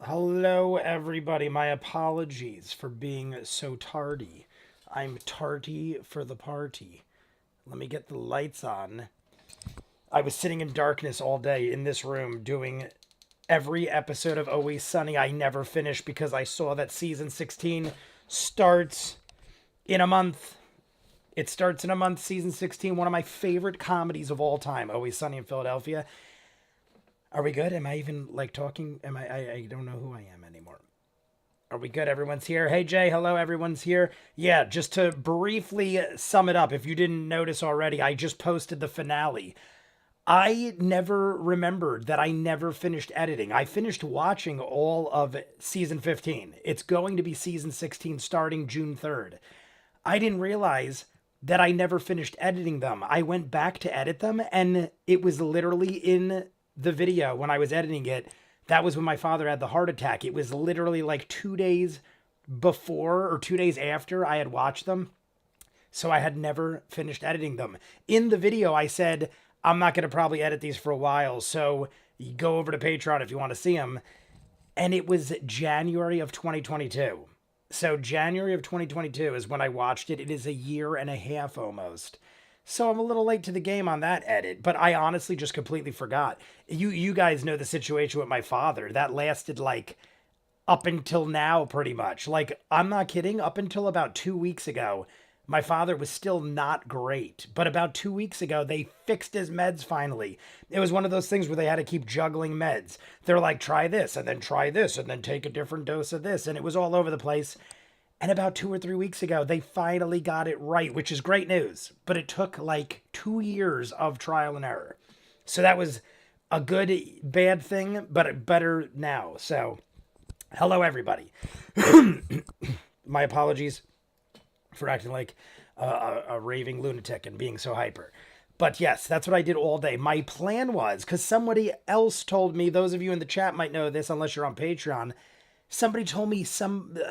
Hello, everybody. My apologies for being so tardy. I'm tardy for the party. Let me get the lights on. I was sitting in darkness all day in this room doing every episode of Always Sunny. I never finished because I saw that season 16 starts in a month. It starts in a month, season 16, one of my favorite comedies of all time, Always Sunny in Philadelphia. Are we good? Am I even like talking? I don't know who I am anymore. Are we good? Everyone's here. Hey, Jay. Hello. Everyone's here. Yeah, just to briefly sum it up, if you didn't notice already, I just posted the finale. I never remembered that I never finished editing. I finished watching all of season 15. It's going to be season 16 starting June 3rd. I didn't realize that I never finished editing them. I went back to edit them, and it was literally in the video when I was editing it. That was when my father had the heart attack. It was literally like 2 days before or 2 days after I had watched them. So I had never finished editing them. In the video, I said, I'm not going to probably edit these for a while. So you go over to Patreon if you want to see them. And it was January of 2022. So January of 2022 is when I watched it. It is a year and a half almost. So I'm a little late to the game on that edit, but I honestly just completely forgot. You guys know the situation with my father. That lasted like up until now pretty much. Like I'm not kidding, up until about 2 weeks ago, my father was still not great. But about 2 weeks ago, they fixed his meds finally. It was one of those things where they had to keep juggling meds. They're like, try this, and then try this, and then take a different dose of this. And it was all over the place. And about 2 or 3 weeks ago, they finally got it right, which is great news. But it took like 2 years of trial and error. So that was a good, bad thing, but better now. So, hello, everybody. My apologies for acting like a raving lunatic and being so hyper. But yes, that's what I did all day. My plan was, because somebody else told me, those of you in the chat might know this unless you're on Patreon, somebody told me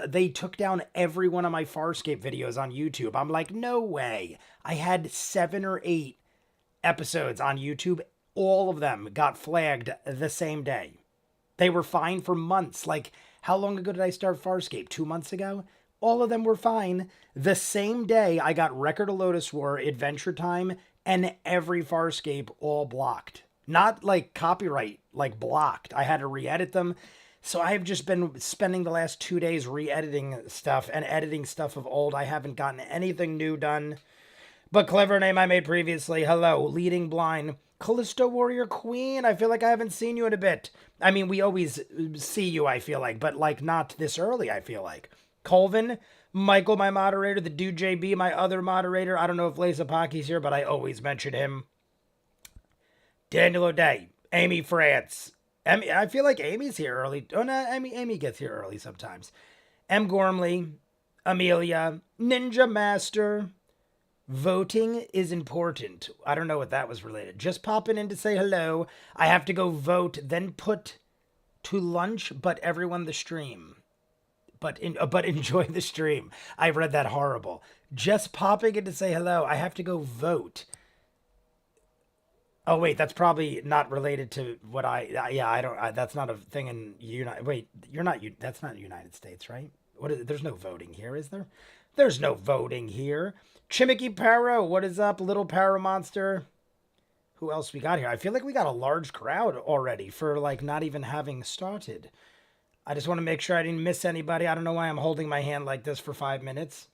they took down every one of my Farscape videos on YouTube. I'm like, no way. I had 7 or 8 episodes on YouTube. All of them got flagged the same day. They were fine for months. Like, how long ago did I start Farscape? 2 months ago? All of them were fine. The same day, I got Record of Lotus War, Adventure Time, and every Farscape all blocked. Not like copyright, like blocked. I had to re-edit them. So I have just been spending the last 2 days re-editing stuff and editing stuff of old. I haven't gotten anything new done. But clever name I made previously. Hello, Leading Blind. Callisto Warrior Queen. I feel like I haven't seen you in a bit. I mean, we always see you, I feel like. But like not this early, I feel like. Colvin. Michael, my moderator. The Dude JB, my other moderator. I don't know if Laza Pocky's here, but I always mention him. Daniel O'Day. Amy France. I feel like Amy's here early. Oh, no, Amy gets here early sometimes. M. Gormley, Amelia, Ninja Master. Voting is important. I don't know what that was related. Just popping in to say hello. I have to go vote, then put to lunch, but everyone the stream. But enjoy the stream. I read that horrible. Just popping in to say hello. I have to go vote. Oh wait, that's probably not related to what I don't. That's not a thing in United. Wait, you're not. That's not United States, right? What is? There's no voting here, is there? There's no voting here. Chimicky Paro, what is up, little Paro monster? Who else we got here? I feel like we got a large crowd already for like not even having started. I just want to make sure I didn't miss anybody. I don't know why I'm holding my hand like this for 5 minutes.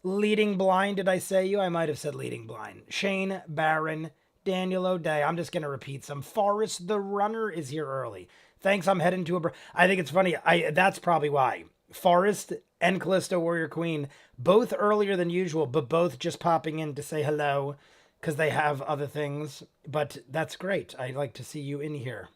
Leading Blind, did I say you? I might have said Leading Blind. Shane Barron. Daniel O'Day. I'm just going to repeat some. Forrest the Runner is here early. Thanks, I'm heading to a... I think it's funny. That's probably why. Forrest and Callisto Warrior Queen, both earlier than usual, but both just popping in to say hello because they have other things. But that's great. I'd like to see you in here.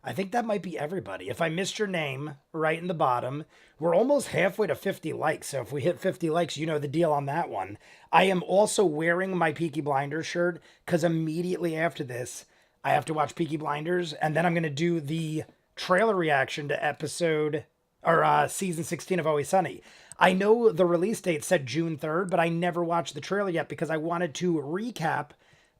I think that might be everybody. If I missed your name right in the bottom, we're almost halfway to 50 likes. So if we hit 50 likes, you know the deal on that one. I am also wearing my Peaky Blinders shirt because immediately after this, I have to watch Peaky Blinders. And then I'm going to do the trailer reaction to episode or season 16 of Always Sunny. I know the release date said June 3rd, but I never watched the trailer yet because I wanted to recap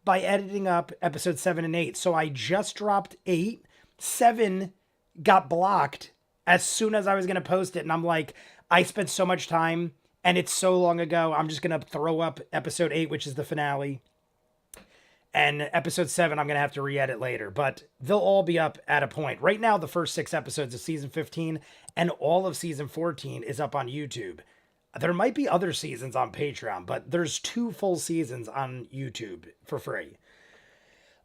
by editing up episode 7 and 8. So I just dropped 8. 7 got blocked as soon as I was going to post it. And I'm like, I spent so much time and it's so long ago. I'm just going to throw up episode 8, which is the finale. And episode 7, I'm going to have to re-edit later, but they'll all be up at a point. Right now, the first 6 episodes of season 15 and all of season 14 is up on YouTube. There might be other seasons on Patreon, but there's 2 full seasons on YouTube for free.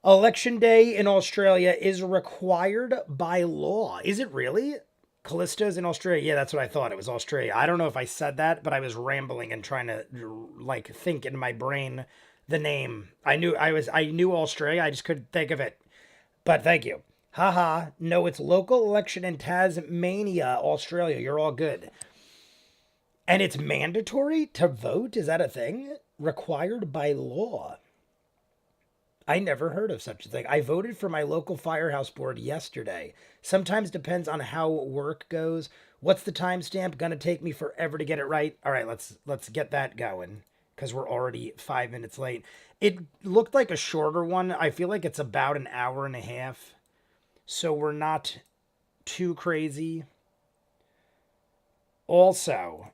Election day in Australia is required by law. Is it really? Callisto's in Australia? Yeah, that's what I thought. It was Australia. I don't know if I said that, but I was rambling and trying to like think in my brain the name. I knew Australia. I just couldn't think of it. But thank you. Haha. No, it's local election in Tasmania, Australia. You're all good. And it's mandatory to vote? Is that a thing? Required by law. I never heard of such a thing. I voted for my local firehouse board yesterday. Sometimes depends on how work goes. What's the timestamp? Gonna take me forever to get it right. All right, let's get that going because we're already 5 minutes late. It looked like a shorter one. I feel like it's about an hour and a half. So we're not too crazy. Also,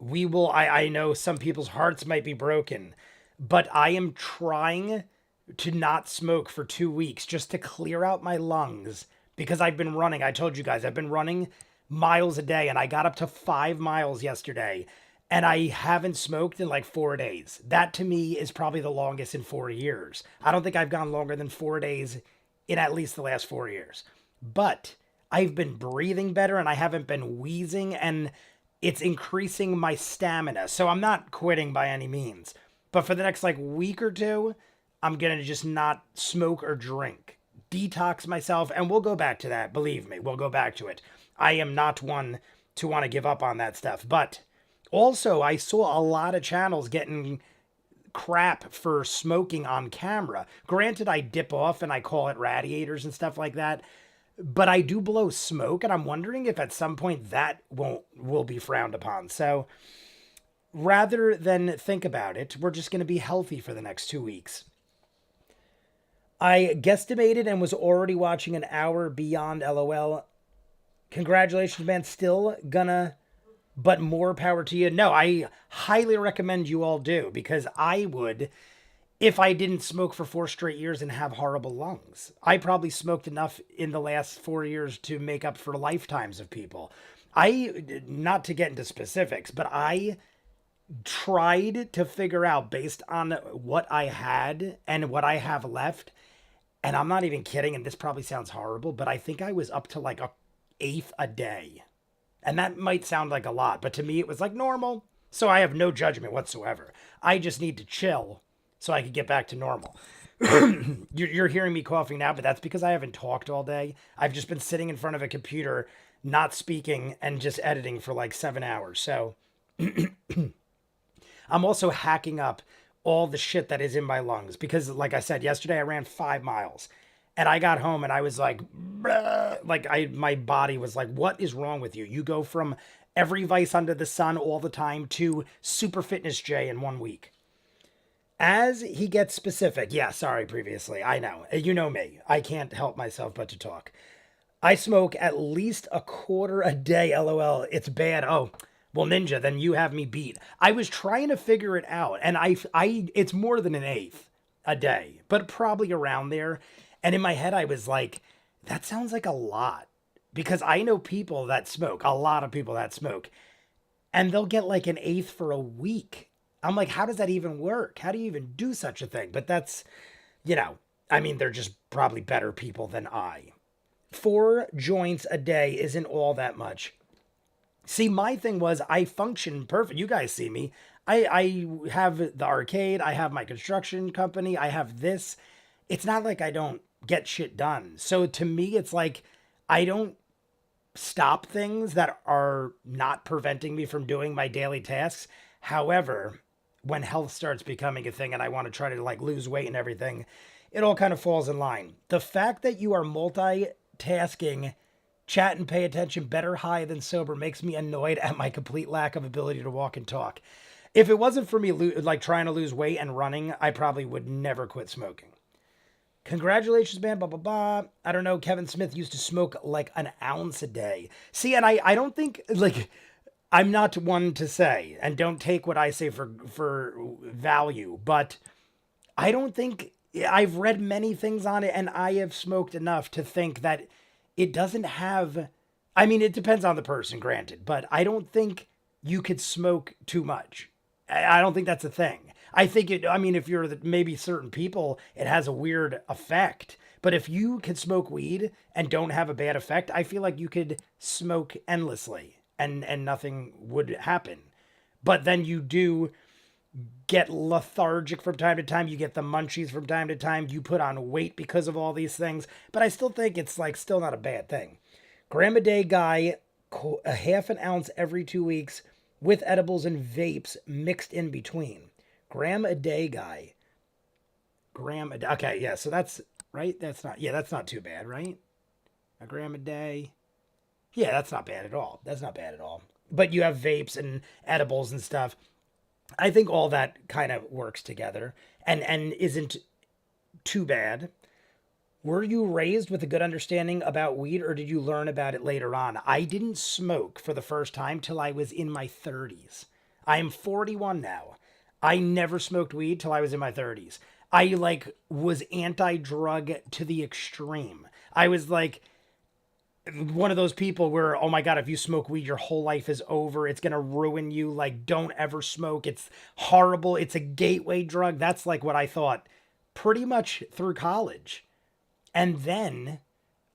I know some people's hearts might be broken, but I am trying to not smoke for 2 weeks just to clear out my lungs because I've been running. I told you guys, I've been running miles a day and I got up to 5 miles yesterday and I haven't smoked in like 4 days. That to me is probably the longest in 4 years. I don't think I've gone longer than 4 days in at least the last 4 years, but I've been breathing better and I haven't been wheezing and it's increasing my stamina. So I'm not quitting by any means, but for the next like week or 2, I'm going to just not smoke or drink, detox myself, and we'll go back to that. Believe me, we'll go back to it. I am not one to want to give up on that stuff. But also, I saw a lot of channels getting crap for smoking on camera. Granted, I dip off and I call it radiators and stuff like that, but I do blow smoke, and I'm wondering if at some point that will be frowned upon. So rather than think about it, we're just going to be healthy for the next 2 weeks. I guesstimated and was already watching an hour beyond LOL. Congratulations, man. Still gonna, but more power to you. No, I highly recommend you all do, because I would if I didn't smoke for 4 straight years and have horrible lungs. I probably smoked enough in the last 4 years to make up for lifetimes of people. Not to get into specifics, but I tried to figure out based on what I had and what I have left. And I'm not even kidding, and this probably sounds horrible, but I think I was up to like a 1/8 a day. And that might sound like a lot, but to me it was like normal. So I have no judgment whatsoever. I just need to chill so I could get back to normal. You're hearing me coughing now, but that's because I haven't talked all day. I've just been sitting in front of a computer, not speaking, and just editing for like 7 hours. So I'm also hacking up all the shit that is in my lungs because, like I said, yesterday I ran 5 miles and I got home and I was like, my body was like, what is wrong with you? You go from every vice under the sun all the time to Super Fitness J in 1 week. As he gets specific, yeah, sorry, previously, I know, you know me, I can't help myself but to talk. I smoke at least a quarter a day, LOL, it's bad. Oh, well, Ninja, then you have me beat. I was trying to figure it out, and it's more than an 1/8 a day, but probably around there. And in my head, I was like, that sounds like a lot, because I know people that smoke, a lot of people that smoke, and they'll get like an 1/8 for a week. I'm like, how does that even work? How do you even do such a thing? But that's, I mean, they're just probably better people than I. 4 joints a day isn't all that much. See, my thing was I function perfect. You guys see me. I have the arcade. I have my construction company. I have this. It's not like I don't get shit done. So to me, it's like I don't stop things that are not preventing me from doing my daily tasks. However, when health starts becoming a thing and I want to try to like lose weight and everything, it all kind of falls in line. The fact that you are multitasking, chat and pay attention better high than sober makes me annoyed at my complete lack of ability to walk and talk. If it wasn't for me like trying to lose weight and running, I probably would never quit smoking. Congratulations, man. Blah, blah, blah. I don't know. Kevin Smith used to smoke like an ounce a day. See, and I don't think, like, I'm not one to say, and don't take what I say for value, but I don't think I've read many things on it, and I have smoked enough to think that it doesn't have. I mean, it depends on the person, granted, but I don't think you could smoke too much. I don't think that's a thing. I think it. I mean, if you're maybe certain people, it has a weird effect. But if you could smoke weed and don't have a bad effect, I feel like you could smoke endlessly and nothing would happen. But then you do get lethargic from time to time. You get the munchies from time to time. You put on weight because of all these things. But I still think it's like still not a bad thing. Gram a day guy, a half an ounce every 2 weeks with edibles and vapes mixed in between. Gram a day guy. Gram a day. Okay, yeah, so that's right. That's not too bad, right? A gram a day. Yeah, that's not bad at all. That's not bad at all. But you have vapes and edibles and stuff. I think all that kind of works together and isn't too bad. Were you raised with a good understanding about weed or did you learn about it later on? I didn't smoke for the first time till I was in my 30s. I am 41 now. I never smoked weed till I was in my 30s. I like was anti-drug to the extreme. I was like one of those people where, oh my God, if you smoke weed, your whole life is over. It's going to ruin you. Like, don't ever smoke. It's horrible. It's a gateway drug. That's like what I thought pretty much through college. And then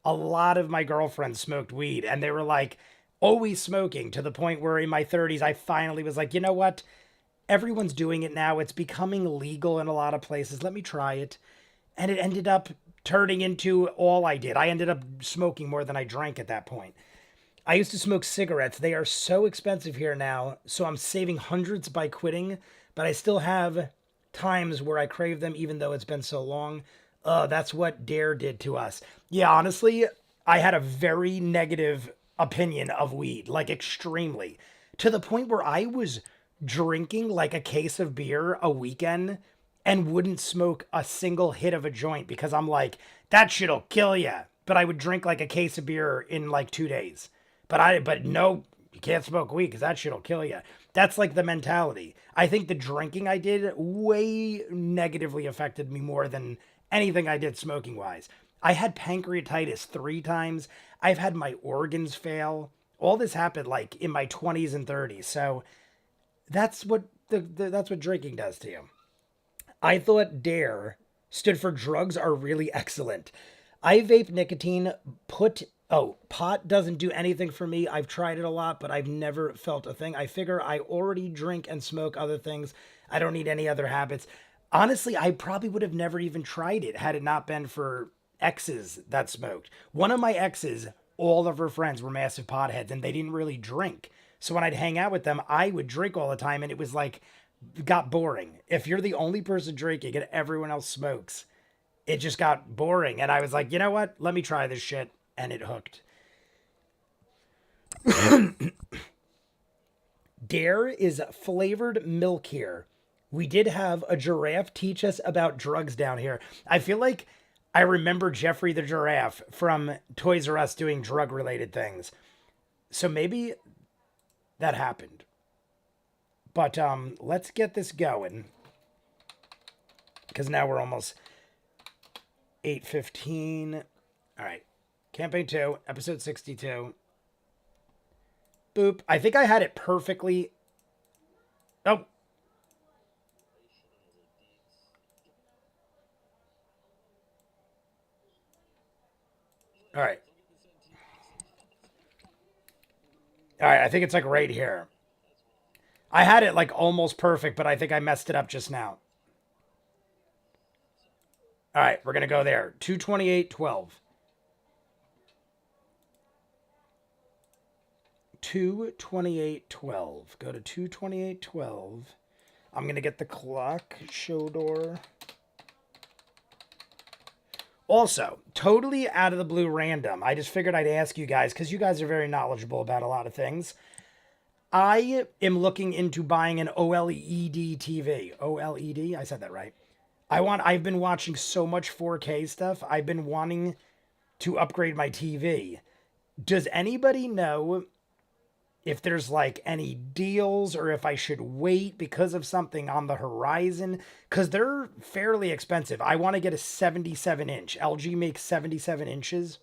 a lot of my girlfriends smoked weed and they were like always smoking to the point where in my 30s, I finally was like, you know what? Everyone's doing it now. It's becoming legal in a lot of places. Let me try it. And it ended up turning into all I did. I ended up smoking more than I drank at that point. I used to smoke cigarettes. They are so expensive here now, so I'm saving hundreds by quitting, but I still have times where I crave them even though it's been so long. That's what Dare did to us. Yeah, honestly, I had a very negative opinion of weed, like extremely, to the point where I was drinking like a case of beer a weekend and wouldn't smoke a single hit of a joint because I'm like, that shit'll kill you. But I would drink like a case of beer in like 2 days. But no, you can't smoke weed because that shit'll kill you. That's like the mentality. I think the drinking I did way negatively affected me more than anything I did smoking wise. I had pancreatitis 3 times. I've had my organs fail. All this happened like in my 20s and 30s. So that's what that's what drinking does to you. I thought Dare stood for drugs are really excellent. I vape nicotine, pot doesn't do anything for me. I've tried it a lot, but I've never felt a thing. I figure I already drink and smoke other things. I don't need any other habits. Honestly, I probably would have never even tried it had it not been for exes that smoked. One of my exes, all of her friends were massive potheads and they didn't really drink. So when I'd hang out with them, I would drink all the time and it was like, got boring. If you're the only person drinking and everyone else smokes, it just got boring. And I was like, you know what? Let me try this shit. And it hooked. Dare is flavored milk here. We did have a giraffe teach us about drugs down here. I feel like I remember Jeffrey the giraffe from Toys R Us doing drug related things. So maybe that happened. But let's get this going. Because now we're almost 8:15. All right. Campaign 2, episode 62. Boop. I think I had it perfectly. Oh. All right. All right. I think it's like right here. I had it like almost perfect, but I think I messed it up just now. All right. We're going to go there. 228.12. 228.12. Go to 228.12. I'm going to get the clock show door. Also, totally out of the blue random. I just figured I'd ask you guys because you guys are very knowledgeable about a lot of things. I am looking into buying an OLED TV. OLED? I said that right. I've been watching so much 4K stuff. I've been wanting to upgrade my TV. Does anybody know if there's like any deals or if I should wait because of something on the horizon? Because they're fairly expensive. I want to get a 77 inch. LG makes 77 inches.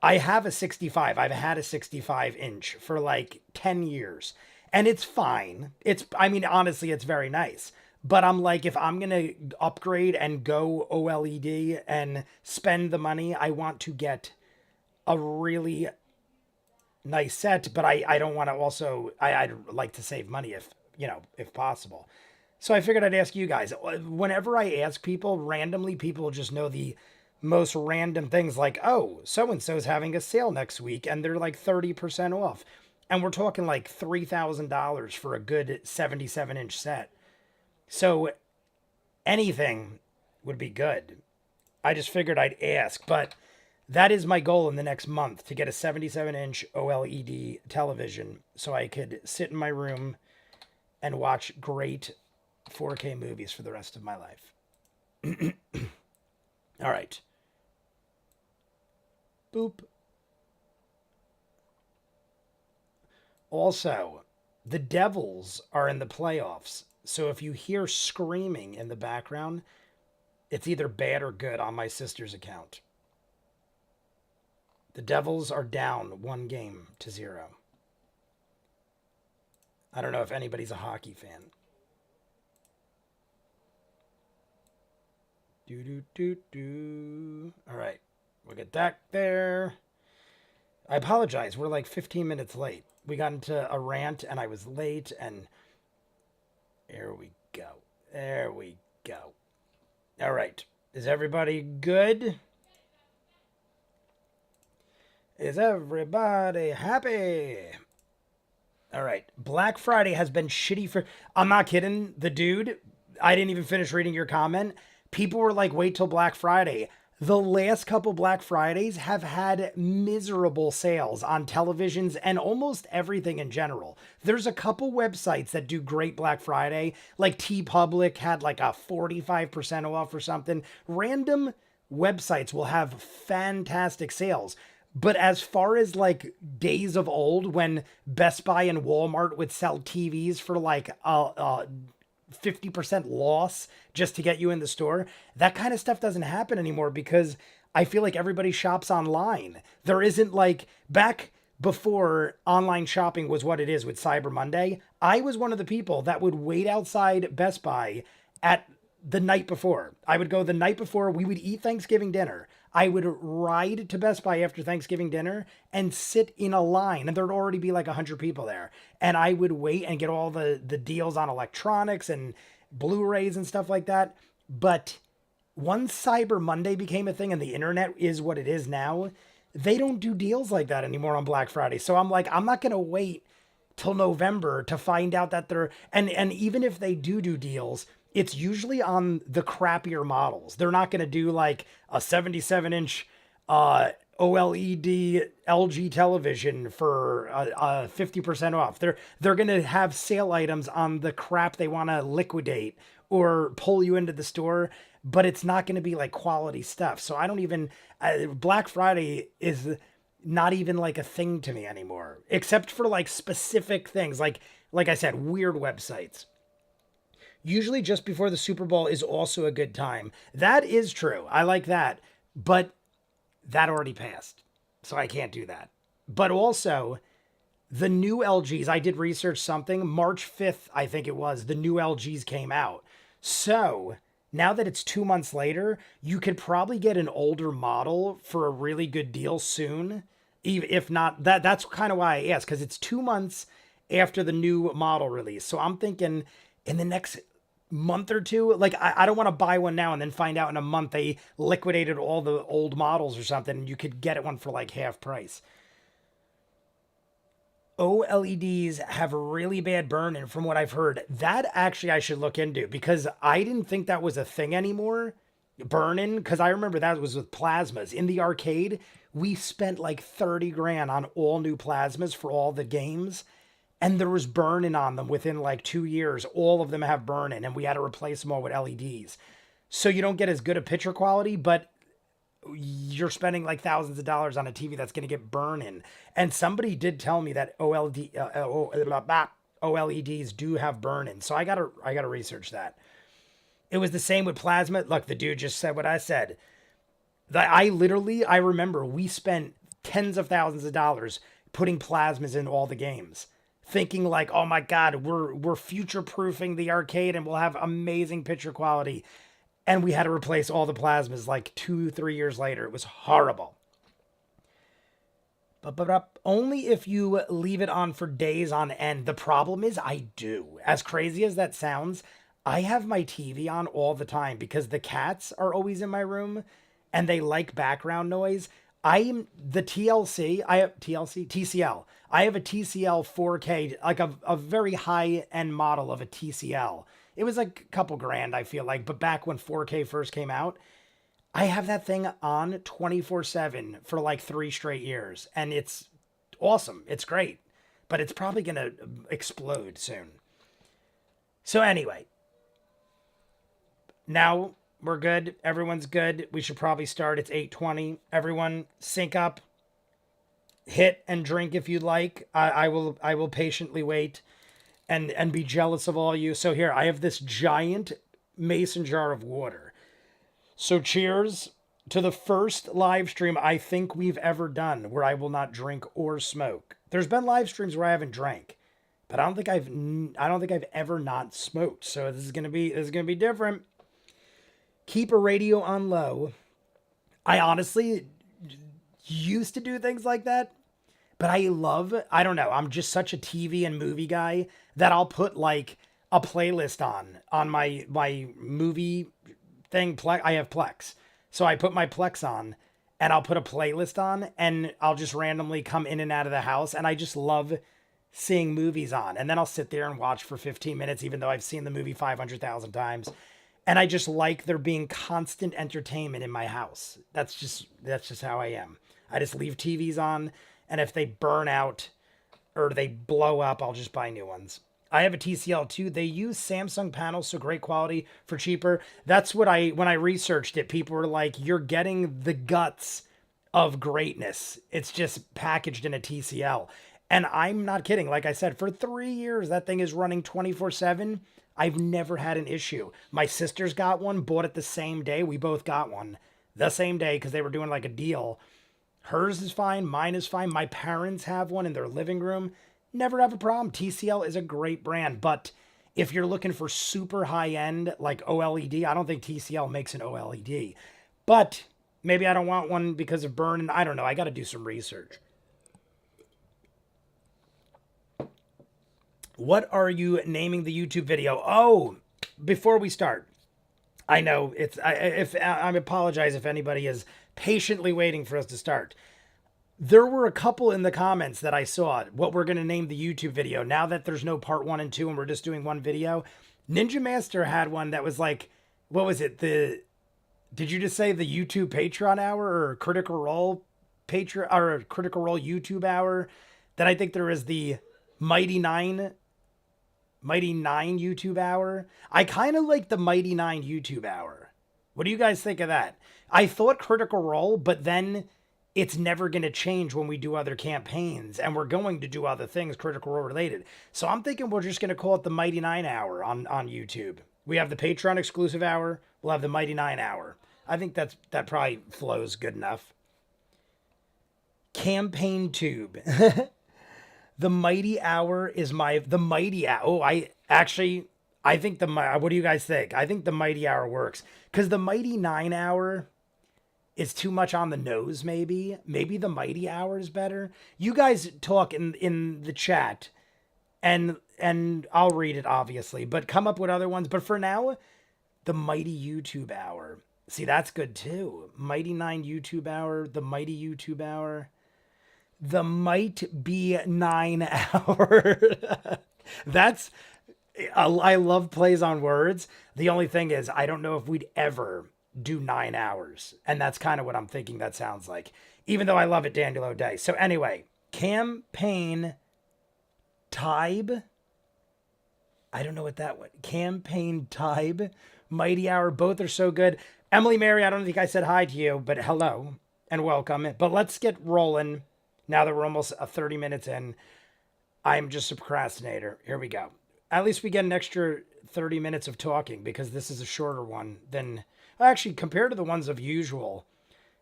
I have a 65. I've had a 65 inch for like 10 years and it's fine. I mean, honestly, it's very nice. But I'm like, if I'm going to upgrade and go OLED and spend the money, I want to get a really nice set. But I don't want to also, I'd like to save money if, if possible. So I figured I'd ask you guys. Whenever I ask people, randomly, people just know the most random things like, oh, so and so's having a sale next week and they're like 30% off. And we're talking like $3,000 for a good 77-inch set. So anything would be good. I just figured I'd ask, but that is my goal in the next month, to get a 77-inch OLED television so I could sit in my room and watch great 4K movies for the rest of my life. All right. Boop. Also, the Devils are in the playoffs. So if you hear screaming in the background, it's either bad or good on my sister's account. The Devils are down 1-0. I don't know if anybody's a hockey fan. All right. We'll get that there. I apologize. We're like 15 minutes late. We got into a rant and I was late and there we go. There we go. All right. Is everybody good? Is everybody happy? All right. Black Friday has been shitty for... I'm not kidding. The dude, I didn't even finish reading your comment. People were like, wait till Black Friday. The last couple Black Fridays have had miserable sales on televisions and almost everything in general. There's a couple websites that do great Black Friday, like TeePublic had like a 45% off or something. Random websites will have fantastic sales. But as far as like days of old when Best Buy and Walmart would sell TVs for like 50% loss just to get you in the store, that kind of stuff doesn't happen anymore because I feel like everybody shops online. There isn't like, back before online shopping was what it is with Cyber Monday, I was one of the people that would wait outside Best Buy at the night before. I would go the night before, we would eat Thanksgiving dinner. I would ride to Best Buy after Thanksgiving dinner and sit in a line, and there'd already be like 100 people there. And I would wait and get all the deals on electronics and Blu-rays and stuff like that. But once Cyber Monday became a thing and the internet is what it is now, they don't do deals like that anymore on Black Friday. So I'm like, I'm not going to wait till November to find out that they're, and even if they do deals, it's usually on the crappier models. They're not going to do like a 77-inch OLED LG television for 50% off. They're going to have sale items on the crap they want to liquidate or pull you into the store, but it's not going to be like quality stuff. So I don't even, Black Friday is not even like a thing to me anymore, except for like specific things. Like I said, weird websites. Usually just before the Super Bowl is also a good time. That is true. I like that. But that already passed. So I can't do that. But also, the new LGs, I did research something. March 5th, I think it was, the new LGs came out. So now that it's 2 months later, you could probably get an older model for a really good deal soon. If not, that's kind of why I asked, because it's 2 months after the new model release. So I'm thinking in the next month or two, like I don't want to buy one now and then find out in a month they liquidated all the old models or something and you could get one for like half price. OLEDs have really bad burn-in from what I've heard. That actually I should look into because I didn't think that was a thing anymore. Burn-in, because I remember that was with plasmas. In the arcade, we spent like 30 grand on all new plasmas for all the games. and there was burn-in on them within like 2 years. All of them have burn-in, and we had to replace them all with LEDs. So you don't get as good a picture quality, but you're spending like thousands of dollars on a TV that's going to get burn-in. And somebody did tell me that OLEDs do have burn-in. So I gotta research that. It was the same with plasma. Look, the dude just said what I said. I remember we spent tens of thousands of dollars putting plasmas in all the games, thinking like, oh my God, we're future-proofing the arcade and we'll have amazing picture quality. And we had to replace all the plasmas like 2-3 years later. It was horrible. But only if you leave it on for days on end. The problem is I do. As crazy as that sounds, I have my TV on all the time because the cats are always in my room and they like background noise. I have TCL. I have a TCL 4K, like a very high-end model of a TCL. It was like a couple grand, I feel like, but back when 4K first came out, I have that thing on 24/7 for like 3 straight years, and it's awesome. It's great, but it's probably going to explode soon. So anyway, now we're good. Everyone's good. We should probably start. It's 8:20. Everyone sync up, hit and drink if you'd like. I will patiently wait and be jealous of all you. So here, I have this giant mason jar of water. So cheers to the first live stream I think we've ever done where I will not drink or smoke. There's been live streams where I haven't drank, but I don't think I've ever not smoked. So this is gonna be different. Keep a radio on low. I honestly used to do things like that, but I don't know, I'm just such a TV and movie guy that I'll put like a playlist on my movie thing. I have Plex. So I put my Plex on and I'll put a playlist on and I'll just randomly come in and out of the house, and I just love seeing movies on. And then I'll sit there and watch for 15 minutes, even though I've seen the movie 500,000 times. And I just like there being constant entertainment in my house. That's just how I am. I just leave TVs on, and if they burn out or they blow up, I'll just buy new ones. I have a TCL too. They use Samsung panels, so great quality for cheaper. That's what when I researched it, people were like, you're getting the guts of greatness. It's just packaged in a TCL. And I'm not kidding. Like I said, for 3 years, that thing is running 24/7. I've never had an issue. My sister's got one, bought it the same day. We both got one the same day because they were doing like a deal. Hers is fine. Mine is fine. My parents have one in their living room. Never have a problem. TCL is a great brand, but if you're looking for super high end, like OLED, I don't think TCL makes an OLED, but maybe I don't want one because of burn. I don't know. I got to do some research. What are you naming the YouTube video? Oh, before we start, I know I apologize if anybody is patiently waiting for us to start. There were a couple in the comments that I saw what we're going to name the YouTube video. Now that there's no part 1 and 2 and we're just doing one video, Ninja Master had one that was like, what was it? Did you just say the YouTube Patreon hour or Critical Role Patreon or Critical Role YouTube hour? Then I think there is the Mighty Nine YouTube hour. I kind of like the Mighty Nine YouTube hour. What do you guys think of that? I thought Critical Role, but then it's never going to change when we do other campaigns, and we're going to do other things Critical Role related. So I'm thinking we're just going to call it the Mighty Nine hour on YouTube. We have the Patreon exclusive hour. We'll have the Mighty Nine hour. I think that probably flows good enough. Campaign tube. The Mighty Hour is the Mighty Hour. Oh, I think what do you guys think? I think the Mighty Hour works because the Mighty Nine hour is too much on the nose. Maybe the Mighty Hour is better. You guys talk in the chat and I'll read it obviously, but come up with other ones. But for now, the Mighty YouTube Hour. See, that's good too. Mighty Nine YouTube Hour, the Mighty YouTube Hour. The Might Be 9 hour. I love plays on words. The only thing is, I don't know if we'd ever do 9 hours. And that's kind of what I'm thinking that sounds like. Even though I love it, Daniel O'Day. So anyway, campaign Tybe. I don't know what that was. Campaign Tybe. Mighty Hour. Both are so good. Emily Mary, I don't think I said hi to you, but hello and welcome. But let's get rolling now that we're almost 30 minutes in. I'm just a procrastinator. Here we go. At least we get an extra 30 minutes of talking because this is a shorter one than... Actually, compared to the ones of usual,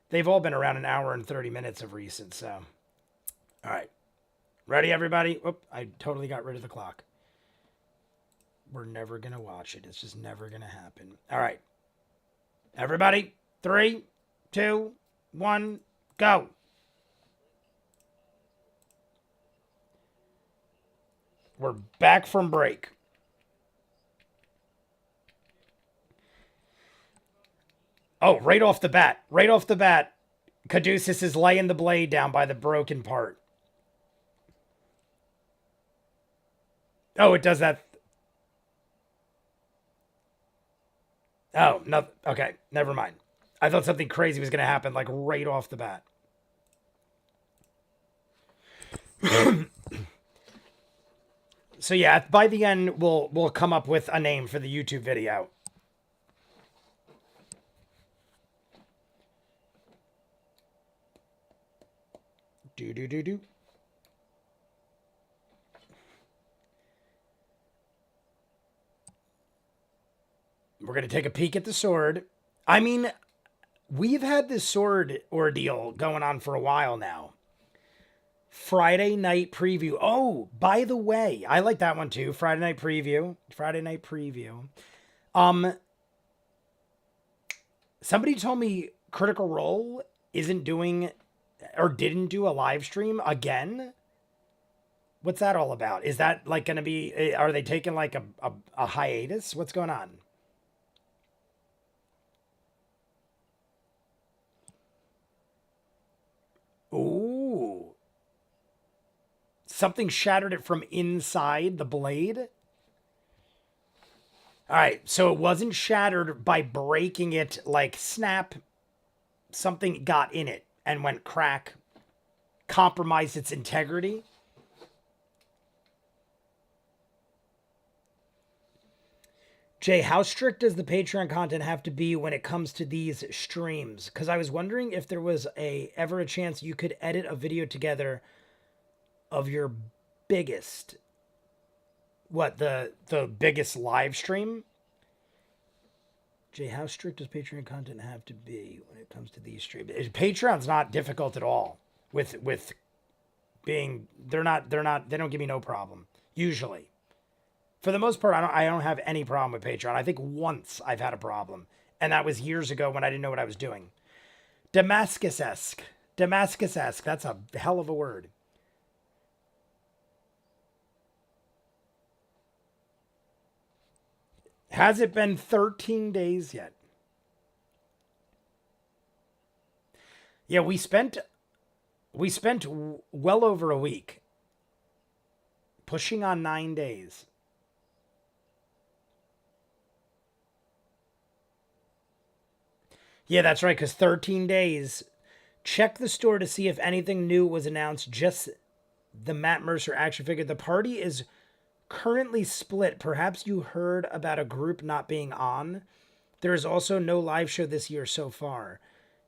they've all been around an hour and 30 minutes of recent, so... All right. Ready, everybody? Oop, I totally got rid of the clock. We're never going to watch it. It's just never going to happen. All right. Everybody, 3, 2, 1, go. We're back from break. Oh, right off the bat. Right off the bat. Caduceus is laying the blade down by the broken part. Oh, it does that. Oh, no. Okay, never mind. I thought something crazy was going to happen, like right off the bat. So yeah, by the end, we'll come up with a name for the YouTube video. Do. We're going to take a peek at the sword. I mean, we've had this sword ordeal going on for a while now. Friday night preview. Oh, by the way, I like that one too. Friday night preview. Somebody told me Critical Role isn't doing or didn't do a live stream again. What's that all about? Is that like going to be, are they taking like a hiatus? What's going on? Ooh. Something shattered it from inside the blade. All right, so it wasn't shattered by breaking it like snap. Something got in it and went crack, compromised its integrity. Jay, how strict does the Patreon content have to be when it comes to these streams? Because I was wondering if there was ever a chance you could edit a video together of your biggest, the biggest live stream? Jay, how strict does Patreon content have to be when it comes to these streams? Patreon's not difficult at all with being, they don't give me no problem usually. For the most part, I don't have any problem with Patreon. I think once I've had a problem, and that was years ago when I didn't know what I was doing. Damascus-esque. Damascus-esque. That's a hell of a word. Has it been 13 days yet? Yeah, we spent well over a week. Pushing on 9 days. Yeah, that's right, because 13 days. Check the store to see if anything new was announced. Just the Matt Mercer action figure. The party is currently split. Perhaps you heard about a group not being on. There is also no live show this year so far.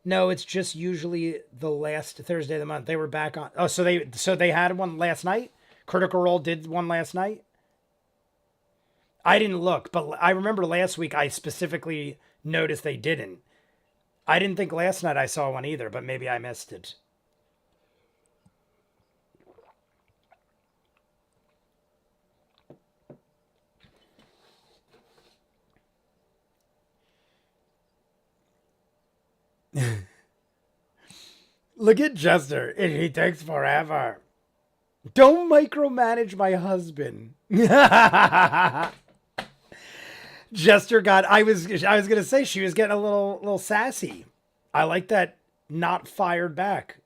No, it's just usually the last Thursday of the month. They were back on. Oh, so they had one last night? Critical Role did one last night? I didn't look, but I remember last week I specifically noticed they didn't. I didn't think last night I saw one either, but maybe I missed it. Look at Jester. He takes forever. Don't micromanage my husband. Jester got. I was gonna say she was getting a little sassy. I like that. Not fired back.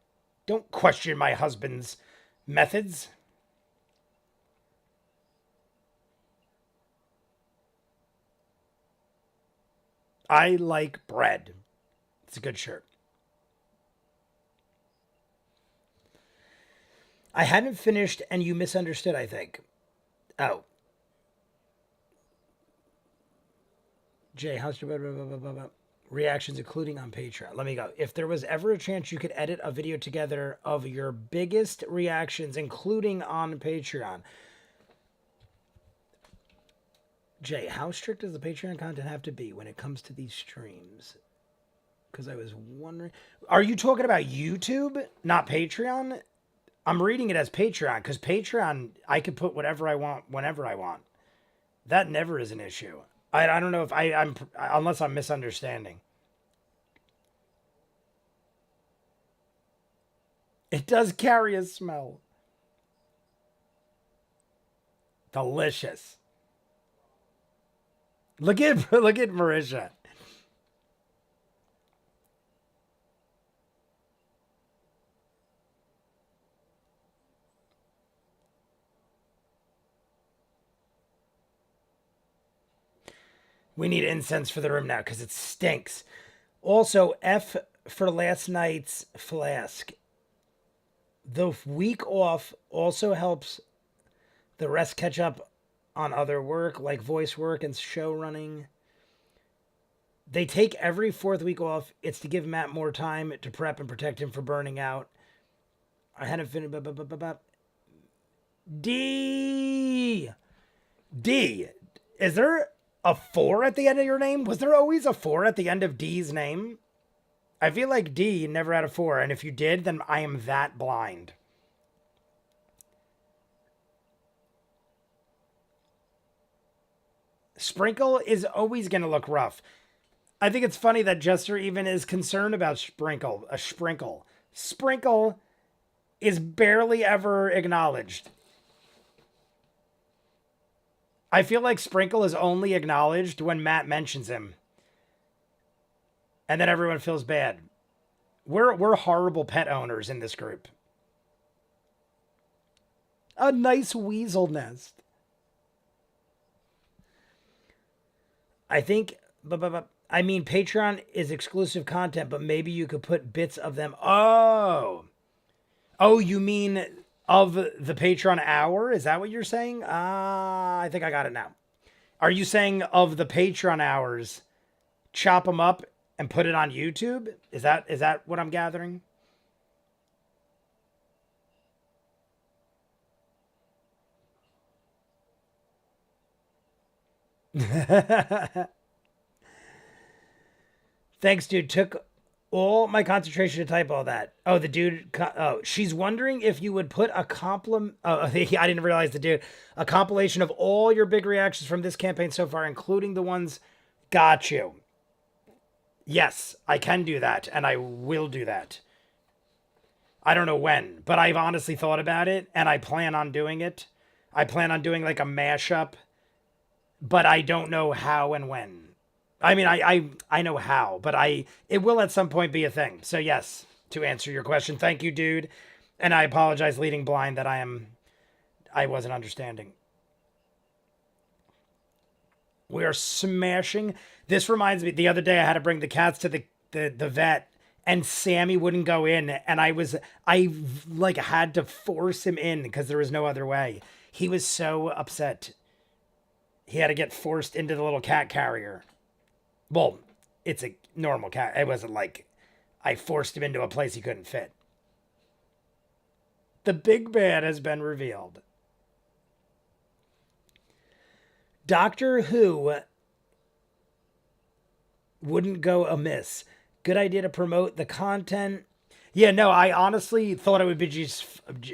Don't question my husband's methods. I like bread. It's a good shirt. I hadn't finished and you misunderstood, I think. Oh. Jay, how's your reactions, including on Patreon? Let me go. If there was ever a chance you could edit a video together of your biggest reactions, including on Patreon. Jay, how strict does the Patreon content have to be when it comes to these streams? Because I was wondering. Are you talking about YouTube, not Patreon? I'm reading it as Patreon, because Patreon, I could put whatever I want whenever I want. That never is an issue. I don't know if I'm unless I'm misunderstanding. It does carry a smell. Delicious. Look at Marisha. We need incense for the room now because it stinks. Also, F for last night's flask. The week off also helps the rest catch up on other work like voice work and show running. They take every fourth week off. It's to give Matt more time to prep and protect him from burning out. I hadn't finished. D. Is there a 4 at the end of your name? Was there always a 4 at the end of D's name? I feel like D never had a 4, and if you did, then I am that blind. Sprinkle is always going to look rough. I think it's funny that Jester even is concerned about Sprinkle. Sprinkle is barely ever acknowledged. I feel like Sprinkle is only acknowledged when Matt mentions him. And then everyone feels bad. We're horrible pet owners in this group. A nice weasel nest. I think, I mean, Patreon is exclusive content, but maybe you could put bits of them. Oh, you mean of the Patreon hour? Is that what you're saying? I think I got it now. Are you saying of the Patreon hours, chop them up and put it on YouTube? Is that what I'm gathering? Thanks, dude. Took all my concentration to type all that. Oh, the dude. Oh, she's wondering if you would put a compliment. Oh, I didn't realize the dude. A compilation of all your big reactions from this campaign so far, including the ones. Got you. Yes, I can do that, and I will do that. I don't know when, but I've honestly thought about it, and I plan on doing it. I plan on doing like a mashup, but I don't know how and when. I mean, I know how, but it will at some point be a thing. So yes, to answer your question, thank you, dude. And I apologize leading blind that I wasn't understanding. We are smashing. This reminds me, the other day I had to bring the cats to the vet, and Sammy wouldn't go in, and I like had to force him in because there was no other way. He was so upset. He had to get forced into the little cat carrier. Well, it's a normal cat. It wasn't like I forced him into a place he couldn't fit. The big bad has been revealed. Doctor Who wouldn't go amiss. Good idea to promote the content. Yeah, no, I honestly thought it would be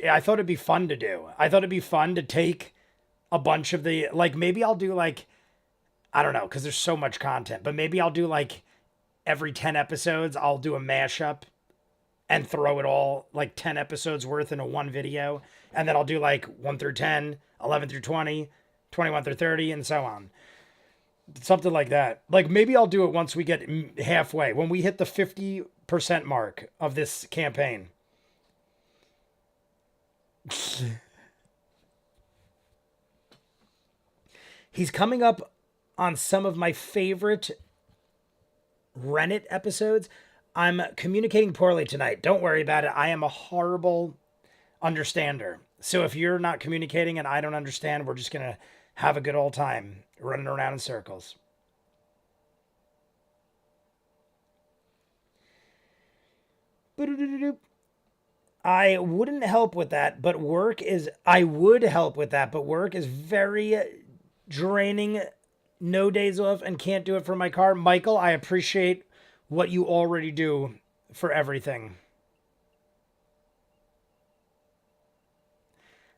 I thought it'd be fun to do. I thought it'd be fun to take a bunch of the, like, maybe I'll do like, I don't know, because there's so much content, but maybe I'll do like every 10 episodes, I'll do a mashup and throw it all like 10 episodes worth into one video. And then I'll do like 1 through 10, 11 through 20, 21 through 30, and so on. Something like that. Like maybe I'll do it once we get halfway, when we hit the 50% mark of this campaign. He's coming up on some of my favorite Rennet episodes. I'm communicating poorly tonight. Don't worry about it. I am a horrible understander. So if you're not communicating and I don't understand, we're just going to have a good old time running around in circles. I wouldn't help with that, but work is, I would help with that, but work is very draining. No days off and can't do it for my car. Michael, I appreciate what you already do for everything.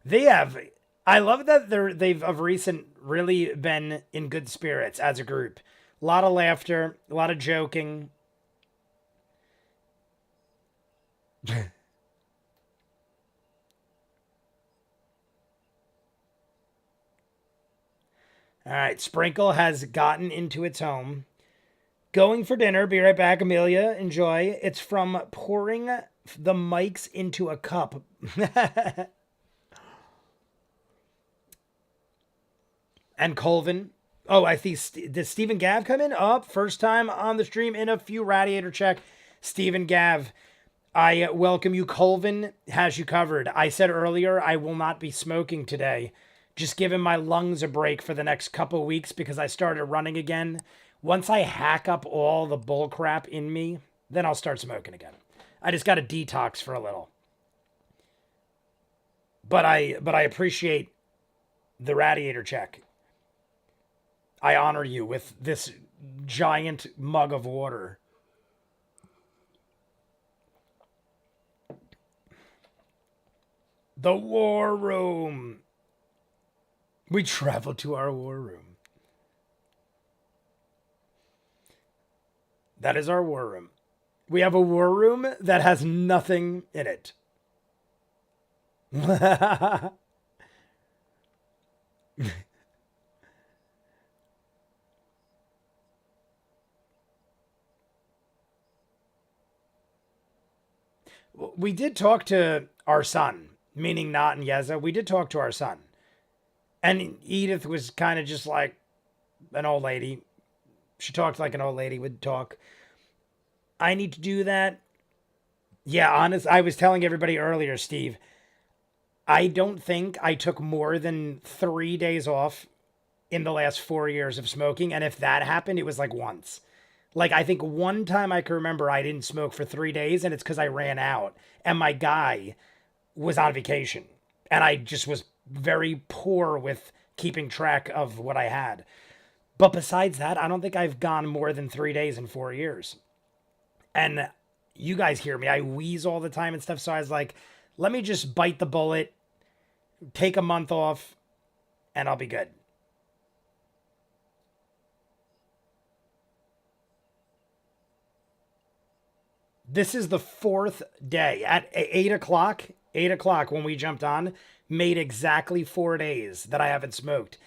They have, I love that they've of recent really been in good spirits as a group. A lot of laughter, a lot of joking. All right, Sprinkle has gotten into its home. Going for dinner. Be right back, Amelia. Enjoy. It's from pouring the mics into a cup. And Colvin. Oh, I think, did Stephen Gav come in? Up, first time on the stream in a few. Radiator check. Stephen Gav. I welcome you. Colvin has you covered. I said earlier I will not be smoking today. Just giving my lungs a break for the next couple weeks because I started running again. Once I hack up all the bull crap in me, then I'll start smoking again. I just got to detox for a little. But I appreciate the radiator check. I honor you with this giant mug of water. The war room. We travel to our war room. That is our war room. We have a war room that has nothing in it. We did talk to our son, meaning Not and Yeza. We did talk to our son. And Edith was kind of just like an old lady. She talked like an old lady would talk. I need to do that. Yeah, honest. I was telling everybody earlier, Steve, I don't think I took more than 3 days off in the last 4 years of smoking. And if that happened, it was like once. Like, I think one time I can remember I didn't smoke for 3 days, and it's because I ran out. And my guy was on vacation. And I just was very poor with keeping track of what I had. But besides that, I don't think I've gone more than 3 days in 4 years. And you guys hear me. I wheeze all the time and stuff. So I was like, let me just bite the bullet, take a month off, and I'll be good. This is the 4th day at 8 o'clock. 8 o'clock when we jumped on, made exactly 4 days that I haven't smoked.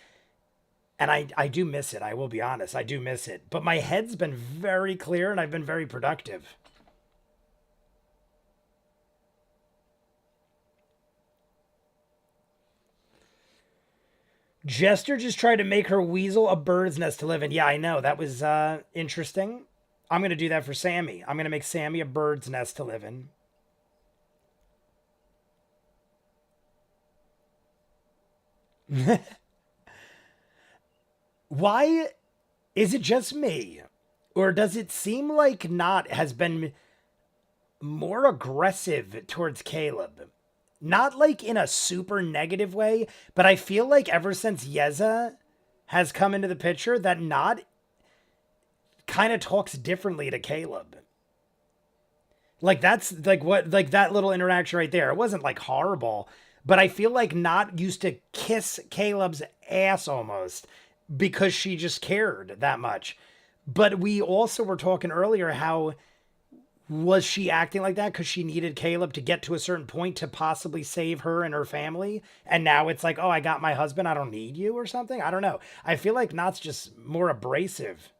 And I do miss it. I will be honest. I do miss it. But my head's been very clear and I've been very productive. Jester just tried to make her weasel a bird's nest to live in. Yeah, I know. That was interesting. I'm going to do that for Sammy. I'm going to make Sammy a bird's nest to live in. Why is it just me? Or does it seem like Not has been more aggressive towards Caleb? Not like in a super negative way, but I feel like ever since Yeza has come into the picture, that Not kind of talks differently to Caleb. Like that's like what, like that little interaction right there. It wasn't like horrible, but I feel like Not used to kiss Caleb's ass almost because she just cared that much. But we also were talking earlier how was she acting like that because she needed Caleb to get to a certain point to possibly save her and her family? And now it's like, oh, I got my husband, I don't need you or something. I don't know. I feel like Not's just more abrasive.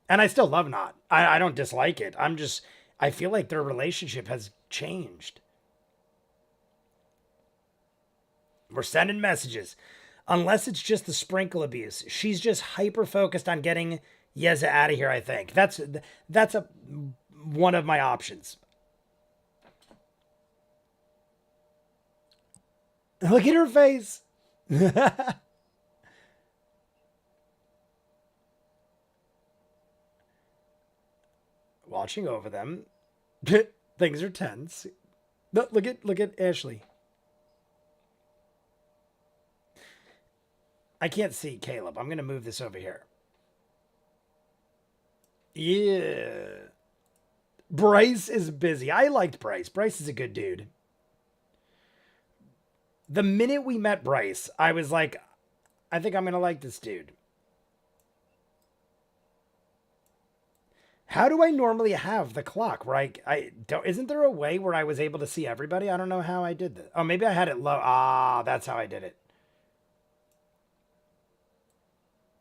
And I still love Not. I don't dislike it. I feel like their relationship has changed. We're sending messages. Unless it's just the Sprinkle abuse. She's just hyper focused on getting Yeza out of here, I think. That's one of my options. Look at her face. Watching over them. Things are tense. Look at Ashley. I can't see Caleb. I'm gonna move this over here. Yeah. Bryce is busy. I liked Bryce. Bryce is a good dude. The minute we met Bryce, I was like, I think I'm gonna like this dude. How do I normally have the clock where I don't, isn't there a way where I was able to see everybody? I don't know how I did that. Oh, maybe I had it low. Ah, that's how I did it.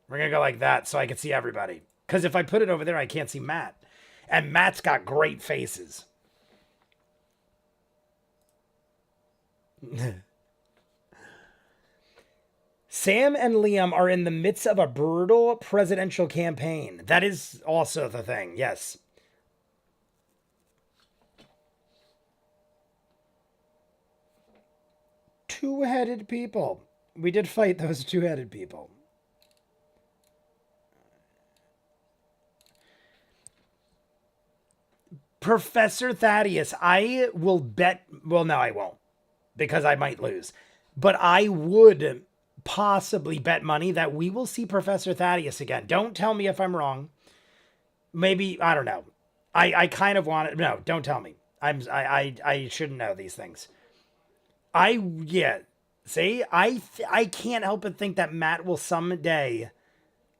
We're gonna go like that so I can see everybody. Because if I put it over there, I can't see Matt. And Matt's got great faces. Sam and Liam are in the midst of a brutal presidential campaign. That is also the thing, yes. Two-headed people. We did fight those two-headed people. Professor Thaddeus, I will bet. Well, no, I won't because I might lose. But I would possibly bet money that we will see Professor Thaddeus again. Don't tell me if I'm wrong. Maybe, I don't know. I kind of want it. No, don't tell me. I shouldn't know these things. Yeah. See, I can't help but think that Matt will someday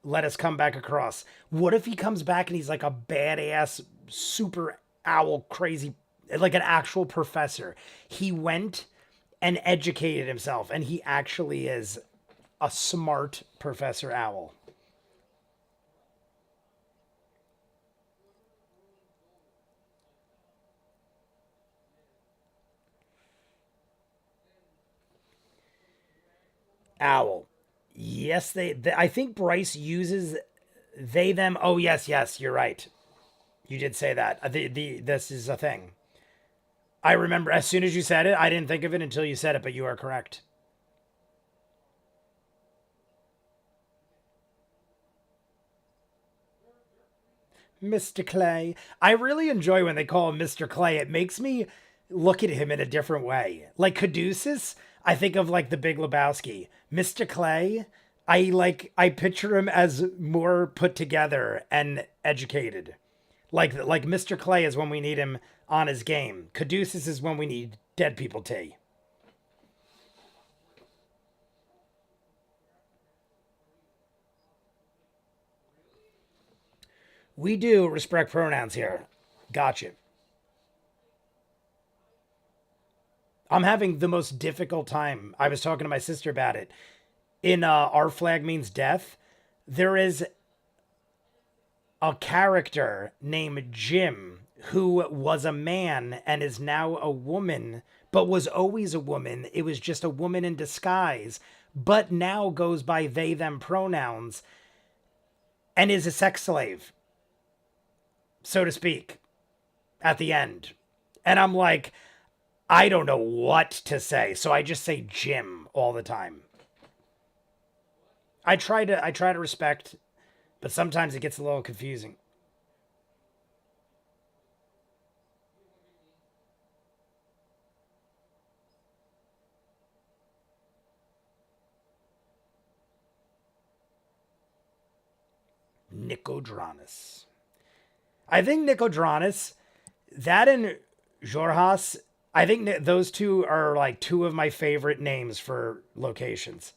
let us come back across. What if he comes back and he's like a badass super owl crazy, like an actual professor? He went and educated himself and he actually is a smart Professor Owl. Owl. Yes, I think Bryce uses they them. Oh yes, you're right. You did say that. This is a thing. I remember as soon as you said it, I didn't think of it until you said it, but you are correct. Mr. Clay. I really enjoy when they call him Mr. Clay. It makes me look at him in a different way. Like Caduceus, I think of like the Big Lebowski. Mr. Clay, I picture him as more put together and educated. Like Mr. Clay is when we need him on his game. Caduceus is when we need dead people tea. We do respect pronouns here. Gotcha. I'm having the most difficult time. I was talking to my sister about it. In Our Flag Means Death, there is a character named Jim who was a man and is now a woman, but was always a woman. It was just a woman in disguise, but now goes by they, them pronouns and is a sex slave, so to speak, at the end. And I'm like, I don't know what to say, so I just say Jim all the time. I try to respect, but sometimes it gets a little confusing. Nicodranus. I think Nicodranus, that and Jorhas, I think those two are like two of my favorite names for locations.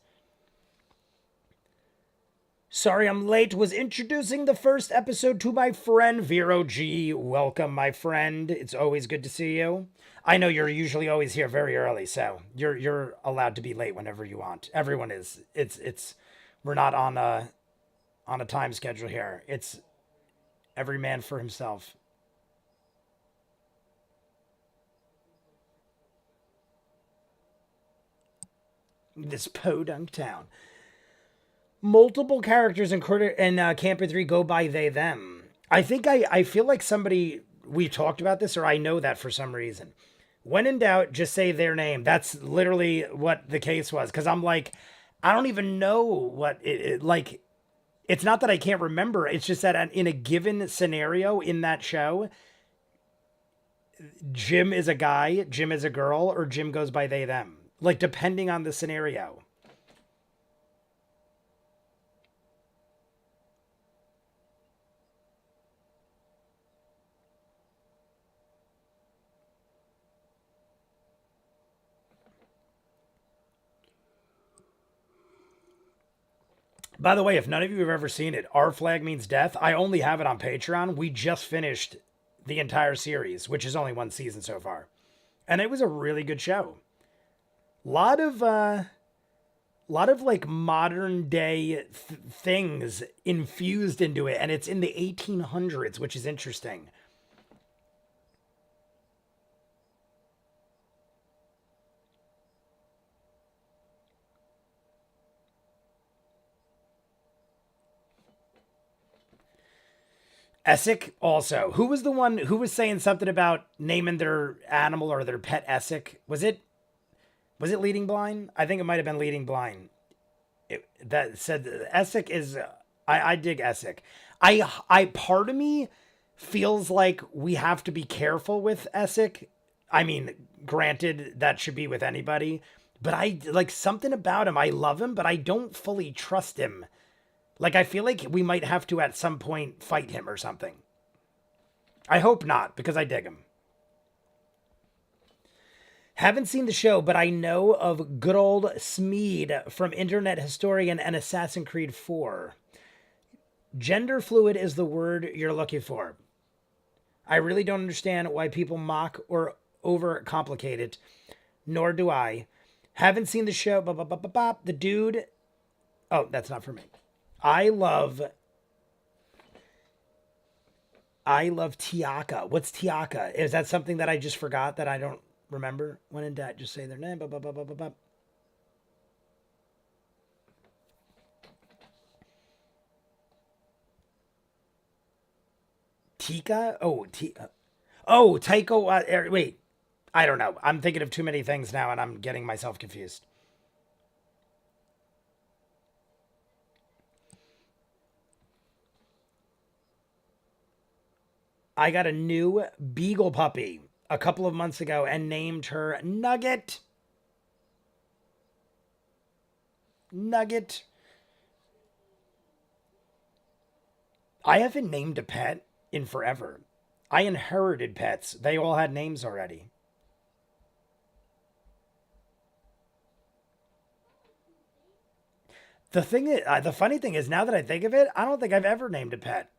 Sorry I'm late. Was introducing the first episode to my friend Vero G. Welcome, my friend. It's always good to see you. I know you're usually always here very early, so you're allowed to be late whenever you want. Everyone is. It's we're not on a time schedule here. It's every man for himself. This podunk town. Multiple characters in Camper 3 go by they them. I think I feel like somebody we talked about this or I know that for some reason. When in doubt, just say their name. That's literally what the case was. Because I'm like, I don't even know what like. It's not that I can't remember. It's just that in a given scenario in that show, Jim is a guy, Jim is a girl, or Jim goes by they, them. Like, depending on the scenario. By the way, if none of you have ever seen it, Our Flag Means Death, I only have it on Patreon. We just finished the entire series, which is only one season so far. And it was a really good show. Lot of like modern day things infused into it, and it's in the 1800s, which is interesting. Essek also. Who was the one who was saying something about naming their animal or their pet Essek? Was it Leading Blind? I think it might have been Leading Blind. That said Essek is I dig Essek. I part of me feels like we have to be careful with Essek. I mean, granted that should be with anybody, but I like something about him. I love him, but I don't fully trust him. Like I feel like we might have to at some point fight him or something. I hope not because I dig him. Haven't seen the show, but I know of good old Smeed from Internet Historian and Assassin's Creed 4. Gender fluid is the word you're looking for. I really don't understand why people mock or overcomplicate it, nor do I. Haven't seen the show. The dude. Oh, that's not for me. I love Tiaka. What's Tiaka? Is that something that I just forgot that I don't remember? When in doubt, just say their name. Tika? Oh, Taiko. Wait. I don't know. I'm thinking of too many things now and I'm getting myself confused. I got a new beagle puppy a couple of months ago and named her Nugget. Nugget. I haven't named a pet in forever. I inherited pets. They all had names already. The funny thing is, now that I think of it, I don't think I've ever named a pet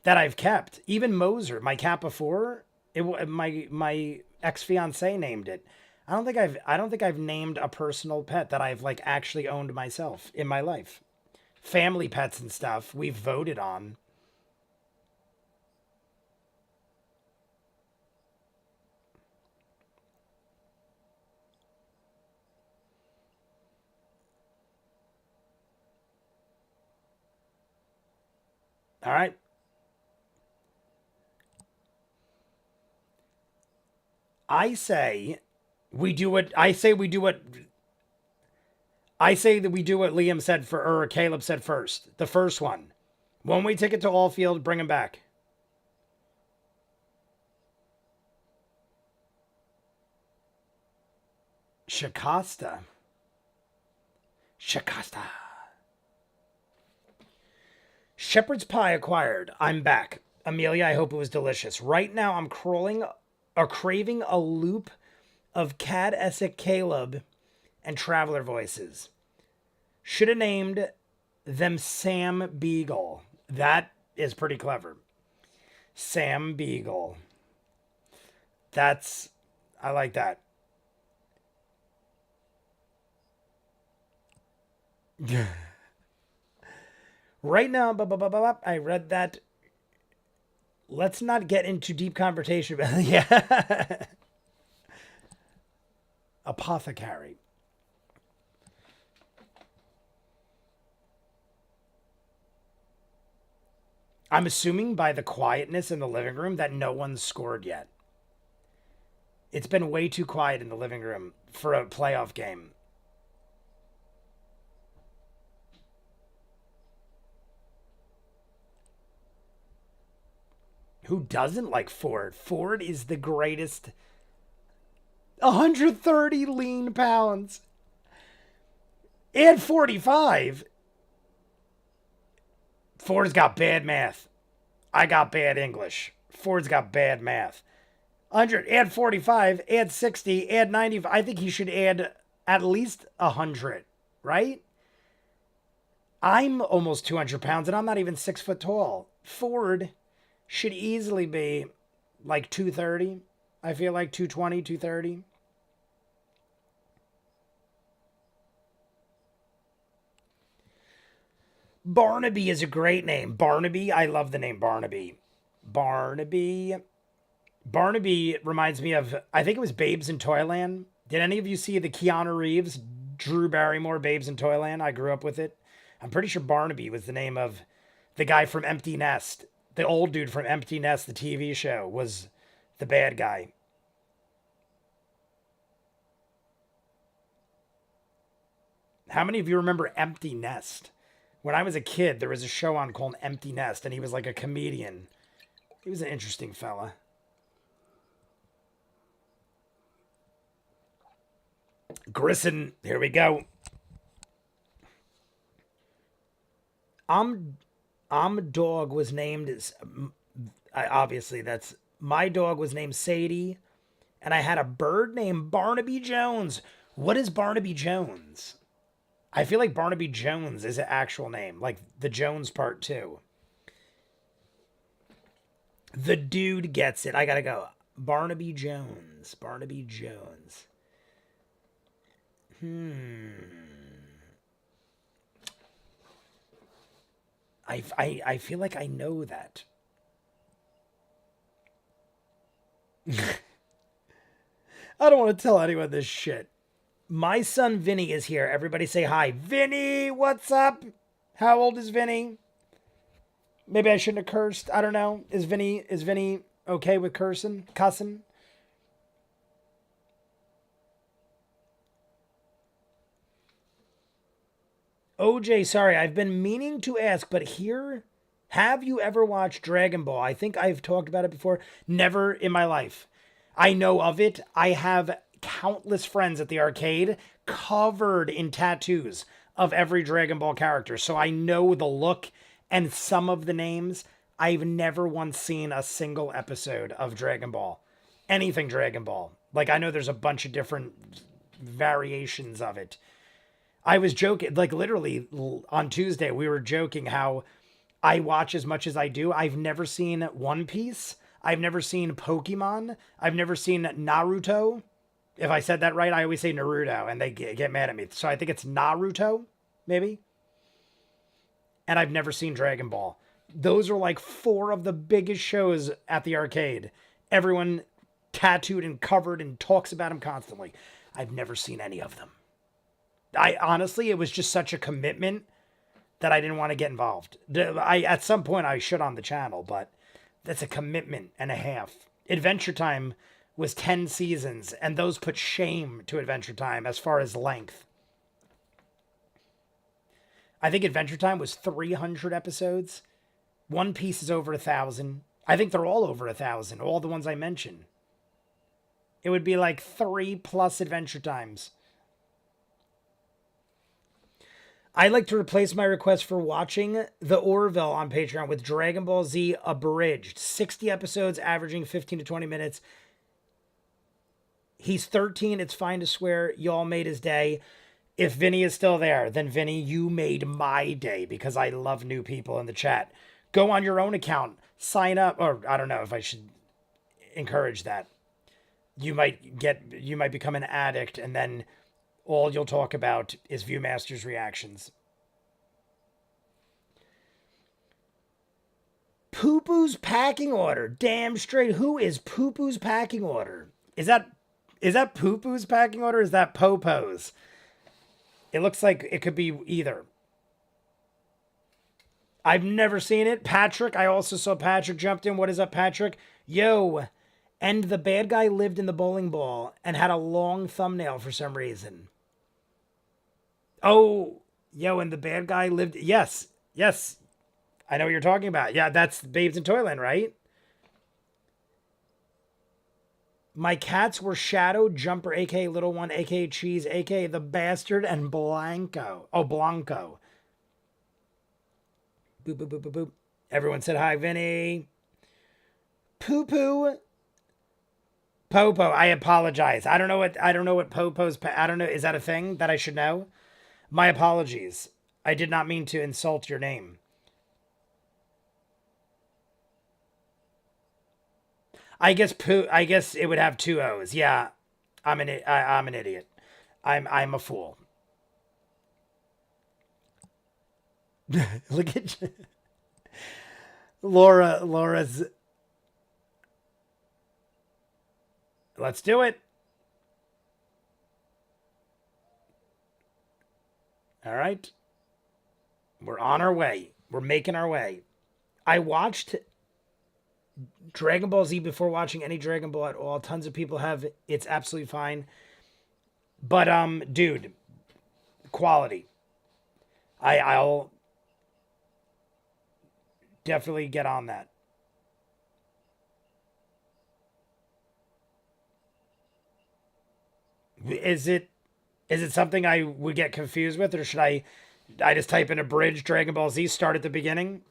that I've kept. Even Moser, my cat before, my ex fiance named it. I don't think I've named a personal pet that I've like actually owned myself in my life. Family pets and stuff we've voted on. All right. I say I say that we do what Liam said for or Caleb said first. The first one. One way ticket to Allfield, bring him back. Shakasta. Shakasta. Shepherd's pie acquired. I'm back. Amelia, I hope it was delicious. Right now I'm craving a loop of Cad Essek Caleb and Traveler voices. Should have named them Sam Beagle. That is pretty clever. Sam Beagle. That's I like that. Right now, I read that. Let's not get into deep conversation about yeah. Apothecary. I'm assuming by the quietness in the living room that no one's scored yet. It's been way too quiet in the living room for a playoff game. Who doesn't like Ford? Ford is the greatest. 130 lean pounds. And 45. Ford's got bad math. I got bad English. Ford's got bad math. 100, add 45, add 60, add 90. I think he should add at least 100, right? I'm almost 200 pounds and I'm not even 6 foot tall. Ford should easily be like 230. I feel like 220, 230. Barnaby is a great name. Barnaby, I love the name Barnaby. Barnaby. Barnaby reminds me of, I think it was Babes in Toyland. Did any of you see the Keanu Reeves, Drew Barrymore Babes in Toyland? I grew up with it. I'm pretty sure Barnaby was the name of the guy from Empty Nest. The old dude from Empty Nest, the TV show, was the bad guy. How many of you remember Empty Nest? When I was a kid, there was a show on called Empty Nest, and he was like a comedian. He was an interesting fella. Grissom, here we go. I'm dog was named. Obviously, that's my dog was named Sadie, and I had a bird named Barnaby Jones. What is Barnaby Jones? I feel like Barnaby Jones is an actual name, like the Jones part too. The dude gets it. I gotta go. Barnaby Jones. Barnaby Jones. I feel like I know that. I don't want to tell anyone this shit. My son Vinny is here. Everybody say hi. Vinny, what's up? How old is Vinny? Maybe I shouldn't have cursed. I don't know. Is Vinny okay with cussing? OJ, sorry, I've been meaning to ask, but here, have you ever watched Dragon Ball? I think I've talked about it before. Never in my life. I know of it. I have countless friends at the arcade covered in tattoos of every Dragon Ball character. So I know the look and some of the names. I've never once seen a single episode of Dragon Ball. Anything Dragon Ball. Like, I know there's a bunch of different variations of it. I was joking, like literally on Tuesday, we were joking how I watch as much as I do. I've never seen One Piece. I've never seen Pokemon. I've never seen Naruto. If I said that right, I always say Naruto and they get mad at me. So I think it's Naruto, maybe. And I've never seen Dragon Ball. Those are like 4 of the biggest shows at the arcade. Everyone tattooed and covered and talks about them constantly. I've never seen any of them. I honestly, it was just such a commitment that I didn't want to get involved. At some point I should on the channel, but that's a commitment and a half. Adventure Time was 10 seasons, and those put shame to Adventure Time as far as length. I think Adventure Time was 300 episodes. One Piece is over 1,000. I think they're all over 1,000, all the ones I mentioned. It would be like 3+ Adventure Times. I'd like to replace my request for watching the Orville on Patreon with Dragon Ball Z Abridged. 60 episodes, averaging 15 to 20 minutes. He's 13. It's fine to swear. Y'all made his day. If Vinny is still there, then Vinny, you made my day because I love new people in the chat. Go on your own account. Sign up. Or I don't know if I should encourage that. You might become an addict and then all you'll talk about is ViewMasters reactions. Poo-poo's packing order. Damn straight. Who is Poo-poo's packing order? Is that Poo-poo's packing order? Or is that Popo's? It looks like it could be either. I've never seen it. Patrick, I also saw Patrick jumped in. What is up, Patrick? Yo, And the bad guy lived in the bowling ball and had a long thumbnail for some reason. Oh, yo, and the bad guy lived. Yes, yes. I know what you're talking about. Yeah, that's Babes in Toyland, right? My cats were Shadow, Jumper, aka Little One, aka Cheese, aka the Bastard, and Blanco. Oh, Blanco. Boop, boop, boop, boop, boop. Everyone said hi, Vinny. Poo poo. Popo, I apologize. I don't know what Popo's I don't know. Is that a thing that I should know? My apologies. I did not mean to insult your name. I guess it would have two O's. Yeah. I'm an idiot. I'm a fool. Look at Laura's. Let's do it. All right. We're on our way. We're making our way. I watched Dragon Ball Z before watching any Dragon Ball at all. Tons of people have. It's absolutely fine. But dude, quality. I'll definitely get on that. Is it something I would get confused with, or should I just type in a bridge Dragon Ball Z, start at the beginning?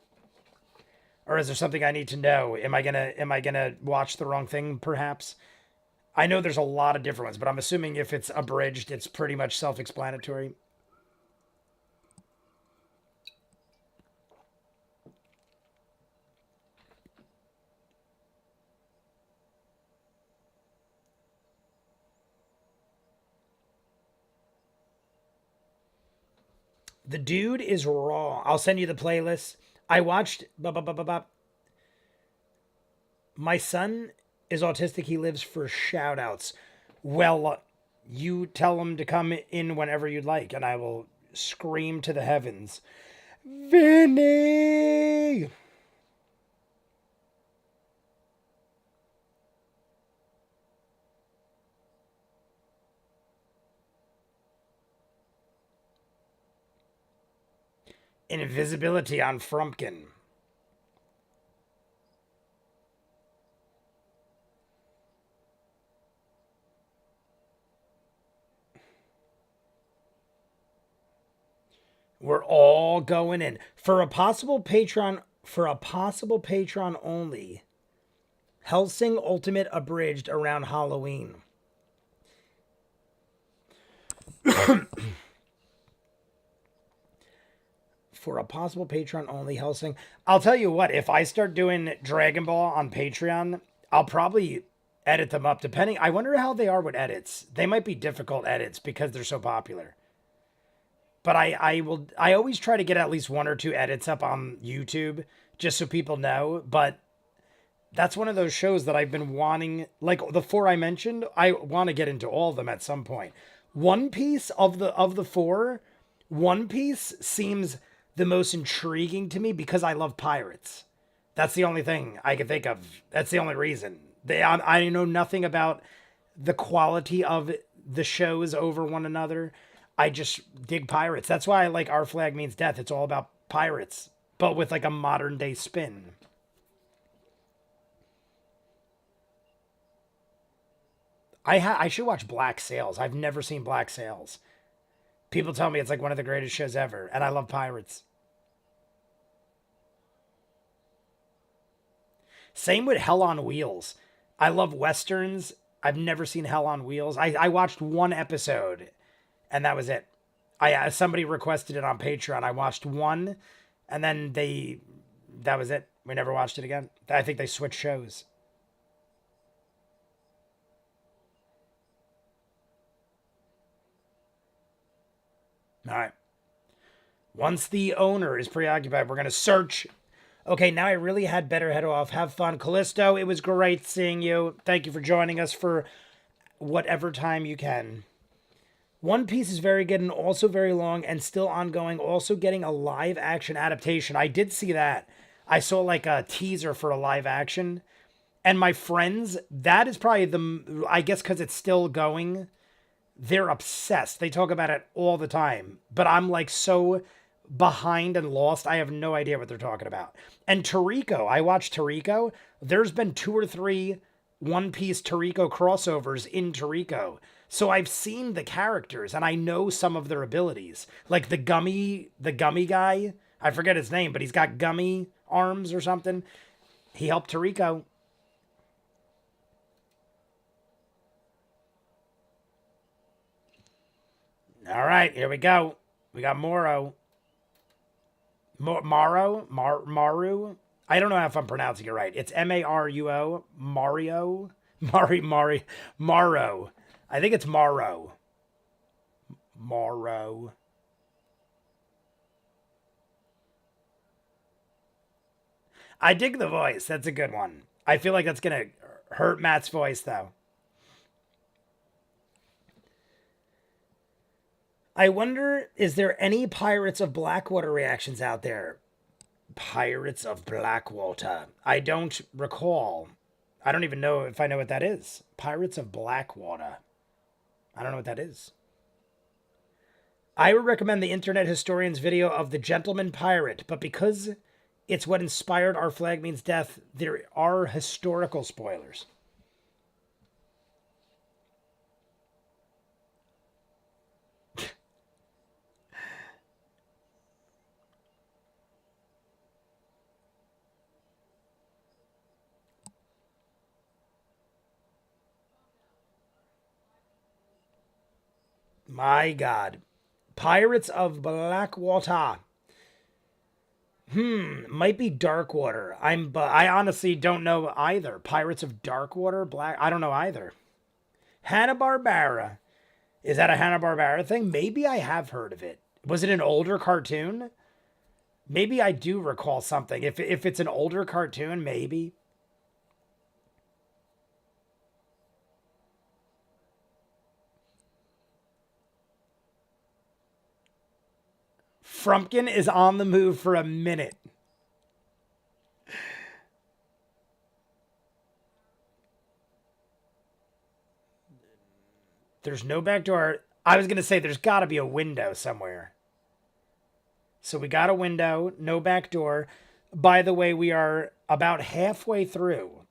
Or is there something I need to know? Am I gonna watch the wrong thing perhaps? I know there's a lot of different ones, but I'm assuming if it's abridged, it's pretty much self-explanatory. The dude is raw. I'll send you the playlist. I watched. My son is autistic. He lives for shout outs. Well, you tell him to come in whenever you'd like, and I will scream to the heavens, Vinny! Invisibility on Frumpkin. We're all going in for a possible Patreon. For a possible Patreon only, Helsing Ultimate abridged around Halloween. For a possible Patreon only Helsing. I'll tell you what, if I start doing Dragon Ball on Patreon, I'll probably edit them up depending. I wonder how they are with edits. They might be difficult edits because they're so popular. But I always try to get at least one or two edits up on YouTube just so people know. But that's one of those shows that I've been wanting, like the four I mentioned, I want to get into all of them at some point. One Piece of the four, One Piece seems the most intriguing to me because I love pirates. That's the only thing I can think of. That's the only reason. I know nothing about the quality of the shows over one another. I just dig pirates. That's why I like Our Flag Means Death. It's all about pirates, but with like a modern day spin. I should watch Black Sails. I've never seen Black Sails. People tell me it's like one of the greatest shows ever, and I love pirates. Same with Hell on Wheels. I love westerns. I've never seen Hell on Wheels. I watched one episode, and that was it. I somebody requested it on Patreon. I watched one, and then that was it. We never watched it again. I think they switched shows. All right. Once the owner is preoccupied, we're gonna search. Okay, now I really had better head off. Have fun, Callisto. It was great seeing you. Thank you for joining us for whatever time you can. One Piece is very good and also very long and still ongoing. Also getting a live action adaptation. I did see that. I saw like a teaser for a live action, And my friends, that is probably I guess because it's still going, they're obsessed. They talk about it all the time. But I'm like so behind and lost. I have no idea what they're talking about. And Toriko, I watched Toriko. There's been 2 or 3 One Piece Toriko crossovers in Toriko. So I've seen the characters and I know some of their abilities. Like the gummy guy, I forget his name, but he's got gummy arms or something. He helped Toriko. All right, here we go. We got Moro. Maru. I don't know if I'm pronouncing it right. It's Maruo. Mario. Maro. I think it's Maro. Maro. I dig the voice. That's a good one. I feel like that's gonna hurt Matt's voice though. I wonder, is there any Pirates of Blackwater reactions out there? Pirates of Blackwater. I don't recall. I don't even know if I know what that is. Pirates of Blackwater. I don't know what that is. I would recommend the Internet Historian's video of the Gentleman Pirate, but because it's what inspired Our Flag Means Death, there are historical spoilers. My God. Pirates of Blackwater. Might be Darkwater. But I honestly don't know either. Pirates of Darkwater, I don't know either. Hanna-Barbera. Is that a Hanna-Barbera thing? Maybe I have heard of it. Was it an older cartoon? Maybe I do recall something. If it's an older cartoon, maybe. Frumpkin is on the move for a minute. There's no back door. I was going to say there's got to be a window somewhere. So we got a window, no back door. By the way, we are about halfway through.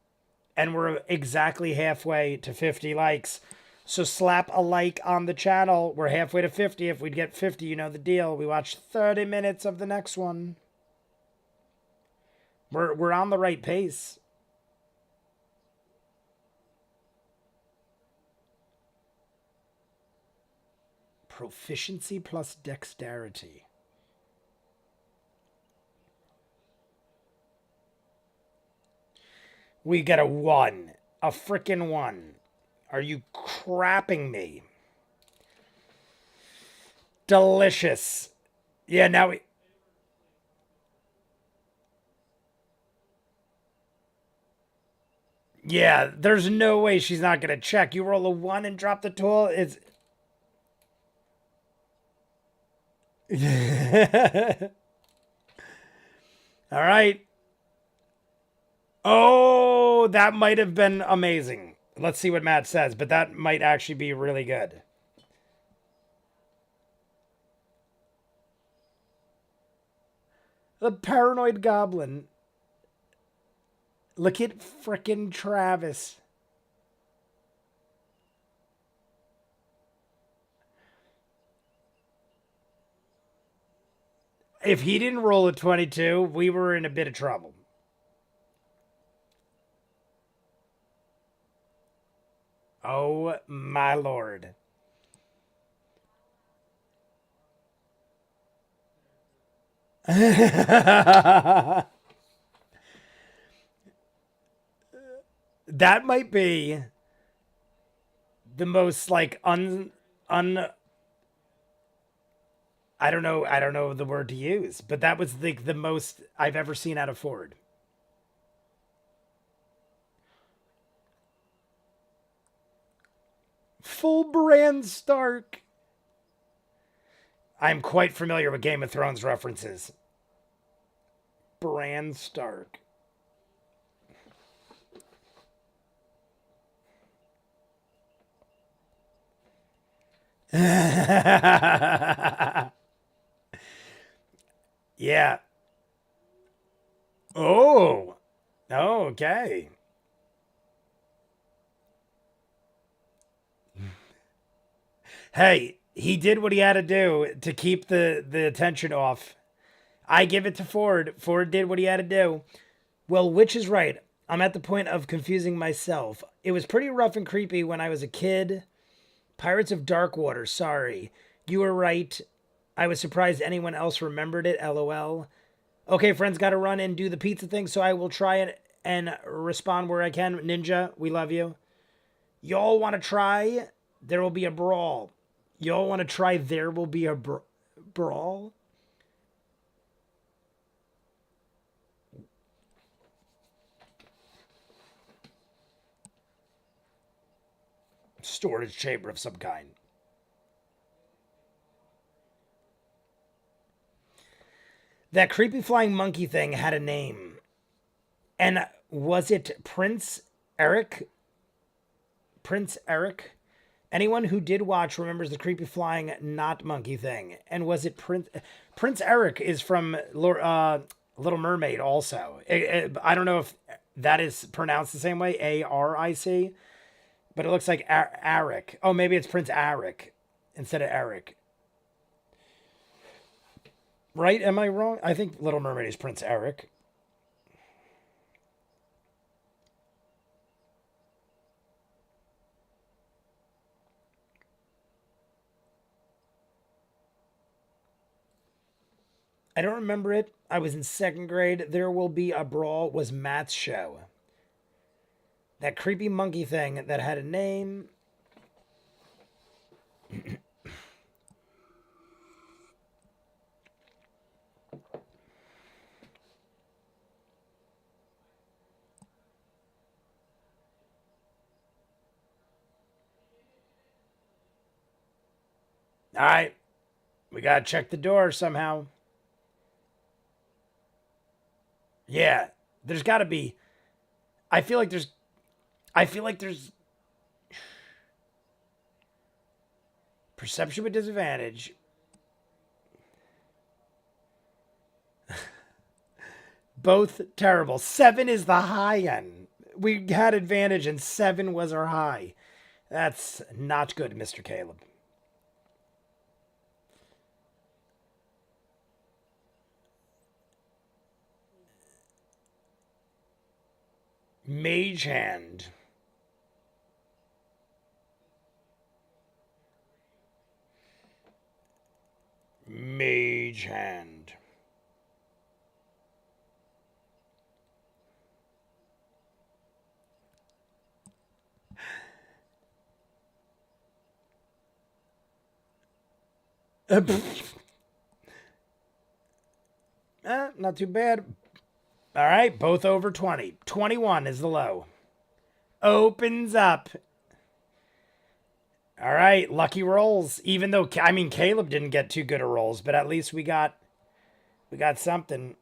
And we're exactly halfway to 50 likes. So slap a like on the channel. We're halfway to 50. If we'd get 50, you know the deal. We watch 30 minutes of the next one. We're on the right pace. Proficiency plus dexterity. We get a 1. A frickin' 1. Are you crapping me? Delicious. Yeah, now we... Yeah, there's no way she's not going to check. You roll a 1 and drop the tool. It's... All right. Oh, that might have been amazing. Let's see what Matt says, but that might actually be really good. The paranoid goblin. Look at frickin' Travis. If he didn't roll a 22, we were in a bit of trouble. Oh, my Lord. That might be the most like I don't know the word to use, but that was the most I've ever seen out of Ford. Full Bran Stark. I'm quite familiar with Game of Thrones references. Bran Stark. Yeah. Oh. Okay. Hey, he did what he had to do to keep the attention off. I give it to Ford. Ford did what he had to do. Well, which is right. I'm at the point of confusing myself. It was pretty rough and creepy when I was a kid. Pirates of Darkwater, sorry. You were right. I was surprised anyone else remembered it, lol. Okay, friends, gotta run and do the pizza thing, so I will try it and respond where I can. Ninja, we love you. Y'all wanna try? There will be a brawl. Y'all wanna try? There will be a brawl? Storage chamber of some kind. That creepy flying monkey thing had a name. And was it Prince Eric? Prince Eric? Anyone who did watch remembers the creepy flying not monkey thing. And was it Prince Eric is from Little Mermaid also. I don't know if that is pronounced the same way, Aric, but it looks like Eric. Oh, maybe it's Prince Eric instead of Eric. Right? Am I wrong? I think Little Mermaid is Prince Eric. I don't remember it. I was in second grade. There Will Be a Brawl was Matt's show. That creepy monkey thing that had a name. All right. We got to check the door somehow. Yeah. There's got to be. I feel like there's. I feel like there's. Perception with disadvantage. Both terrible. 7 is the high end. We had advantage and 7 was our high. That's not good, Mr. Caleb. Mage hand. Mage hand. Not too bad. All right, both over 20. 21 is the low. Opens up. All right, lucky rolls. Even though I mean Caleb didn't get too good of rolls, but at least we got something.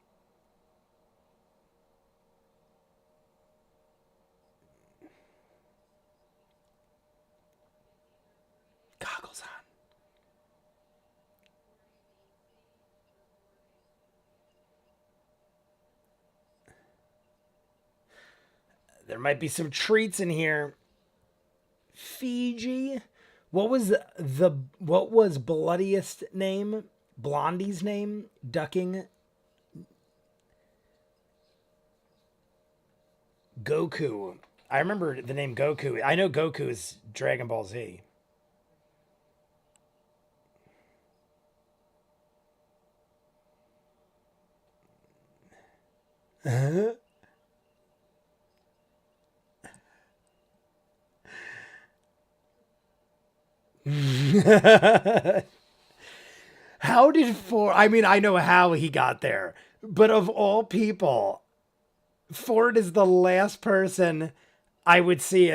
Goggles on. There might be some treats in here. Fiji. What was what was bloodiest name? Blondie's name? Ducking. Goku. I remember the name Goku. I know Goku is Dragon Ball Z. How did Ford? I mean, I know how he got there, but of all people, Ford is the last person I would see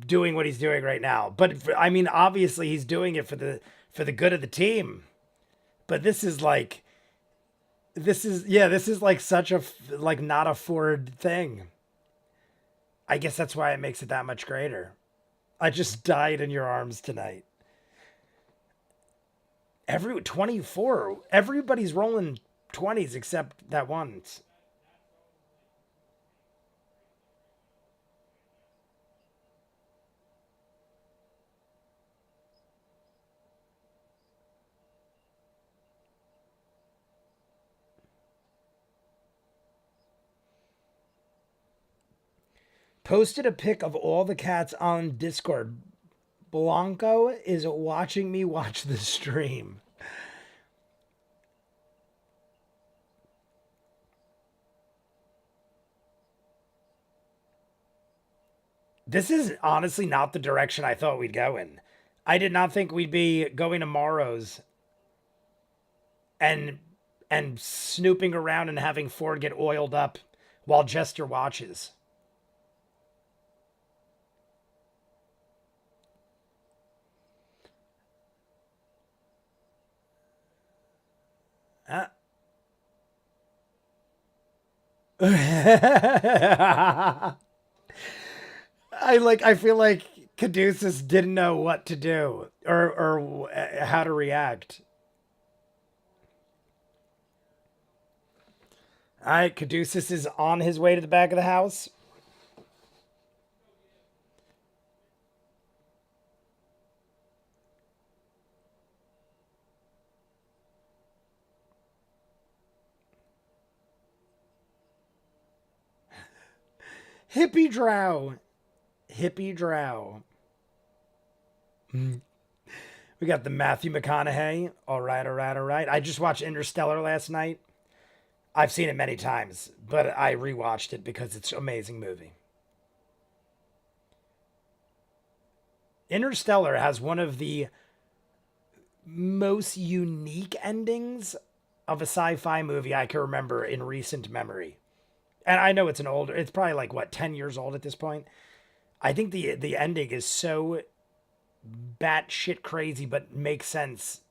doing what he's doing right now. But I mean, obviously, he's doing it for the good of the team. But this is like such a like not a Ford thing. I guess that's why it makes it that much greater. I just died in your arms tonight. Every 24. Everybody's rolling 20s except that one. Posted a pic of all the cats on Discord. Blanco is watching me watch the stream. This is honestly not the direction I thought we'd go in. I did not think we'd be going to Morrow's and snooping around and having Ford get oiled up while Jester watches. Uh, I feel like Caduceus didn't know what to do or how to react. All right, Caduceus is on his way to the back of the house. Hippie drow. Hippie drow. We got the Matthew McConaughey. All right, all right, all right. I just watched Interstellar last night. I've seen it many times, but I rewatched it because it's an amazing movie. Interstellar has one of the most unique endings of a sci-fi movie I can remember in recent memory. And I know it's probably like what, 10 years old at this point. I think the ending is so batshit crazy but makes sense.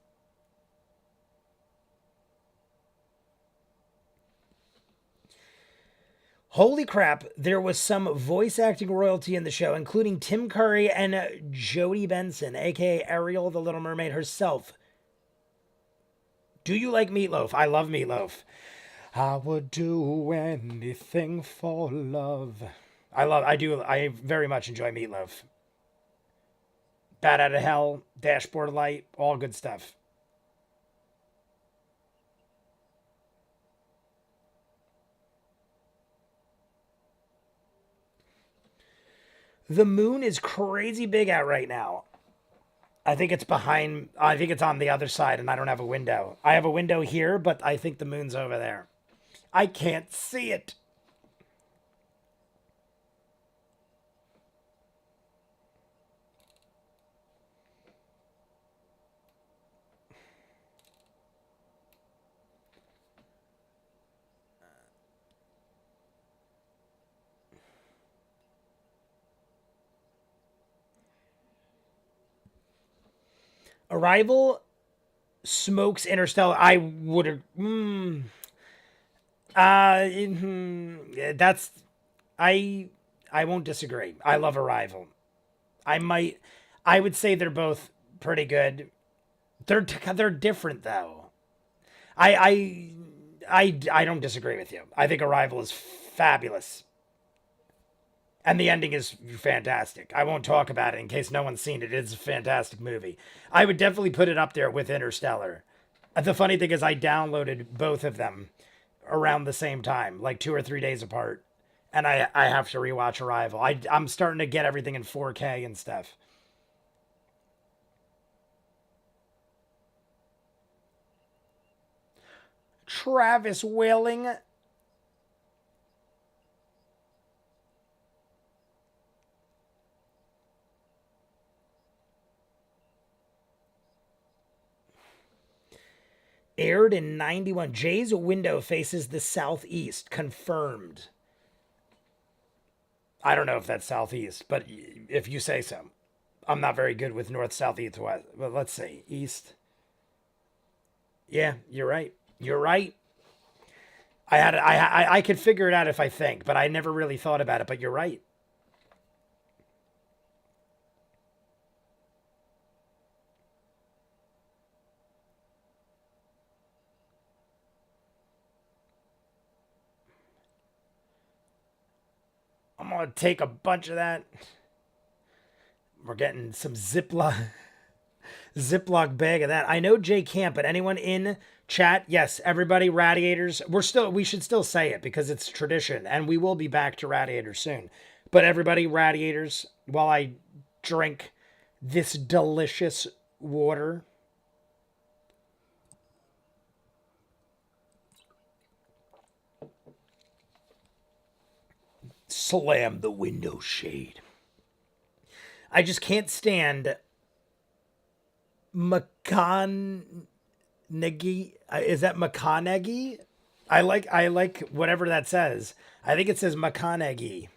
Holy crap, there was some voice acting royalty in the show, including Tim Curry and Jodie Benson, aka Ariel the Little Mermaid herself. Do you like Meatloaf? I love Meatloaf. I would do anything for love. I very much enjoy Meatloaf. Bat Out of Hell, Dashboard Light, all good stuff. The moon is crazy big out right now. I think it's on the other side, and I don't have a window. I have a window here, but I think the moon's over there. I can't see it. Arrival smokes Interstellar. I would. That's. I. I won't disagree. I love Arrival. I might. I would say they're both pretty good. They're different though. I I I don't disagree with you. I think Arrival is fabulous. And the ending is fantastic. I won't talk about it in case no one's seen it. It's a fantastic movie. I would definitely put it up there with Interstellar. The funny thing is, I downloaded both of them around the same time, like 2 or 3 days apart. And I have to rewatch Arrival. I'm starting to get everything in 4K and stuff. Travis Willing. Aired in 91. Jay's window faces the southeast. Confirmed. I don't know if that's southeast, but if you say so. I'm not very good with north, south, east, west. But let's see. East. Yeah, you're right. You're right. I could figure it out if I think, but I never really thought about it. But you're right. gonna take a bunch of that. We're getting some Ziploc bag of that. I know Jay can't, but anyone in chat, yes, everybody, Radiators. We should still say it because it's tradition, and we will be back to Radiators soon. But everybody, Radiators, while I drink this delicious water. Slam the window shade. I just can't stand McConaughey. Is that McConaughey? I like whatever that says. I think it says McConaughey.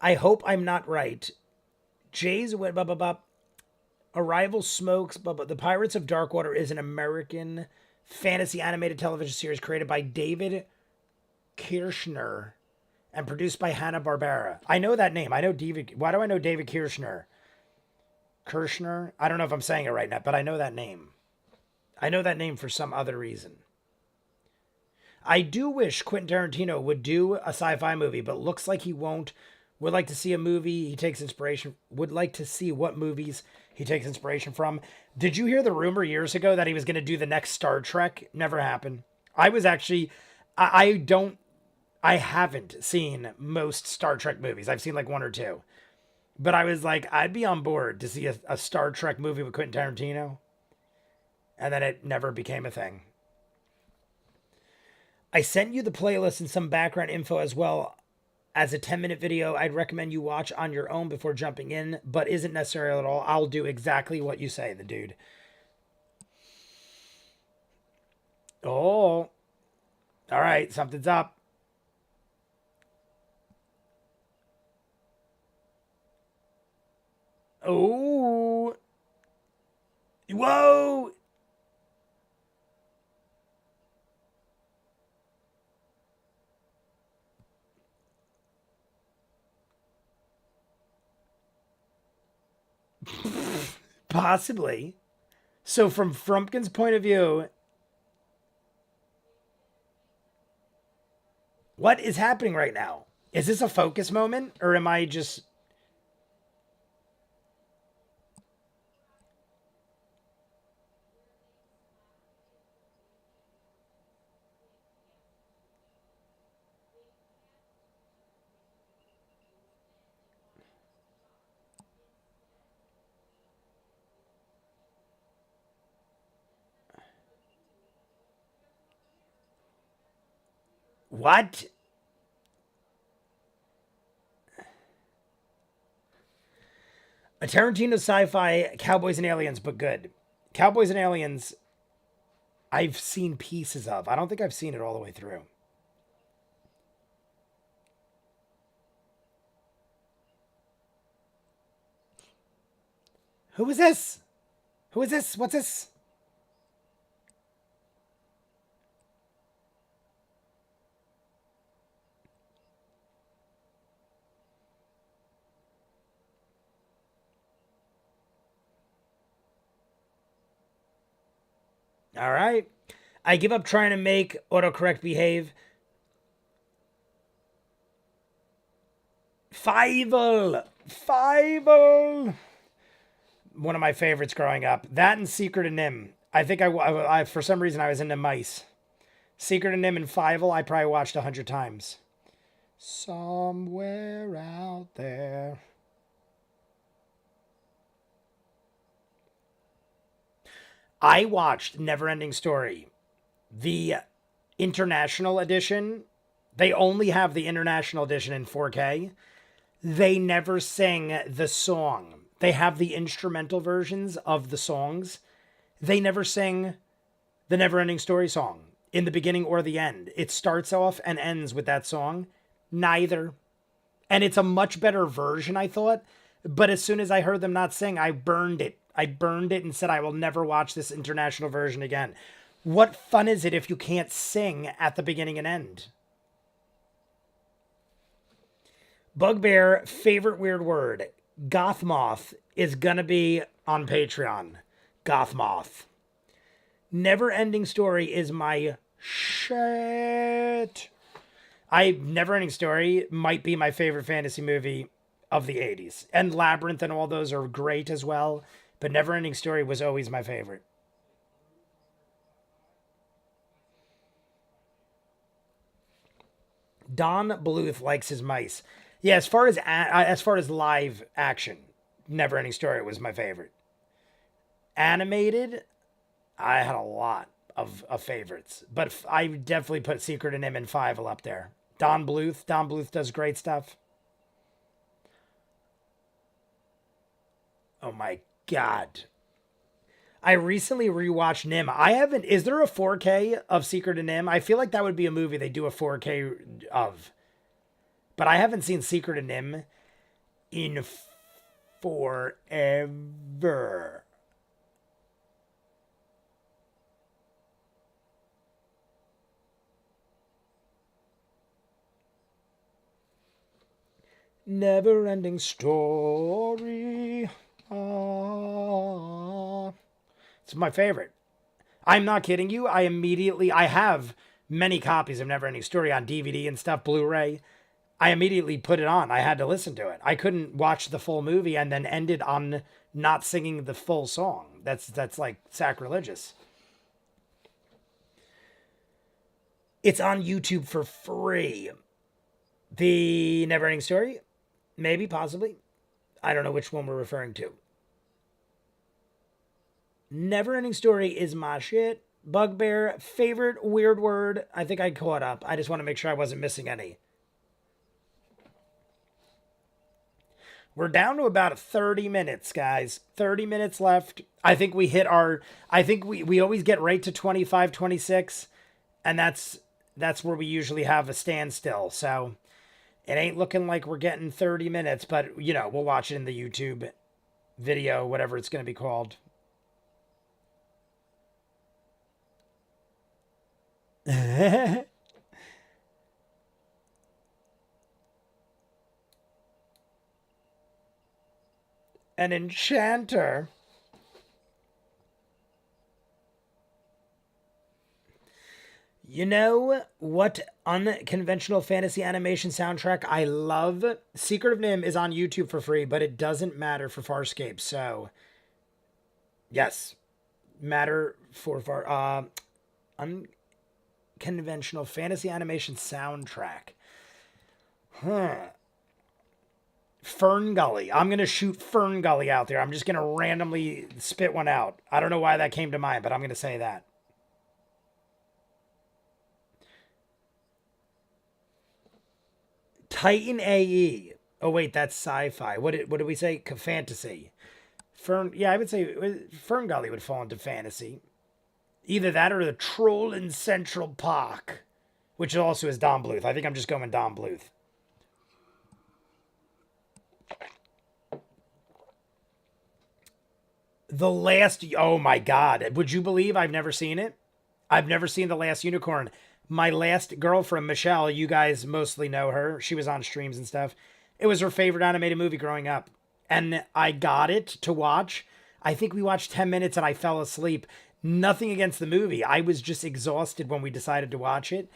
I hope I'm not right. Jay's Arrival Smokes. The Pirates of Darkwater is an American fantasy animated television series created by David Kirshner and produced by Hanna-Barbera. I know that name. I know David. Why do I know David Kirshner? Kirshner? I don't know if I'm saying it right now, but I know that name. I know that name for some other reason. I do wish Quentin Tarantino would do a sci-fi movie, but looks like he won't. Would like to see a movie he takes inspiration. Would like to see what movies he takes inspiration from. Did you hear the rumor years ago that he was going to do the next Star Trek? Never happened. I was actually, I haven't seen most Star Trek movies. I've seen like one or two. But I was like, I'd be on board to see a Star Trek movie with Quentin Tarantino. And then it never became a thing. I sent you the playlist and some background info as well as a 10-minute video I'd recommend you watch on your own before jumping in, but isn't necessary at all. I'll do exactly what you say, the dude. Oh. All right, something's up. Oh. Whoa. Possibly. So from Frumpkin's point of view, what is happening right now? Is this a focus moment or am I just... What? A Tarantino sci-fi Cowboys and Aliens, but good. Cowboys and Aliens, I've seen pieces of. I don't think I've seen it all the way through. Who is this? Who is this? What's this? All right. I give up trying to make autocorrect behave. Fievel. One of my favorites growing up. That and Secret and Nim. I think I for some reason I was into mice. Secret and Nim and Fievel I probably watched 100 times. Somewhere out there. I watched Neverending Story. The international edition. They only have the international edition in 4K. They never sing the song. They have the instrumental versions of the songs. They never sing the Neverending Story song in the beginning or the end. It starts off and ends with that song. Neither. And it's a much better version, I thought. But as soon as I heard them not sing, I burned it. I burned it and said, I will never watch this international version again. What fun is it if you can't sing at the beginning and end? Bugbear, favorite weird word. Gothmoth is going to be on Patreon. Gothmoth. Never Ending Story is my shit. Neverending Story might be my favorite fantasy movie of the 80s. And Labyrinth and all those are great as well. But Neverending Story was always my favorite. Don Bluth likes his mice. Yeah, as far as live action, Neverending Story was my favorite. Animated, I had a lot of favorites, but I definitely put Secret of Nim and Fievel up there. Don Bluth does great stuff. Oh my god. I recently rewatched Nim. I haven't. Is there a 4K of Secret of Nim? I feel like that would be a movie they do a 4K of. But I haven't seen Secret of Nim in forever. Never ending story. Ah. It's my favorite. I'm not kidding you. I have many copies of Neverending Story on DVD and stuff, Blu-ray. I immediately put it on. I had to listen to it. I couldn't watch the full movie and then end it on not singing the full song. That's like sacrilegious. It's on YouTube for free. The Neverending Story? Maybe, possibly. I don't know which one we're referring to. Neverending Story is my shit. Bugbear, favorite weird word. I think I caught up. I just want to make sure I wasn't missing any. We're down to about 30 minutes, guys. 30 minutes left. I think we hit our... I think we always get right to 25, 26. And that's where we usually have a standstill. So it ain't looking like we're getting 30 minutes. But, you know, we'll watch it in the YouTube video, whatever it's going to be called. An enchanter. You know what unconventional fantasy animation soundtrack I love? Secret of Nim is on YouTube for free, but it doesn't matter for Farscape. So, yes, matter for unconventional fantasy animation soundtrack. Huh. Fern Gully. I'm going to shoot Fern Gully out there. I'm just going to randomly spit one out. I don't know why that came to mind, but I'm going to say that. Titan AE. Oh, wait, that's sci-fi. What did we say? Fantasy. Yeah, I would say Fern Gully would fall into fantasy. Either that or the Troll in Central Park, which also is Don Bluth. I think I'm just going Don Bluth. Oh my God. Would you believe I've never seen it? I've never seen The Last Unicorn. My last girlfriend, Michelle, you guys mostly know her. She was on streams and stuff. It was her favorite animated movie growing up. And I got it to watch. I think we watched 10 minutes and I fell asleep. Nothing against the movie. I was just exhausted when we decided to watch it.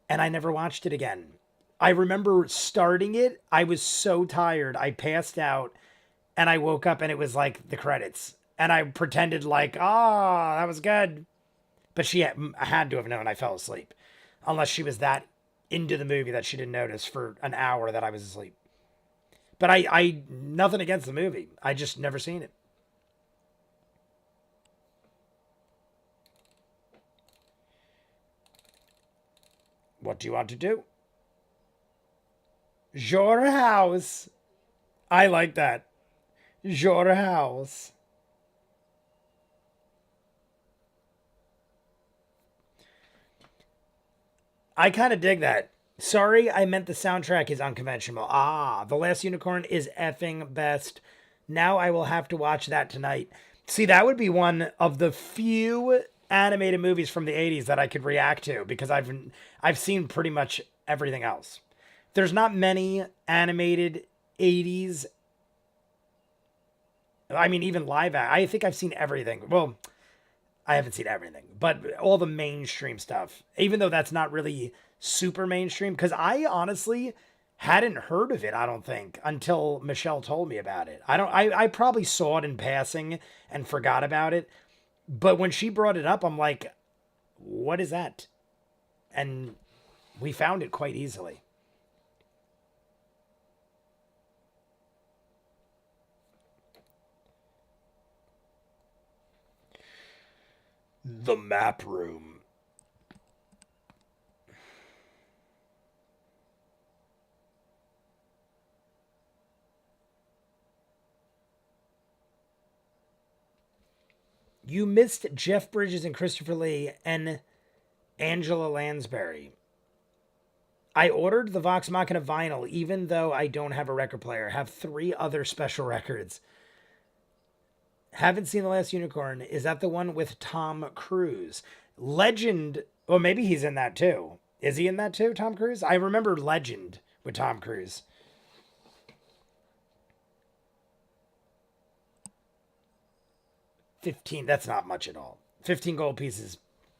And I never watched it again. I remember starting it. I was so tired. I passed out. And I woke up and it was like the credits. And I pretended like, that was good. But she had to have known I fell asleep. Unless she was that into the movie that she didn't notice for an hour that I was asleep. But I nothing against the movie. I just never seen it. What do you want to do? Your house. I like that. Your house. I kind of dig that. Sorry, I meant the soundtrack is unconventional. The Last Unicorn is effing best. Now I will have to watch that tonight. See, that would be one of the few animated movies from the 80s that I could react to because I've seen pretty much everything else. There's not many animated 80s. I mean, even I think I've seen everything. Well, I haven't seen everything, but all the mainstream stuff, even though that's not really super mainstream, because I honestly hadn't heard of it, I don't think, until Michelle told me about it. I probably saw it in passing and forgot about it. But when she brought it up, I'm like, what is that? And we found it quite easily. The map room. You missed Jeff Bridges and Christopher Lee and Angela Lansbury. I ordered the Vox Machina vinyl, even though I don't have a record player. Have 3 other special records. Haven't seen The Last Unicorn. Is that the one with Tom Cruise? Legend. Well, maybe he's in that too. Is he in that too, Tom Cruise? I remember Legend with Tom Cruise. 15. That's not much at all. 15 gold pieces.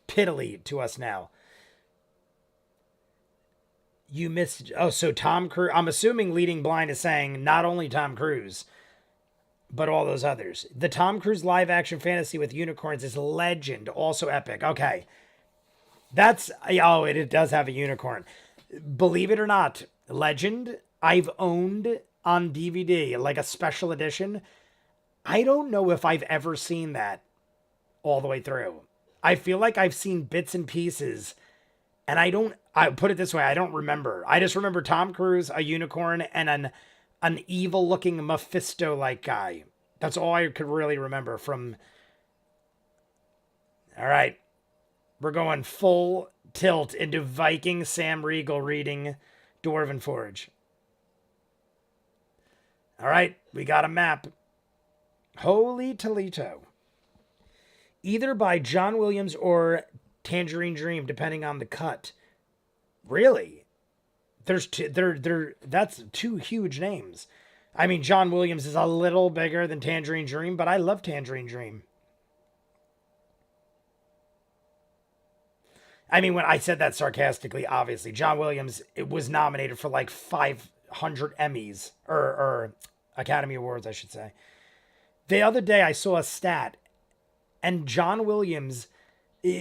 Piddly to us now. You missed. Oh, so Tom Cruise. I'm assuming Leading Blind is saying not only Tom Cruise, but all those others. The Tom Cruise live action fantasy with unicorns is Legend, also epic. Okay. That's. Oh, it does have a unicorn. Believe it or not, Legend, I've owned on DVD, like a special edition. I don't know if I've ever seen that all the way through. I feel like I've seen bits and pieces, and I put it this way, I don't remember. I just remember Tom Cruise, a unicorn, and an evil looking Mephisto like guy. That's all I could really remember from. All right. We're going full tilt into Viking Sam Riegel reading Dwarven Forge. All right, we got a map. Holy Toledo. Either by John Williams or Tangerine Dream, depending on the cut. Really? There's two, that's 2 huge names. I mean, John Williams is a little bigger than Tangerine Dream, but I love Tangerine Dream. I mean, when I said that sarcastically, obviously, John Williams it was nominated for like 500 Emmys or Academy Awards, I should say. The other day, I saw a stat, and John Williams.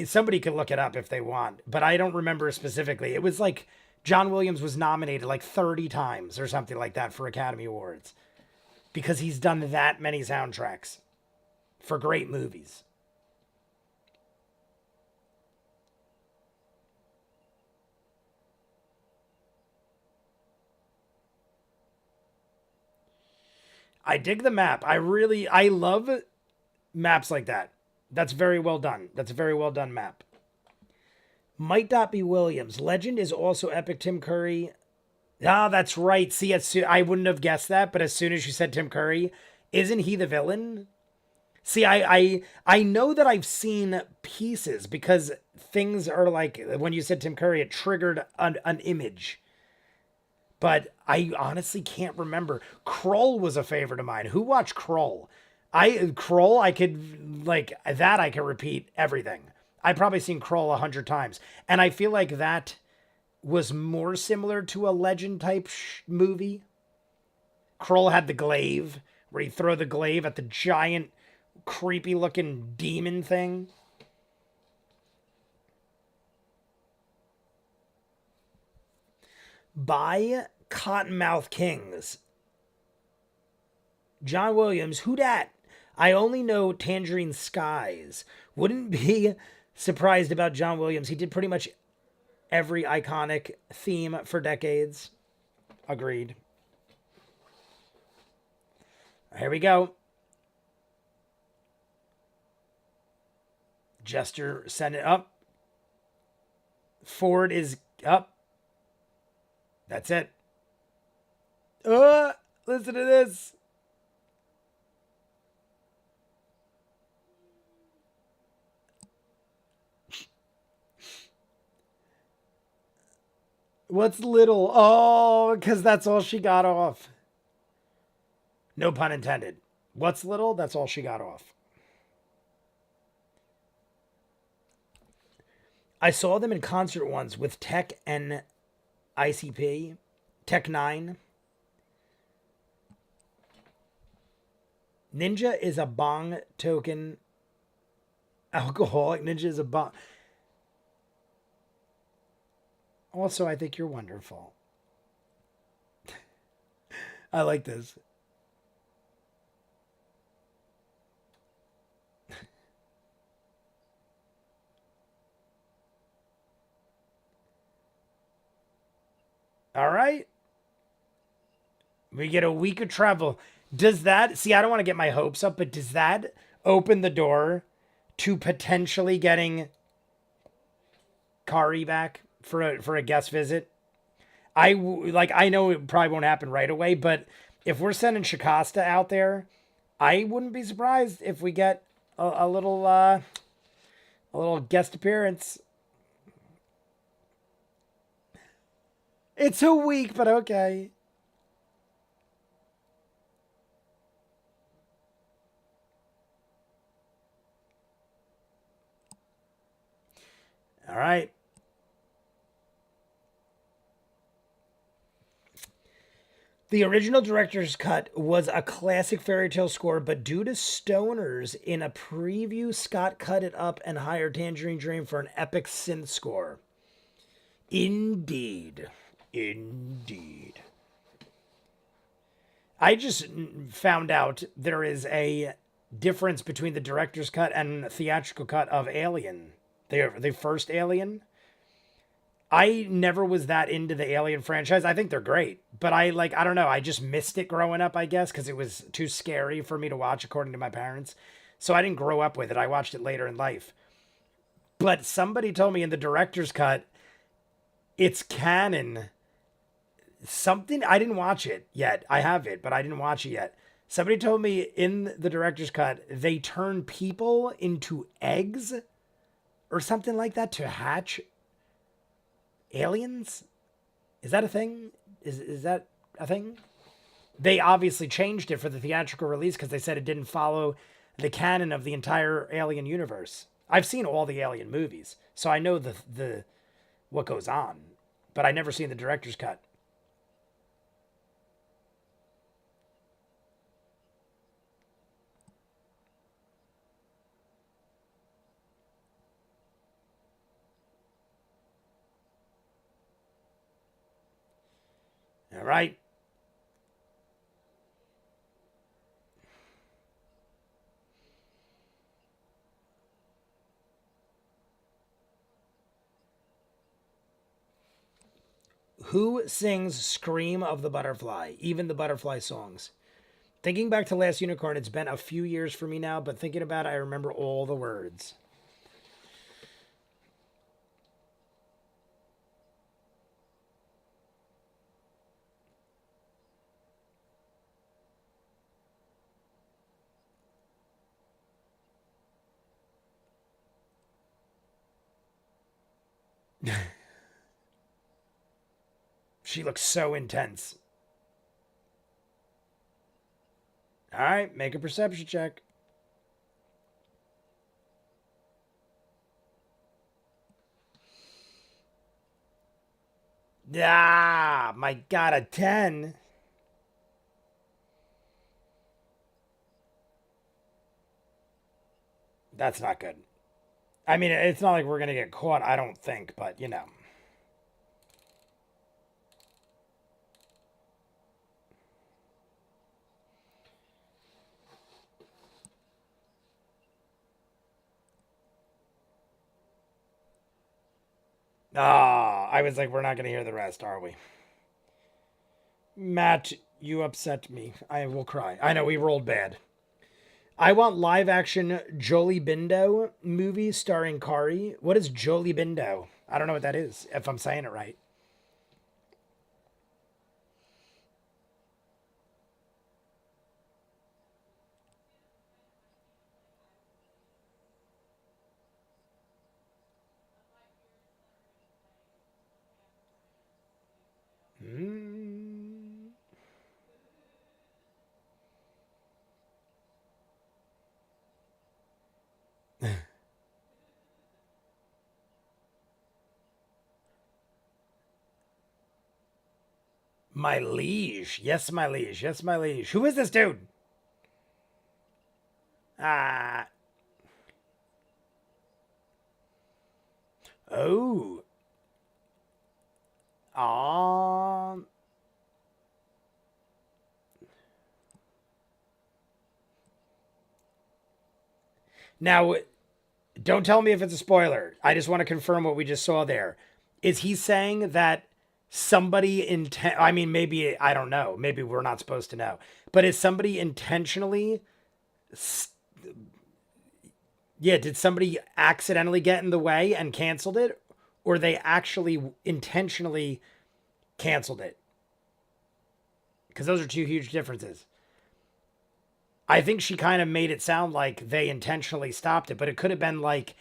Somebody could look it up if they want, but I don't remember specifically. It was like John Williams was nominated like 30 times or something like that for Academy Awards because he's done that many soundtracks for great movies. I dig the map. I love maps like that. That's very well done. That's a very well done map. Might not be Williams. Legend is also epic. Tim Curry. Ah, that's right. See, I wouldn't have guessed that, but as soon as you said Tim Curry, isn't he the villain? See, I know that I've seen pieces because things are like when you said Tim Curry, it triggered an image. But I honestly can't remember. Kroll was a favorite of mine. Who watched Kroll? Kroll, I could like that. I can repeat everything. I've probably seen Kroll 100 times, and I feel like that was more similar to a Legend type movie. Kroll had the glaive, where he throw the glaive at the giant, creepy looking demon thing. By Cottonmouth Kings. John Williams, who dat? I only know Tangerine Skies. Wouldn't be surprised about John Williams. He did pretty much every iconic theme for decades. Agreed. Here we go. Jester send it up. Ford is up. That's it. Listen to this. What's little? Oh, because that's all she got off. No pun intended. What's little? That's all she got off. I saw them in concert once with Tech and ICP. Tech 9. Ninja is a bong token alcoholic. Ninja is a bong. Also, I think you're wonderful. I like this. All right. We get a week of travel. Does that, see, I don't want to get my hopes up, but does that open the door to potentially getting Kari back for a guest visit? I know it probably won't happen right away, but if we're sending Shikasta out there, I wouldn't be surprised if we get a little guest appearance. It's a week, but okay. All right. The original director's cut was a classic fairy tale score, but due to stoners in a preview, Scott cut it up and hired Tangerine Dream for an epic synth score. Indeed. Indeed. I just found out there is a difference between the director's cut and theatrical cut of Alien. The first Alien. I never was that into the Alien franchise. I think they're great, but I don't know. I just missed it growing up, I guess, because it was too scary for me to watch, according to my parents. So I didn't grow up with it. I watched it later in life. But somebody told me in the director's cut, it's canon. Something, I didn't watch it yet. I have it, but I didn't watch it yet. Somebody told me in the director's cut, they turn people into eggs or something like that to hatch aliens. Is that a thing? Is that a thing? They obviously changed it for the theatrical release because they said it didn't follow the canon of the entire Alien universe. I've seen all the Alien movies, so I know the what goes on, but I never seen the director's cut. All right. Who sings Scream of the Butterfly, even the Butterfly songs? Thinking back to Last Unicorn, it's been a few years for me now, but thinking about it, I remember all the words. She looks so intense. All right, make a perception check. Ah, my God, a 10. That's not good. I mean, it's not like we're going to get caught, I don't think, but you know. Ah, I was like, we're not going to hear the rest, are we? Matt, you upset me. I will cry. I know we rolled bad. I want live action Jolie Bindo movie starring Kari. What is Jolie Bindo? I don't know what that is, if I'm saying it right. Mm. My liege. Yes, my liege. Yes, my liege. Who is this dude? Ah. Oh. Um. Now, don't tell me if it's a spoiler. I just want to confirm what we just saw there. Is he saying that somebody I mean, maybe, I don't know. Maybe we're not supposed to know. But is somebody intentionally. Yeah, did somebody accidentally get in the way and canceled it? Or they actually intentionally canceled it? Because those are two huge differences. I think she kind of made it sound like they intentionally stopped it, but it could have been like,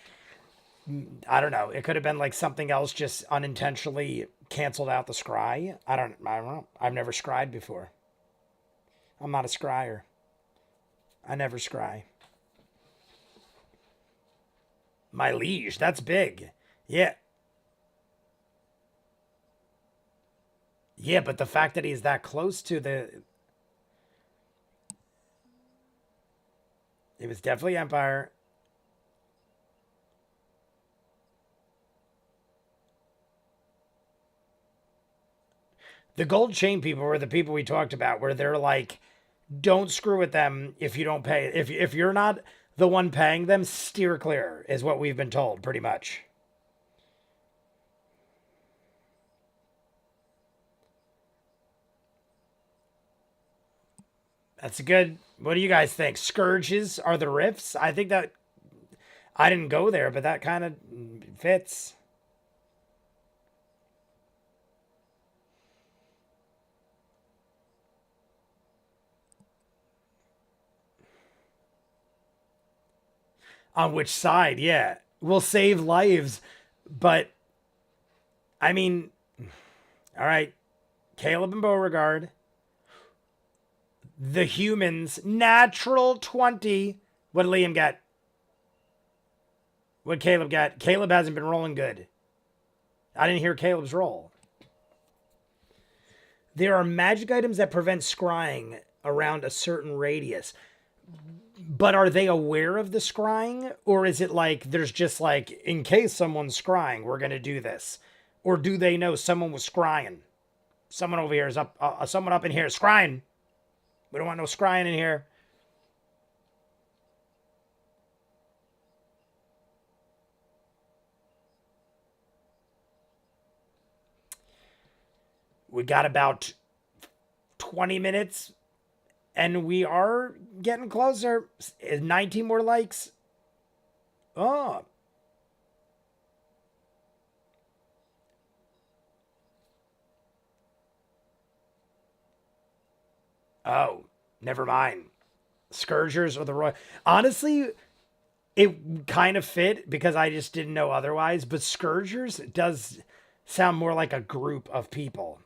I don't know. It could have been like something else just unintentionally canceled out the scry. I don't know. I've never scried before. I'm not a scryer. I never scry. My liege, that's big. Yeah. Yeah, but the fact that he's that close to the. It was definitely Empire. The gold chain people were the people we talked about, where they're like, don't screw with them if you don't pay. If you're not the one paying them, steer clear, is what we've been told, pretty much. That's a good. What do you guys think? Scourges are the rifts? I think that I didn't go there, but that kind of fits. On which side? Yeah, we'll save lives, but I mean, all right. Caleb and Beauregard, the humans, natural 20. What did Liam get? What Caleb got? Caleb hasn't been rolling good. I didn't hear Caleb's roll. There are magic items that prevent scrying around a certain radius. But are they aware of the scrying? Or is it like there's just like, in case someone's scrying, we're going to do this? Or do they know someone was scrying? Someone over here is up, someone up in here is scrying. We don't want no scrying in here. We got about 20 minutes and we are getting closer. 19 more likes. Oh. Oh, never mind. Scourgers or the Roy. Honestly, it kind of fit because I just didn't know otherwise. But Scourgers does sound more like a group of people.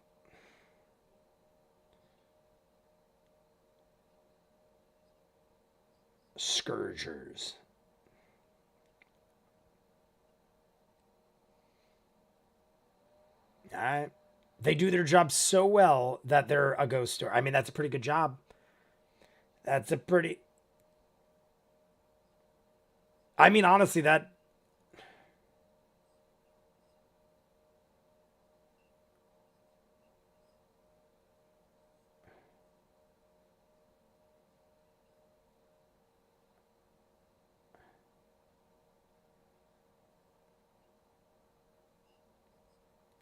Scourgers. All right. They do their job so well that they're a ghost story. I mean, that's a pretty good job. That's a pretty. I mean, honestly, that.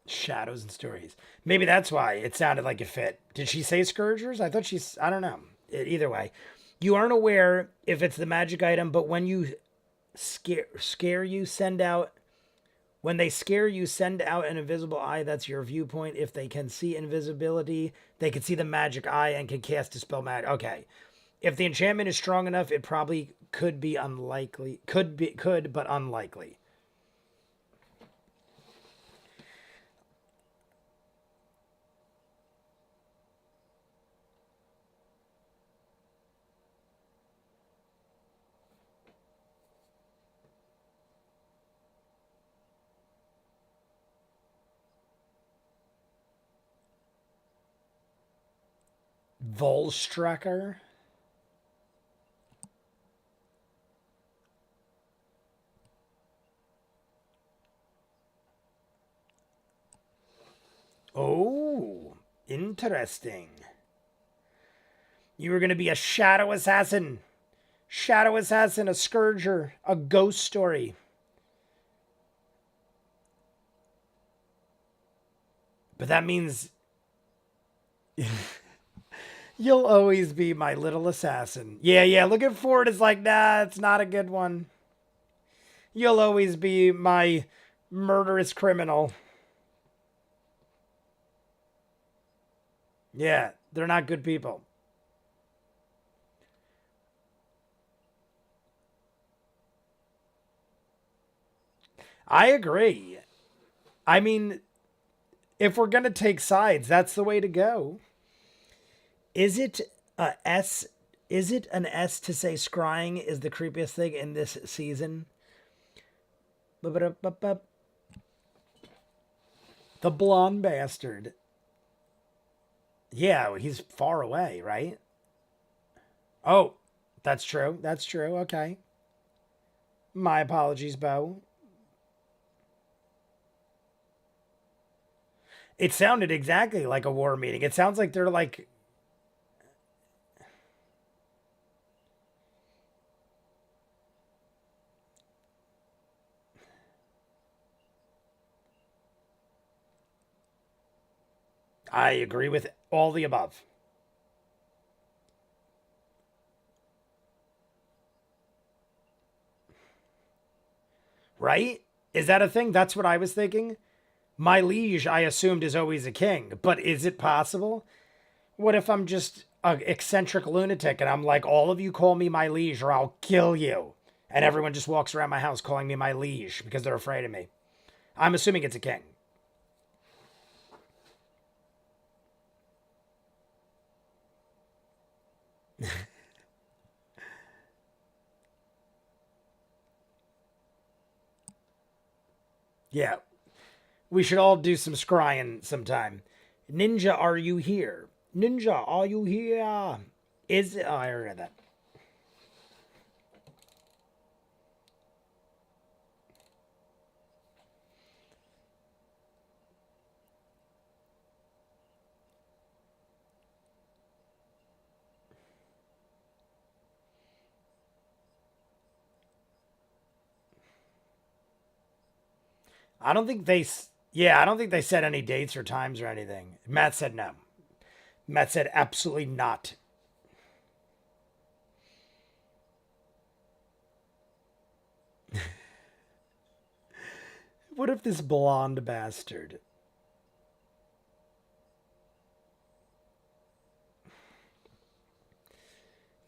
Shadows and stories. Maybe that's why it sounded like it fit. Did she say Scourgers? I thought she's. I don't know. Either way, you aren't aware if it's the magic item, but when you scare you, send out. When they scare you, send out an invisible eye. That's your viewpoint. If they can see invisibility, they can see the magic eye and can cast a spell magic. Okay. If the enchantment is strong enough, it probably could be unlikely. Could, but unlikely. Volstrecker. Oh, interesting. You were going to be a shadow assassin. Shadow assassin, a scourger, a ghost story. But that means you'll always be my little assassin. Yeah, looking forward is like, nah, it's not a good one. You'll always be my murderous criminal. Yeah, they're not good people. I agree. I mean, if we're going to take sides, that's the way to go. Is it a S? Is it an S to say scrying is the creepiest thing in this season? The blonde bastard. Yeah, he's far away, right? Oh, that's true. That's true. Okay. My apologies, Bo. It sounded exactly like a war meeting. It sounds like they're like. I agree with all the above. Right? Is that a thing? That's what I was thinking. My liege, I assumed, is always a king. But is it possible? What if I'm just an eccentric lunatic and I'm like, all of you call me my liege or I'll kill you? And everyone just walks around my house calling me my liege because they're afraid of me. I'm assuming it's a king. Yeah. We should all do some scrying sometime. Ninja, are you here? Ninja, are you here? Is it? Oh, I heard that. I don't think they. Yeah, I don't think they said any dates or times or anything. Matt said no. Matt said absolutely not. What if this blonde bastard?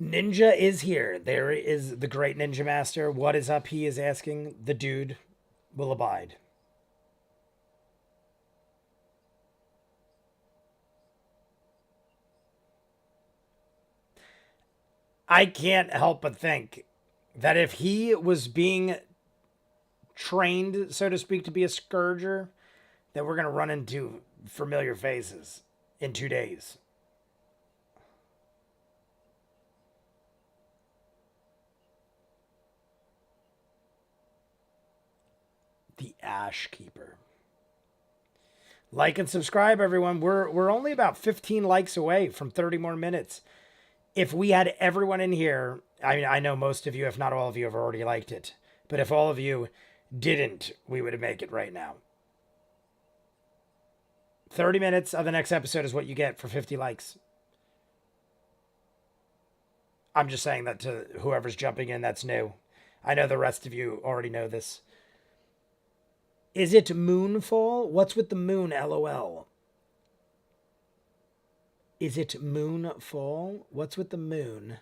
Ninja is here. There is the great Ninja Master. What is up? He is asking. The dude will abide. I can't help but think that if he was being trained, so to speak, to be a scourger, that we're going to run into familiar faces in 2 days. The Ash Keeper. Like and subscribe, everyone. We're only about 15 likes away from 30 more minutes. If we had everyone in here, I mean, I know most of you, if not all of you, have already liked it. But if all of you didn't, we would make it right now. 30 minutes of the next episode is what you get for 50 likes. I'm just saying that to whoever's jumping in that's new. I know the rest of you already know this. Is it moonfall? What's with the moon, LOL? Is it moonfall? What's with the moon?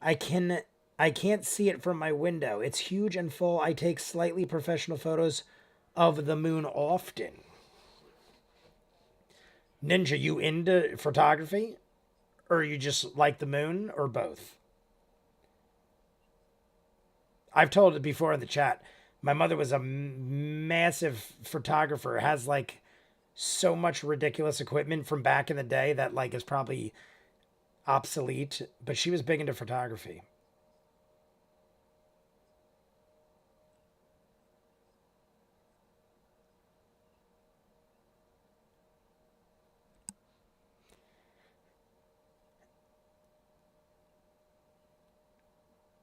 I can't see it from my window. It's huge and full. I take slightly professional photos of the moon often. Ninja, you into photography? Or you just like the moon? Or both? I've told it before in the chat. My mother was a massive photographer. Has like so much ridiculous equipment from back in the day that like is probably obsolete, but she was big into photography.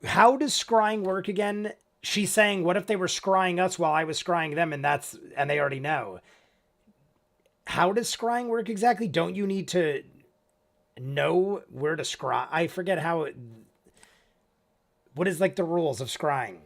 How does scrying work again? She's saying, what if they were scrying us while I was scrying them, and they already know? How does scrying work exactly? Don't you need to know where to scry? I forget how it, what is like the rules of scrying?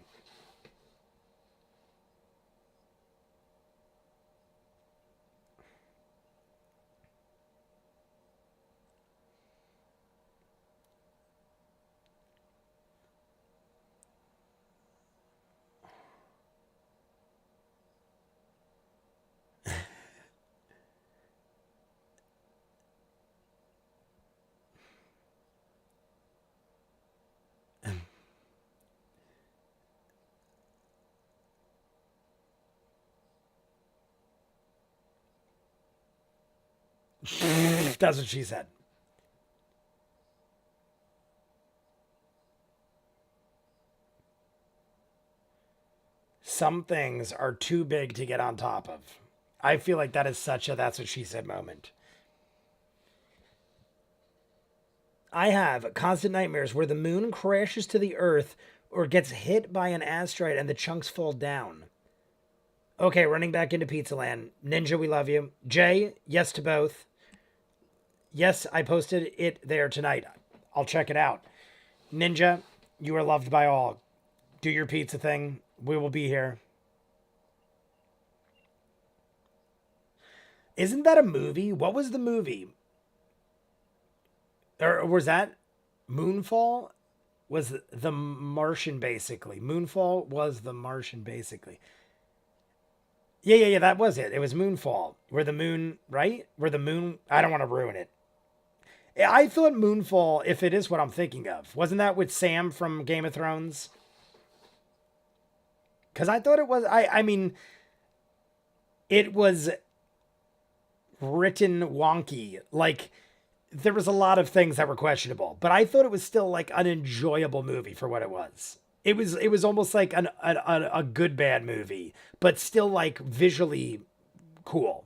That's what she said. Some things are too big to get on top of. I feel like that is such a that's what she said moment. I have constant nightmares where the moon crashes to the earth or gets hit by an asteroid and the chunks fall down. Okay, running back into Pizza Land. Ninja, we love you. Jay, yes to both. Yes, I posted it there tonight. I'll check it out. Ninja, you are loved by all. Do your pizza thing. We will be here. Isn't that a movie? What was the movie? Or was that Moonfall? Was the Martian basically? Moonfall was the Martian basically. Yeah. That was it. It was Moonfall, where the moon, right? Where the moon. I don't want to ruin it. I thought Moonfall, if it is what I'm thinking of, wasn't that with Sam from Game of Thrones? Because I thought it was. I mean, it was written wonky. Like there was a lot of things that were questionable, but I thought it was still like an enjoyable movie for what it was. It was almost like a good bad movie, but still like visually cool.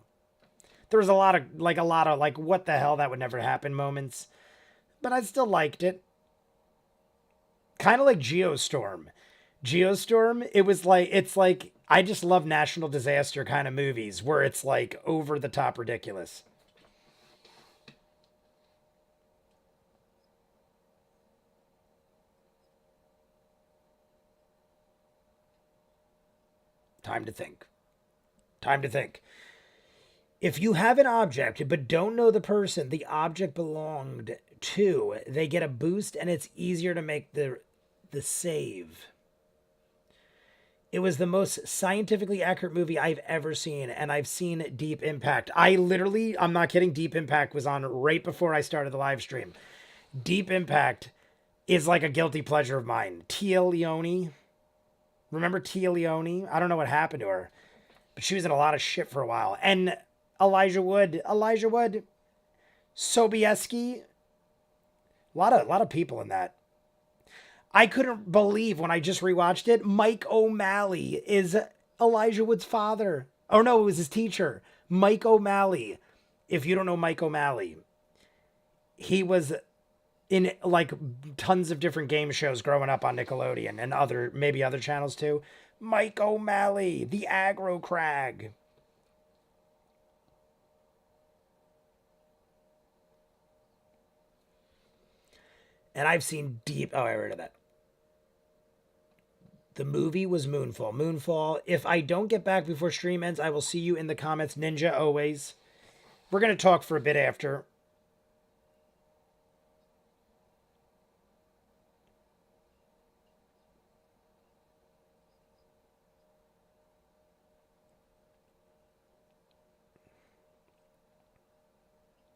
There was a lot of what the hell, that would never happen moments, but I still liked it. Kind of like Geostorm. Geostorm, it's like I just love national disaster kind of movies where it's like over the top ridiculous. Time to think. Time to think. If you have an object but don't know the person the object belonged to, they get a boost and it's easier to make the save. It was the most scientifically accurate movie I've ever seen, and I've seen Deep Impact. I'm not kidding, Deep Impact was on right before I started the live stream. Deep Impact is like a guilty pleasure of mine. Tia Leone. Remember Tia Leone? I don't know what happened to her, but she was in a lot of shit for a while. And Elijah Wood, Sobieski, a lot of people in that. I couldn't believe when I just rewatched it. Mike O'Malley is Elijah Wood's father. Oh no, it was his teacher, Mike O'Malley. If you don't know Mike O'Malley, he was in like tons of different game shows growing up on Nickelodeon and maybe other channels too. Mike O'Malley, the Aggro Crag. And I've seen deep. Oh, I heard of that. The movie was Moonfall. Moonfall. If I don't get back before stream ends, I will see you in the comments. Ninja, always. We're going to talk for a bit after.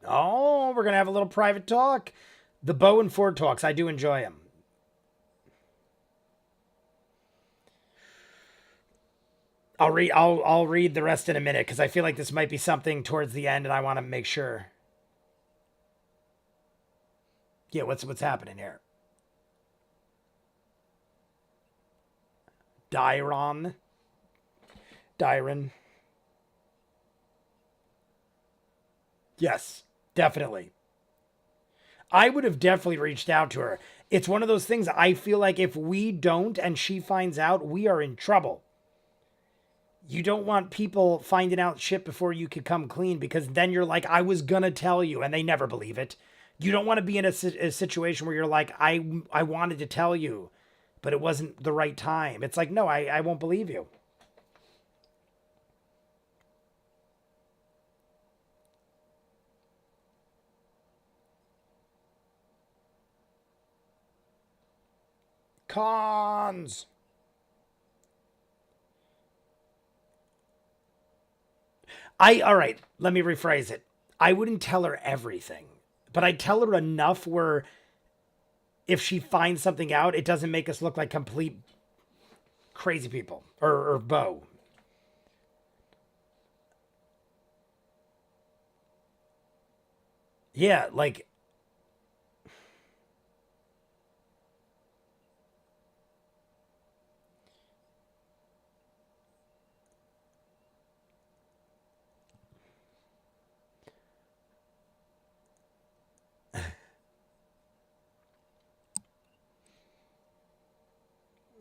Oh, we're going to have a little private talk. The Bo and Ford talks. I do enjoy them. I'll read the rest in a minute because I feel like this might be something towards the end and I want to make sure. Yeah, what's happening here? Dyron. Dyron. Yes, definitely. I would have definitely reached out to her. It's one of those things I feel like if we don't and she finds out, we are in trouble. You don't want people finding out shit before you could come clean because then you're like, I was gonna tell you, and they never believe it. You don't want to be in a situation where you're like, I wanted to tell you, but it wasn't the right time. It's like, no, I won't believe you. Cons. All right, let me rephrase it. I wouldn't tell her everything, but I'd tell her enough where if she finds something out, it doesn't make us look like complete crazy people or Bo. Yeah, like,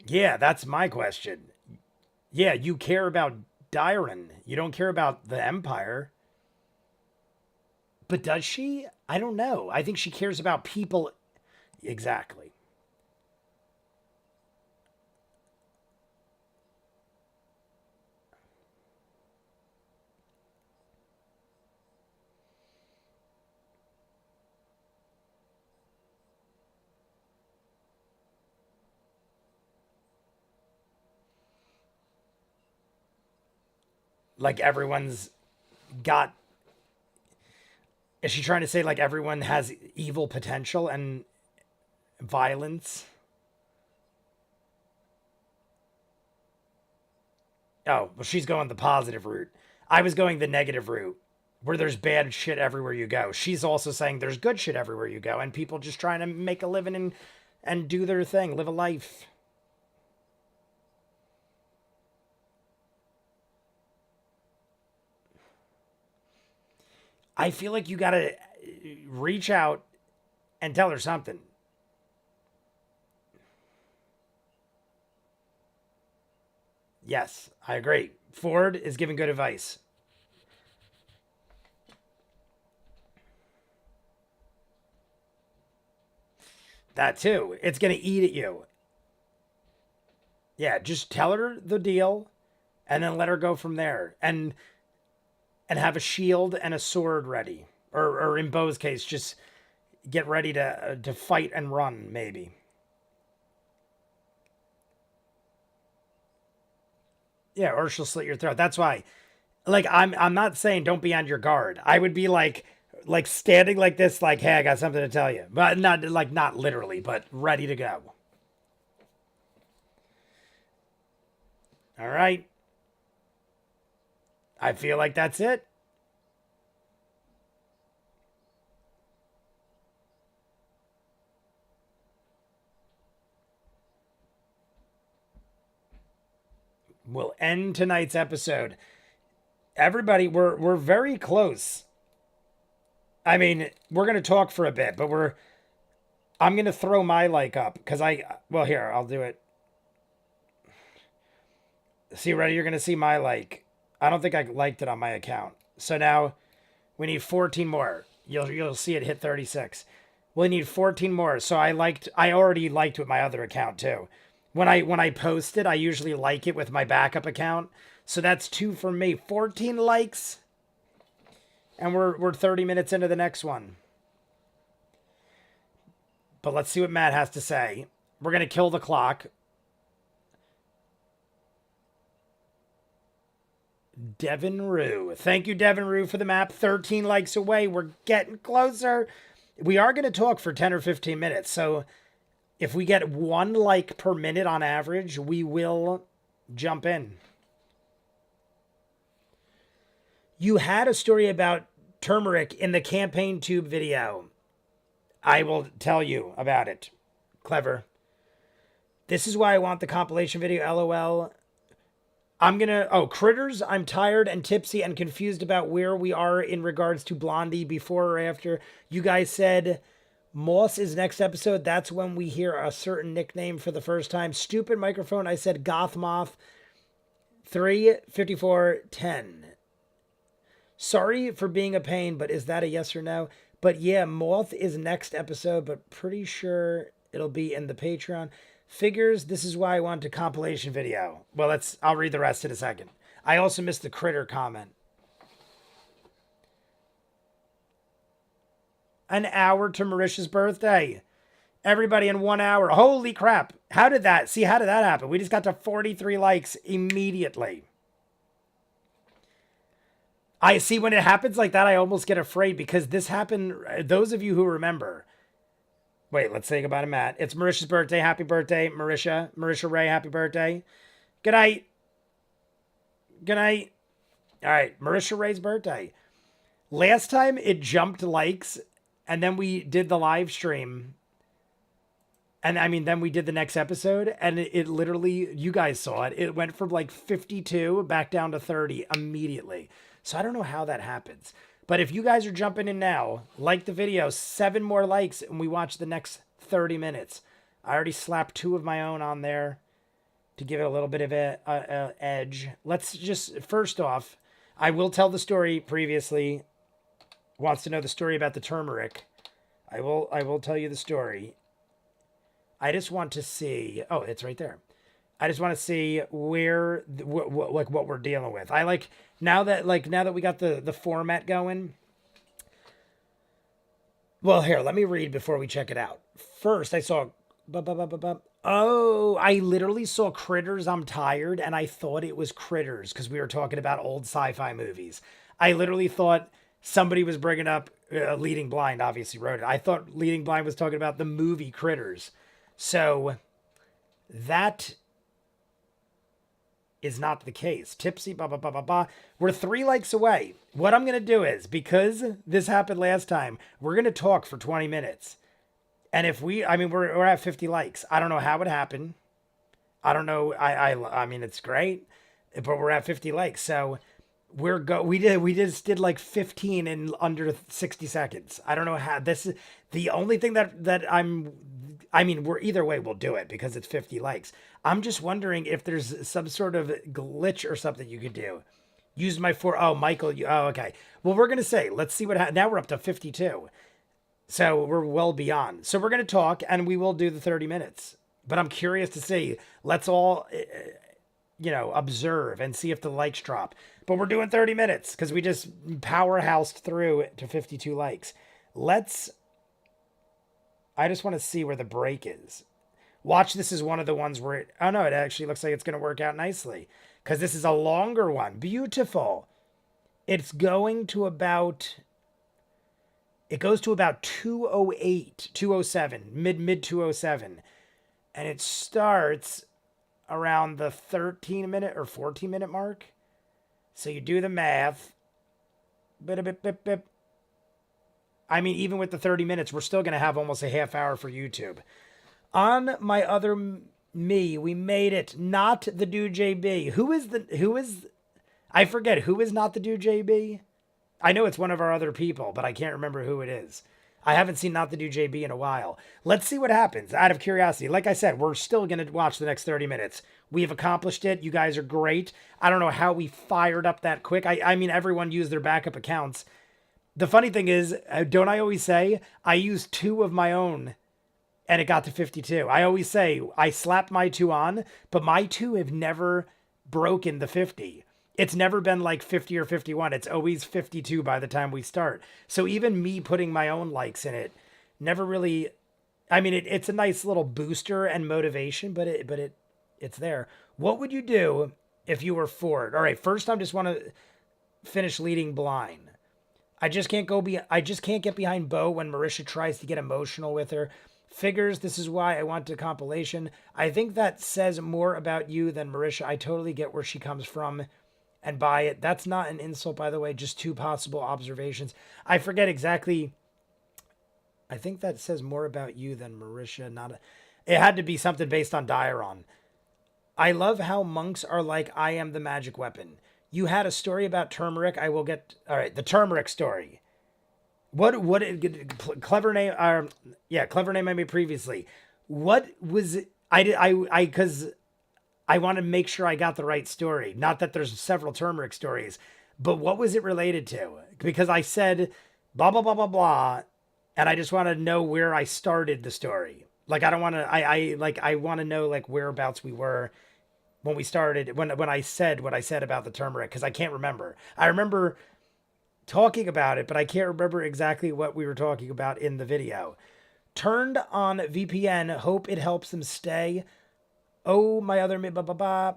yeah, that's my question. Yeah, you care about Dyron. You don't care about the Empire. But does she? I don't know. I think she cares about people. Exactly. Like everyone's got. Is she trying to say like everyone has evil potential and violence? Oh, well, she's going the positive route. I was going the negative route where there's bad shit everywhere you go. She's also saying there's good shit everywhere you go and people just trying to make a living and do their thing, live a life. I feel like you got to reach out and tell her something. Yes, I agree. Ford is giving good advice. That too. It's going to eat at you. Yeah, just tell her the deal and then let her go from there. And have a shield and a sword ready. Or in Bo's case, just get ready to fight and run maybe. Yeah, or she'll slit your throat. That's why like I'm not saying don't be on your guard. I would be like standing like this like hey, I got something to tell you. But not like not literally, but ready to go. All right. I feel like that's it. We'll end tonight's episode. Everybody, we're very close. I mean, we're gonna talk for a bit, but I'm gonna throw my like up because well here I'll do it. See, ready? You're gonna see my like. I don't think I liked it on my account. So now we need 14 more. You'll see it hit 36. We need 14 more. So I already liked with my other account too. When I post it, I usually like it with my backup account. So that's two for me. 14 likes, and we're 30 minutes into the next one. But let's see what Matt has to say. We're gonna kill the clock. Devin Rue. Thank you, Devin Rue, for the map. 13 likes away. We're getting closer. We are going to talk for 10 or 15 minutes. So if we get one like per minute on average, we will jump in. You had a story about turmeric in the campaign tube video. I will tell you about it. Clever. This is why I want the compilation video, LOL. Critters, I'm tired and tipsy and confused about where we are in regards to Blondie before or after. You guys said Moss is next episode. That's when we hear a certain nickname for the first time. Stupid microphone. I said Goth Moth. 3:54:10. Sorry for being a pain, but is that a yes or no? But yeah, Moth is next episode, but pretty sure it'll be in the Patreon. Figures, this is why I want a compilation video. Well, I'll read the rest in a second. I also missed the critter comment. An hour to Marisha's birthday. Everybody in 1 hour. Holy crap. How did that happen? We just got to 43 likes immediately. I see when it happens like that, I almost get afraid because this happened. Those of you who remember. Wait, let's say goodbye to Matt. It's Marisha's birthday. Happy birthday, Marisha. Marisha Ray, happy birthday. Good night. Good night. All right, Marisha Ray's birthday. Last time it jumped likes, and then we did the live stream. And I mean, then we did the next episode, and it literally, you guys saw it. It went from like 52 back down to 30 immediately. So I don't know how that happens. But if you guys are jumping in now, like the video, 7 more likes, and we watch the next 30 minutes. I already slapped 2 of my own on there to give it a little bit of a edge. Let's just, first off, I will tell the story previously. Wants to know the story about the turmeric. I will tell you the story. I just want to see, oh, it's right there. I just want to see where, what we're dealing with. I like, now that we got the format going. Well, here, let me read before we check it out. First, I saw, I literally saw Critters, I'm tired, and I thought it was Critters because we were talking about old sci-fi movies. I literally thought somebody was bringing up, Leading Blind obviously wrote it. I thought Leading Blind was talking about the movie Critters. So, that is not the case. Tipsy, We're 3 likes away. What I'm going to do is, because this happened last time, we're going to talk for 20 minutes. And if we're at 50 likes. I don't know how it happened. I don't know. I mean, it's great, but we're at 50 likes. So we just did like 15 in under 60 seconds. I don't know how. This is the only thing we're either way, we'll do it because it's 50 likes. I'm just wondering if there's some sort of glitch or something you could do. Used my Michael. Okay. Well, we're going to say, let's see what happens. Now we're up to 52. So we're well beyond. So we're going to talk and we will do the 30 minutes. But I'm curious to see. Let's all, observe and see if the likes drop. But we're doing 30 minutes because we just powerhoused through to 52 likes. I just want to see where the break is. Watch, this is one of the ones where it actually looks like it's going to work out nicely. Because this is a longer one. Beautiful. It goes to about 208, 207, mid 207. And it starts around the 13 minute or 14 minute mark. So you do the math. I mean, even with the 30 minutes, we're still going to have almost a half hour for YouTube. On my other me, we made it. Not the Dude JB. I forget, who is not the Dude JB? I know it's one of our other people, but I can't remember who it is. I haven't seen Not the Dude JB in a while. Let's see what happens out of curiosity. Like I said, we're still going to watch the next 30 minutes. We've accomplished it. You guys are great. I don't know how we fired up that quick. I mean, everyone used their backup accounts. The funny thing is, don't I always say, I used 2 of my own and it got to 52. I always say, I slapped my 2 on, but my 2 have never broken the 50. It's never been like 50 or 51. It's always 52 by the time we start. So even me putting my own likes in it, never really, I mean, it's a nice little booster and motivation, but it's there. What would you do if you were Ford? All right, first I just want to finish Leading Blind. I just can't get behind Bo when Marisha tries to get emotional with her. Figures, this is why I want a compilation. I think that says more about you than Marisha. I totally get where she comes from and buy it. That's not an insult, by the way, just 2 possible observations. I forget exactly I think that says more about you than Marisha. It had to be something based on Dairon. I love how monks are like, I am the magic weapon. You had a story about turmeric. I will get. All right, the turmeric story. What clever name? Yeah, clever name I made previously. What was I did I because I want to make sure I got the right story. Not that there's several turmeric stories, but what was it related to? Because I said blah blah blah blah blah, and I just want to know where I started the story. Like I don't want to. I want to know like whereabouts we were when we started when I said what I said about the turmeric because I can't remember. I remember talking about it, but I can't remember exactly what we were talking about in the video. Turned on VPN. Hope it helps them stay. Oh, my other blah blah blah.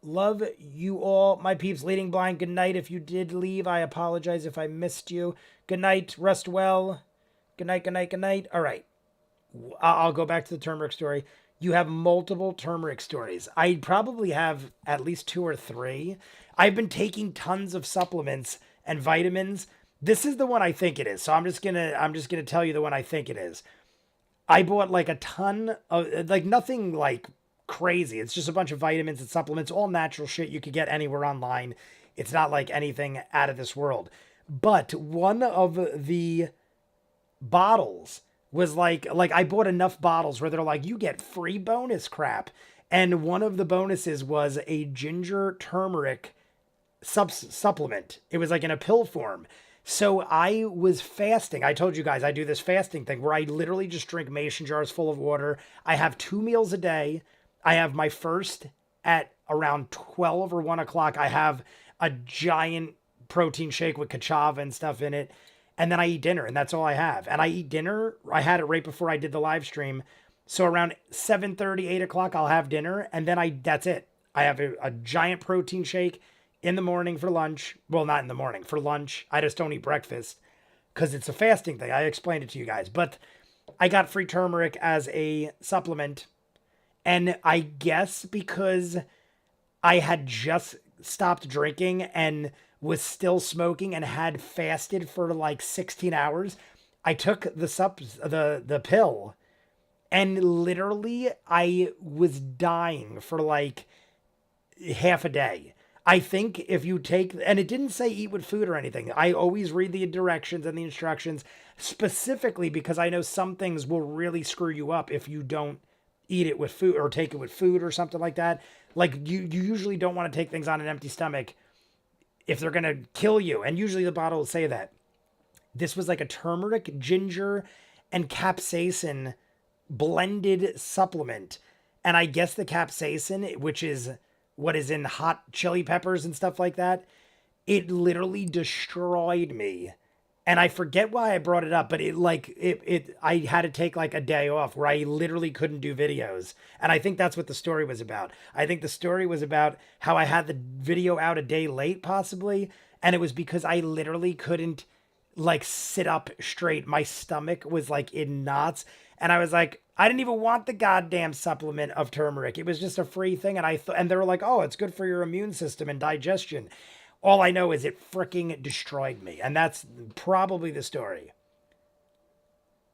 Love you all, my peeps. Leading blind. Good night. If you did leave, I apologize if I missed you. Good night. Rest well. Good night. Good night. Good night. All right. I'll go back to the turmeric story. You have multiple turmeric stories. I probably have at least 2 or 3. I've been taking tons of supplements and vitamins. This is the one I think it is. So I'm just gonna tell you the one I think it is. I bought like a ton of like nothing like crazy. It's just a bunch of vitamins and supplements, all natural shit you could get anywhere online. It's not like anything out of this world. But one of the bottles was like I bought enough bottles where they're like you get free bonus crap. And one of the bonuses was a ginger turmeric supplement. It was like in a pill form. So I was fasting. I told you guys I do this fasting thing where I literally just drink mason jars full of water. I have 2 meals a day. I have my first at around 12 or 1 o'clock. I have a giant protein shake with kachava and stuff in it. And then I eat dinner, and that's all I have. And I eat dinner. I had it right before I did the live stream. So around 7:30, 8 o'clock, I'll have dinner. And then that's it. I have a giant protein shake in the morning for lunch. Well, not in the morning, for lunch. I just don't eat breakfast because it's a fasting thing. I explained it to you guys. But I got free turmeric as a supplement. And I guess because I had just stopped drinking and was still smoking and had fasted for like 16 hours, I took the pill and literally I was dying for like half a day. I think if you take, and it didn't say eat with food or anything. I always read the directions and the instructions specifically because I know some things will really screw you up if you don't eat it with food or take it with food or something like that. Like you usually don't want to take things on an empty stomach if they're going to kill you. And usually the bottle will say that. This was like a turmeric, ginger, and capsaicin blended supplement. And I guess the capsaicin, which is what is in hot chili peppers and stuff like that, it literally destroyed me. And I forget why I brought it up, but I had to take like a day off where I literally couldn't do videos. And I think that's what the story was about. I think the story was about how I had the video out a day late possibly. And it was because I literally couldn't like sit up straight. My stomach was like in knots. And I was like, I didn't even want the goddamn supplement of turmeric. It was just a free thing. And they were like, oh, it's good for your immune system and digestion. All I know is it freaking destroyed me. And that's probably the story.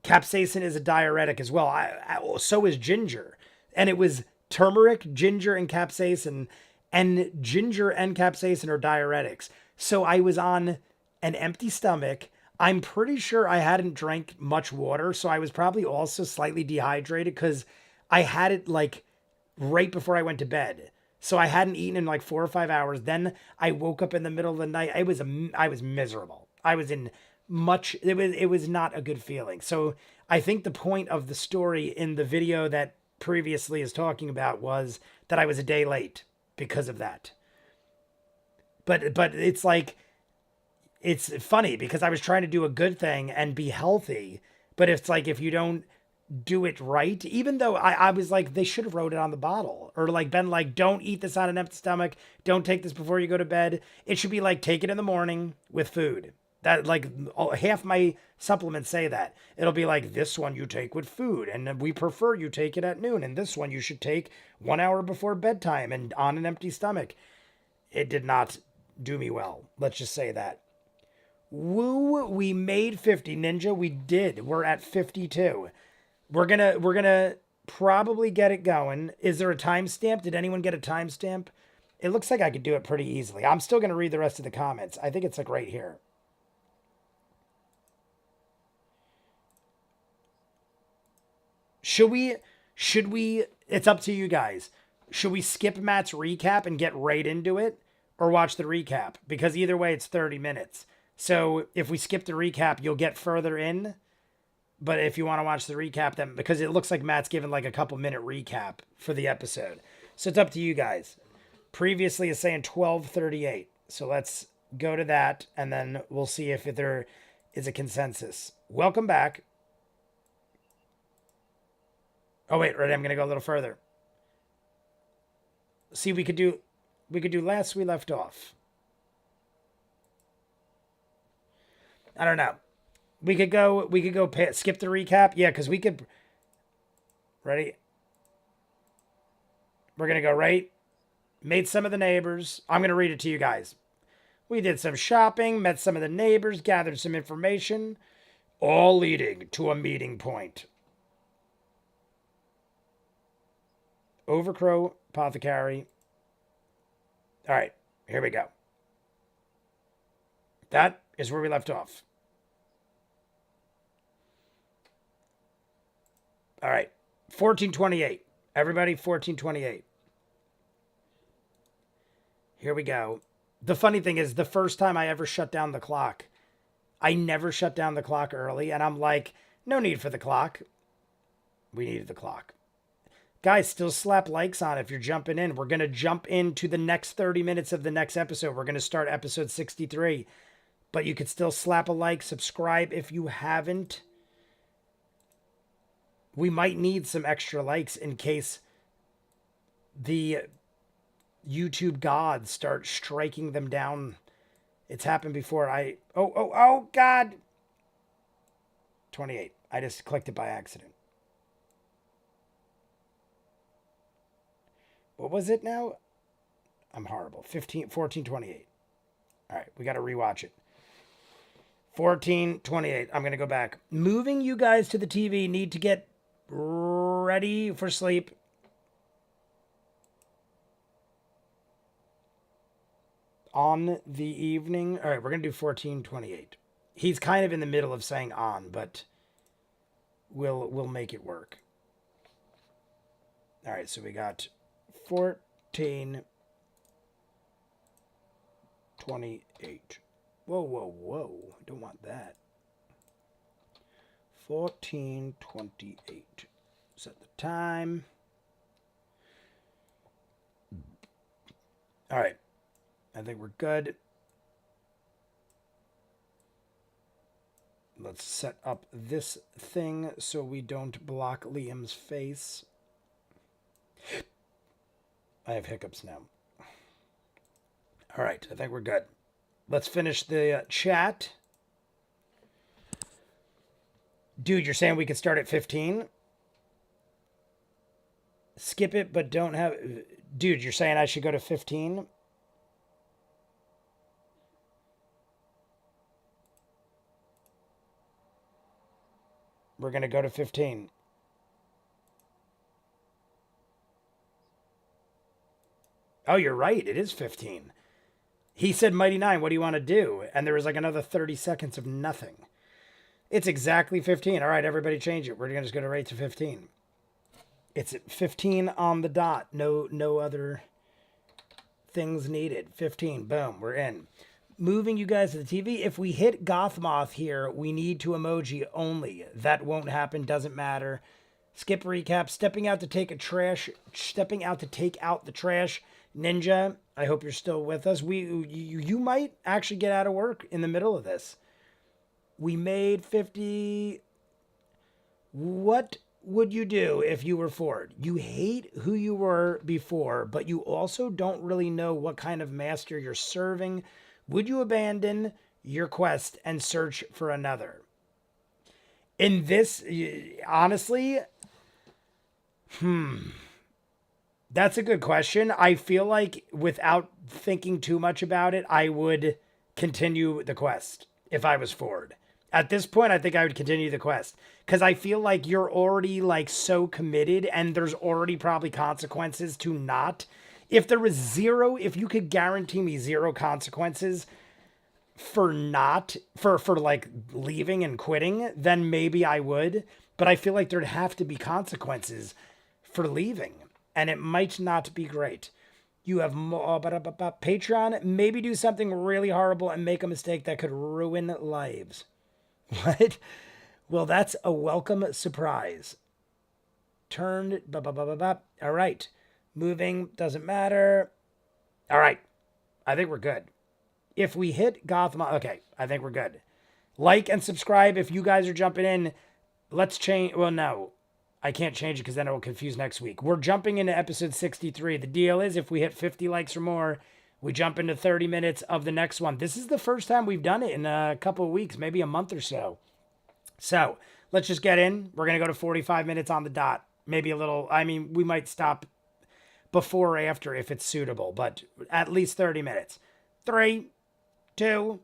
Capsaicin is a diuretic as well. So is ginger. And it was turmeric, ginger, and capsaicin. And ginger and capsaicin are diuretics. So I was on an empty stomach. I'm pretty sure I hadn't drank much water. So I was probably also slightly dehydrated because I had it like right before I went to bed. So I hadn't eaten in like 4 or 5 hours. Then I woke up in the middle of the night. I was miserable. I was in much, it was not a good feeling. So I think the point of the story in the video that previously is talking about was that I was a day late because of that. But it's like, it's funny because I was trying to do a good thing and be healthy. But it's like, if you don't do it right, even though I was like, they should have wrote it on the bottle or like been like, don't eat this on an empty stomach. Don't take this before you go to bed. It should be like, take it in the morning with food. That like half my supplements say that. It'll be like, this one you take with food and we prefer you take it at noon. And this one you should take 1 hour before bedtime and on an empty stomach. It did not do me well. Let's just say that. Woo, we made 50. Ninja, we did. We're at 52. We're gonna probably get it going. Is there a timestamp? Did anyone get a timestamp? It looks like I could do it pretty easily. I'm still gonna read the rest of the comments. I think it's like right here. Should we, it's up to you guys. Should we skip Matt's recap and get right into it, or watch the recap? Because either way, it's 30 minutes. So if we skip the recap, you'll get further in. But if you want to watch the recap, then, because it looks like Matt's given like a couple minute recap for the episode. So it's up to you guys. Previously is saying 12:38. So let's go to that, and then we'll see if there is a consensus. Welcome back. Oh wait, right, I'm gonna go a little further. See, we could do last we left off. I don't know. We could go skip the recap. Yeah, because we could. Ready? We're going to go right. Made some of the neighbors. I'm going to read it to you guys. We did some shopping, met some of the neighbors, gathered some information, all leading to a meeting point. Overcrow Apothecary. All right, here we go. That is where we left off. All right, 1428. Everybody, 1428. Here we go. The funny thing is, the first time I ever shut down the clock, I never shut down the clock early, and I'm like, no need for the clock. We needed the clock. Guys, still slap likes on if you're jumping in. We're going to jump into the next 30 minutes of the next episode. We're going to start episode 63. But you could still slap a like, subscribe if you haven't. We might need some extra likes in case the YouTube gods start striking them down. It's happened before. Oh, God. 28. I just clicked it by accident. What was it now? I'm horrible. 1428. All right, we got to rewatch it. 1428. I'm going to go back. Moving you guys to the TV. Need to get ready for sleep. On the evening. All right, we're going to do 1428. He's kind of in the middle of saying on, but we'll make it work. All right, so we got 1428. Whoa. Don't want that. 1428. Set the time. All right. I think we're good. Let's set up this thing so we don't block Liam's face. I have hiccups now. All right, I think we're good. Let's finish the chat. Dude, you're saying we could start at 15? Skip it, but don't have... Dude, you're saying I should go to 15? We're going to go to 15. Oh, you're right. It is 15. He said, Mighty Nine, what do you want to do? And there was like another 30 seconds of nothing. It's exactly 15. All right, everybody change it. We're going to just go right to 15. It's at 15 on the dot. No other things needed. 15. Boom. We're in. Moving you guys to the TV. If we hit Gothmoth here, we need to emoji only. That won't happen. Doesn't matter. Skip recap. Stepping out to take out the trash. Ninja, I hope you're still with us. You might actually get out of work in the middle of this. We made 50. What would you do if you were Ford? You hate who you were before, but you also don't really know what kind of master you're serving. Would you abandon your quest and search for another? In this, honestly, that's a good question. I feel like without thinking too much about it, I would continue the quest. if I was Ford. At this point, I think I would continue the quest because I feel like you're already like so committed and there's already probably consequences to not. If there was zero, if you could guarantee me zero consequences for not, for like leaving and quitting, then maybe I would. But I feel like there'd have to be consequences for leaving and it might not be great. You have more, Patreon, maybe do something really horrible and make a mistake that could ruin lives. What? Well, that's a welcome surprise. Turned. All right. Moving doesn't matter. All right. I think we're good. If we hit Gotham, okay, I think we're good. Like and subscribe if you guys are jumping in. Let's change. Well, no, I can't change it because then it will confuse next week. We're jumping into episode 63. The deal is if we hit 50 likes or more, we jump into 30 minutes of the next one. This is the first time we've done it in a couple of weeks, maybe a month or so. So let's just get in. We're going to go to 45 minutes on the dot. Maybe a little, I mean, we might stop before or after if it's suitable, but at least 30 minutes. 3, 2,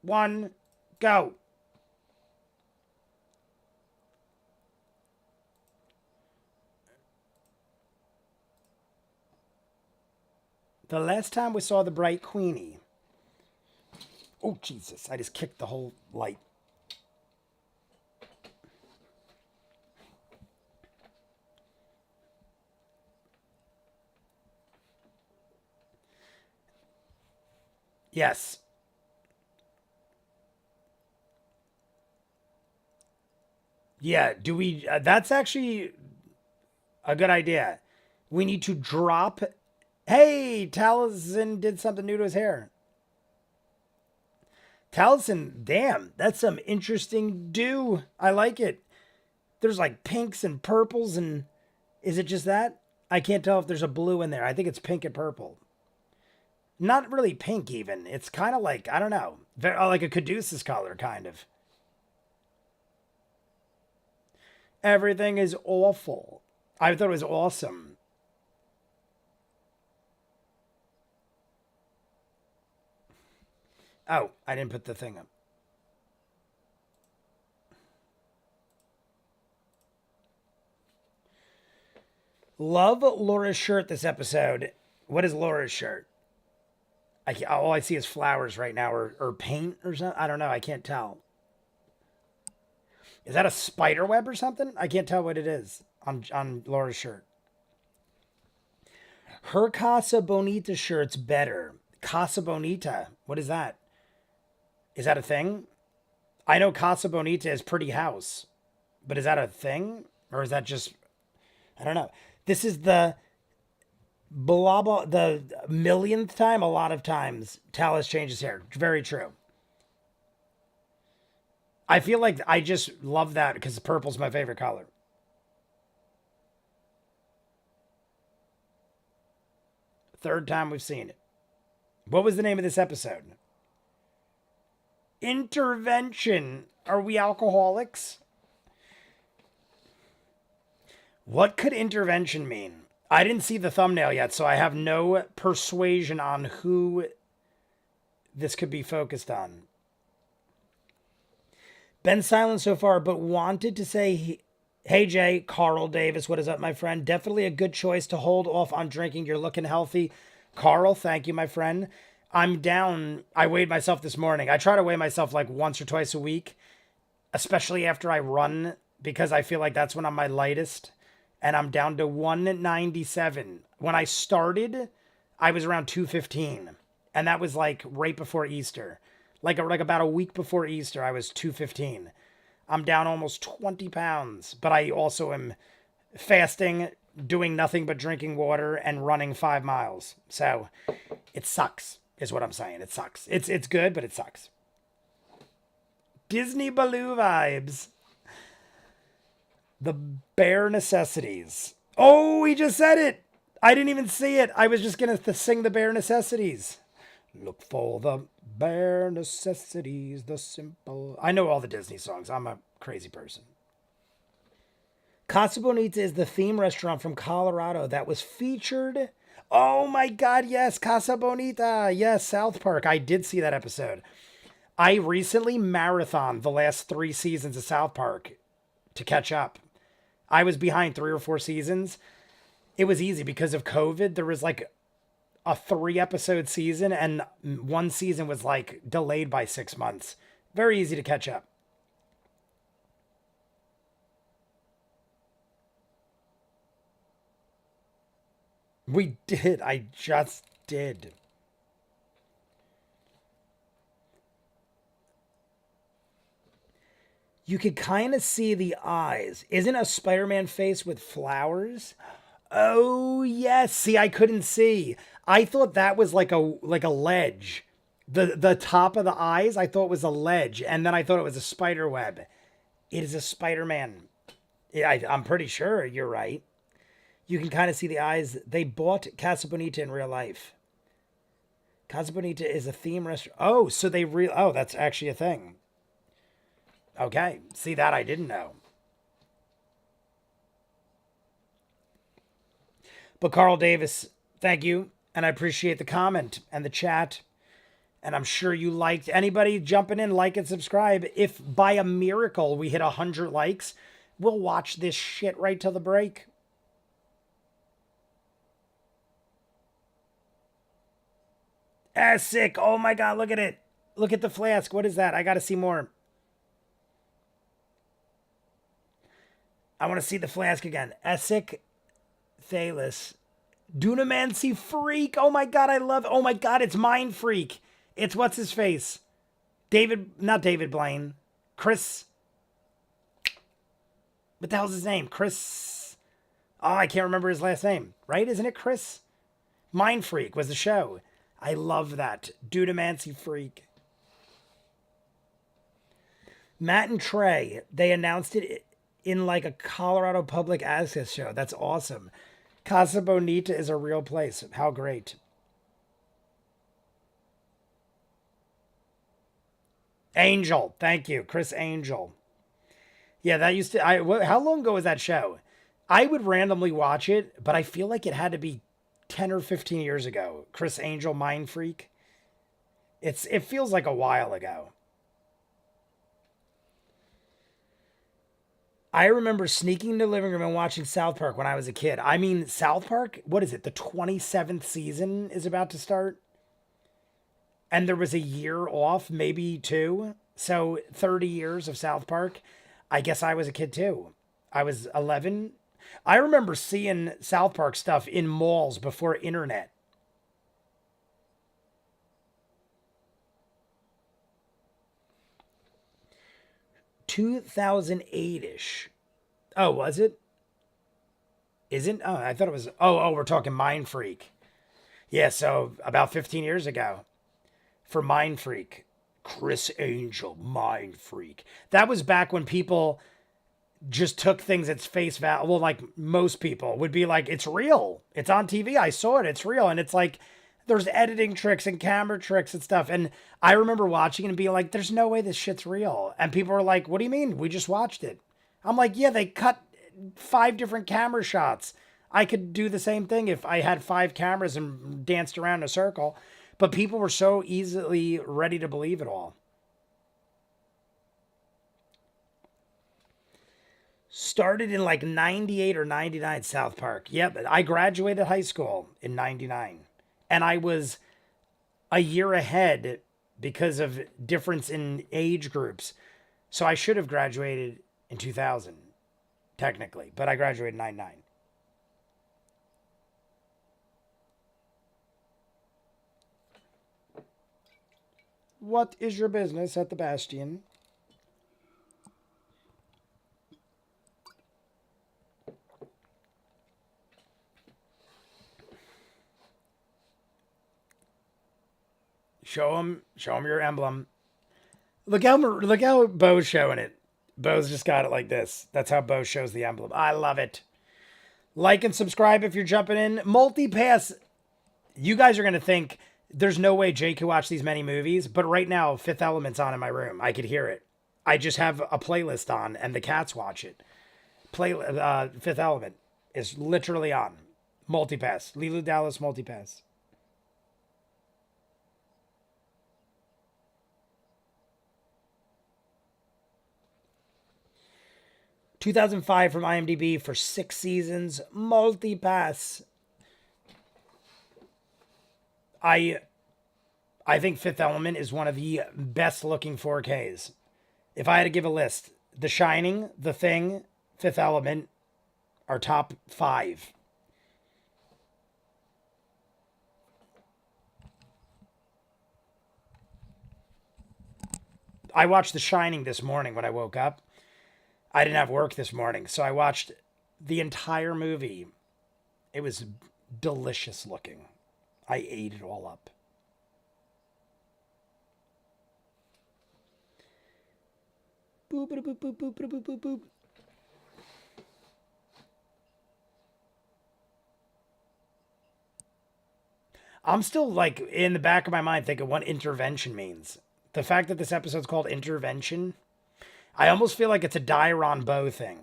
1, go. The last time we saw the Bright Queenie. Oh, Jesus. I just kicked the whole light. Yes. Yeah, do we... that's actually a good idea. We need to drop... Hey, Taliesin did something new to his hair. Taliesin, damn, that's some interesting do. I like it. There's like pinks and purples and... Is it just that? I can't tell if there's a blue in there. I think it's pink and purple. Not really pink even. It's kind of like, I don't know, like a Caduceus color kind of. Everything is awful. I thought it was awesome. Oh, I didn't put the thing up. Love Laura's shirt this episode. What is Laura's shirt? All I see is flowers right now or paint or something. I don't know. I can't tell. Is that a spider web or something? I can't tell what it is on Laura's shirt. Her Casa Bonita shirt's better. Casa Bonita. What is that? Is that a thing? I know Casa Bonita is pretty house. But is that a thing? Or is that just... I don't know. This is the... blah, blah, the millionth time, a lot of times, Talus changes hair. Very true. I feel like I just love that because purple's my favorite color. Third time we've seen it. What was the name of this episode? Intervention. Are we alcoholics? What could intervention mean? I didn't see the thumbnail yet, so I have no persuasion on who this could be focused on. Been silent so far, but wanted to say, hey Jay, Carl Davis, what is up, my friend? Definitely a good choice to hold off on drinking. You're looking healthy. Carl, thank you, my friend. I'm down. I weighed myself this morning. I try to weigh myself like once or twice a week, especially after I run, because I feel like that's when I'm my lightest. And I'm down to 197. When I started, I was around 215. And that was like right before Easter. Like about a week before Easter, I was 215. I'm down almost 20 pounds. But I also am fasting, doing nothing but drinking water and running 5 miles. So it sucks, is what I'm saying. It sucks. It's good, but it sucks. Disney Baloo vibes. The bare necessities. Oh, he just said it. I didn't even see it. I was just going to sing the bare necessities. Look for the bare necessities, the simple. I know all the Disney songs. I'm a crazy person. Casa Bonita is the theme restaurant from Colorado that was featured. Oh my God, yes. Casa Bonita. Yes, South Park. I did see that episode. I recently marathoned the last 3 seasons of South Park to catch up. I was behind 3 or 4 seasons. It was easy because of COVID. There was like a 3 episode season, and one season was like delayed by 6 months. Very easy to catch up. We did. I just did. You could kind of see the eyes. Isn't a Spider-Man face with flowers? Oh, yes. See, I couldn't see. I thought that was like a ledge. The top of the eyes, I thought was a ledge, and then I thought it was a spider web. It is a Spider-Man. Yeah, I'm pretty sure you're right. You can kind of see the eyes. They bought Casa Bonita in real life. Casa Bonita is a theme restaurant. Oh, so oh, that's actually a thing. Okay. See, that I didn't know. But Carl Davis, thank you. And I appreciate the comment and the chat. And I'm sure you liked anybody jumping in, like and subscribe. If by a miracle we hit 100 likes, we'll watch this shit right till the break. Sick. Oh my God, look at it. Look at the flask. What is that? I got to see more. I want to see the flask again. Essek Thalis. Dunamancy Freak. Oh my God, I love. Oh my God, it's Mind Freak. It's what's his face? David, not David Blaine. Chris. What the hell's his name? Chris. Oh, I can't remember his last name. Right? Isn't it Chris? Mind Freak was the show. I love that. Dunamancy Freak. Matt and Trey, they announced it in like a Colorado public access show. That's awesome. Casa Bonita is a real place. How great. Angel. Thank you. Chris Angel. Yeah, that used to... how long ago was that show? I would randomly watch it, but I feel like it had to be 10 or 15 years ago. Chris Angel, Mind Freak. It feels like a while ago. I remember sneaking in the living room and watching South Park when I was a kid. I mean, South Park, what is it? The 27th season is about to start. And there was a year off, maybe 2. So 30 years of South Park. I guess I was a kid too. I was 11. I remember seeing South Park stuff in malls before internet. 2008-ish. Oh, was it? Isn't? Oh, I thought it was. Oh, we're talking Mind Freak. Yeah, so about 15 years ago for Mind Freak. Chris Angel, Mind Freak. That was back when people just took things at face value. Well, like most people would be like, it's real. It's on TV. I saw it. It's real. And it's like, there's editing tricks and camera tricks and stuff. And I remember watching it and being like, there's no way this shit's real. And people were like, what do you mean? We just watched it. I'm like, yeah, they cut 5 different camera shots. I could do the same thing if I had 5 cameras and danced around in a circle. But people were so easily ready to believe it all. Started in like 98 or 99 South Park. Yep, I graduated high school in 99. And I was a year ahead because of difference in age groups. So I should have graduated in 2000, technically. But I graduated in 99. What is your business at the Bastion? Show him your emblem. Look how Bo's showing it. Bo's just got it like this. That's how Bo shows the emblem. I love it. Like and subscribe if you're jumping in. Multipass. You guys are going to think there's no way Jay could watch these many movies, but right now Fifth Element's on in my room. I could hear it. I just have a playlist on and the cats watch it. Fifth Element is literally on. Multipass. Lilu Dallas Multipass. 2005 from IMDb for 6 seasons, multi-pass. I think Fifth Element is one of the best looking 4Ks. If I had to give a list, The Shining, The Thing, Fifth Element are top 5. I watched The Shining this morning when I woke up. I didn't have work this morning, so I watched the entire movie. It was delicious looking. I ate it all up. Boop, boop, boop, boop, boop, boop, boop, boop. I'm still like in the back of my mind thinking what intervention means. The fact that this episode's called Intervention, I almost feel like it's a Dairon Bow thing.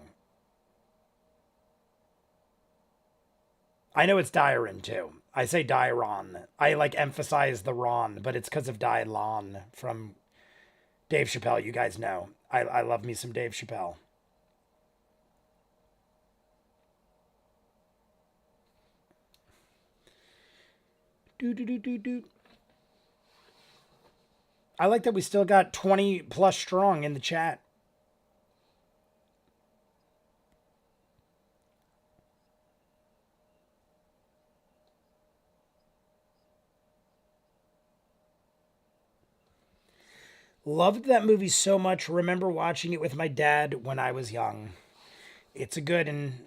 I know it's Dairon too. I say Dairon. I like emphasize the Ron, but it's because of Dylon from Dave Chappelle. You guys know. I love me some Dave Chappelle. Do. I like that we still got 20 plus strong in the chat. Loved that movie so much. Remember watching it with my dad when I was young. It's a good and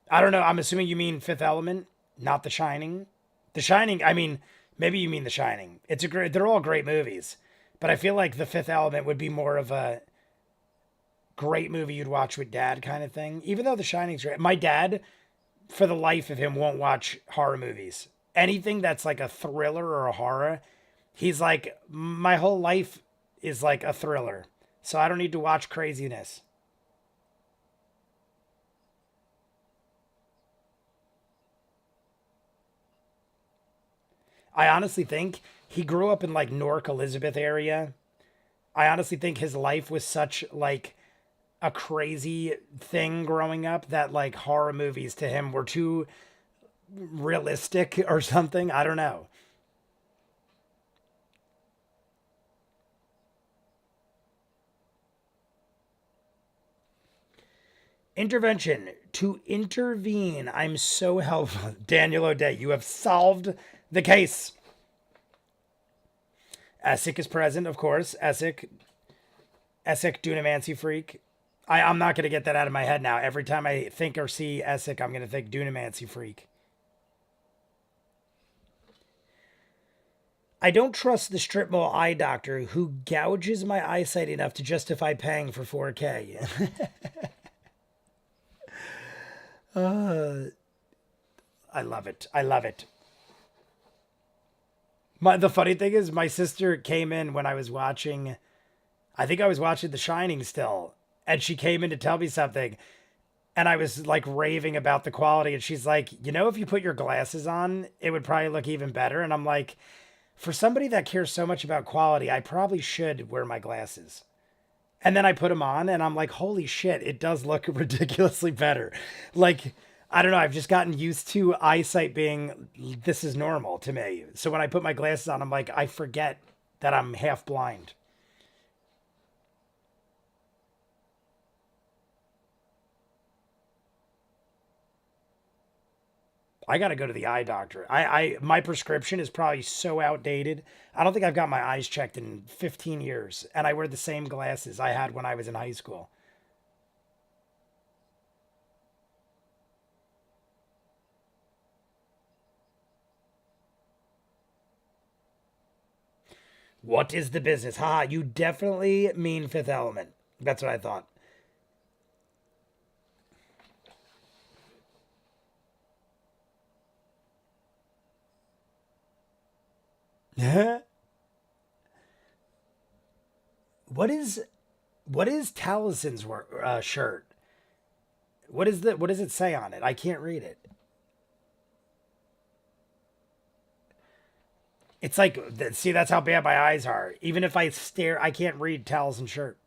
I don't know. I'm assuming you mean Fifth Element, not The Shining. The Shining, I mean, maybe you mean The Shining. It's a great, they're all great movies. But I feel like The Fifth Element would be more of a great movie you'd watch with dad kind of thing. Even though The Shining's great. My dad, for the life of him, won't watch horror movies. Anything that's like a thriller or a horror, he's like, my whole life is like a thriller. So I don't need to watch craziness. I honestly think he grew up in like Newark, Elizabeth area. I honestly think his life was such like a crazy thing growing up that like horror movies to him were too realistic or something. I don't know. Intervention. To intervene. I'm so helpful. Daniel O'Day, you have solved the case. Essek is present, of course. Essek, Dunamancy Freak. I'm not going to get that out of my head now. Every time I think or see Essek, I'm going to think Dunamancy Freak. I don't trust the strip mall eye doctor who gouges my eyesight enough to justify paying for 4K. I love it. I love it. The funny thing is, my sister came in when I was watching. I think I was watching The Shining still, and she came in to tell me something, and I was like raving about the quality, and she's like, "You know, if you put your glasses on, it would probably look even better." And I'm like, for somebody that cares so much about quality, I probably should wear my glasses. And then I put them on, and I'm like, holy shit, it does look ridiculously better. Like, I don't know, I've just gotten used to eyesight being, this is normal to me. So when I put my glasses on, I'm like, I forget that I'm half blind. I got to go to the eye doctor. My prescription is probably so outdated. I don't think I've got my eyes checked in 15 years, and I wear the same glasses I had when I was in high school. What is the business? Ha, you definitely mean Fifth Element. That's what I thought. what is what is Talison's shirt? What does it say on it? I can't read it. It's like, see, that's how bad my eyes are. Even if I stare, I can't read Taliesin shirt.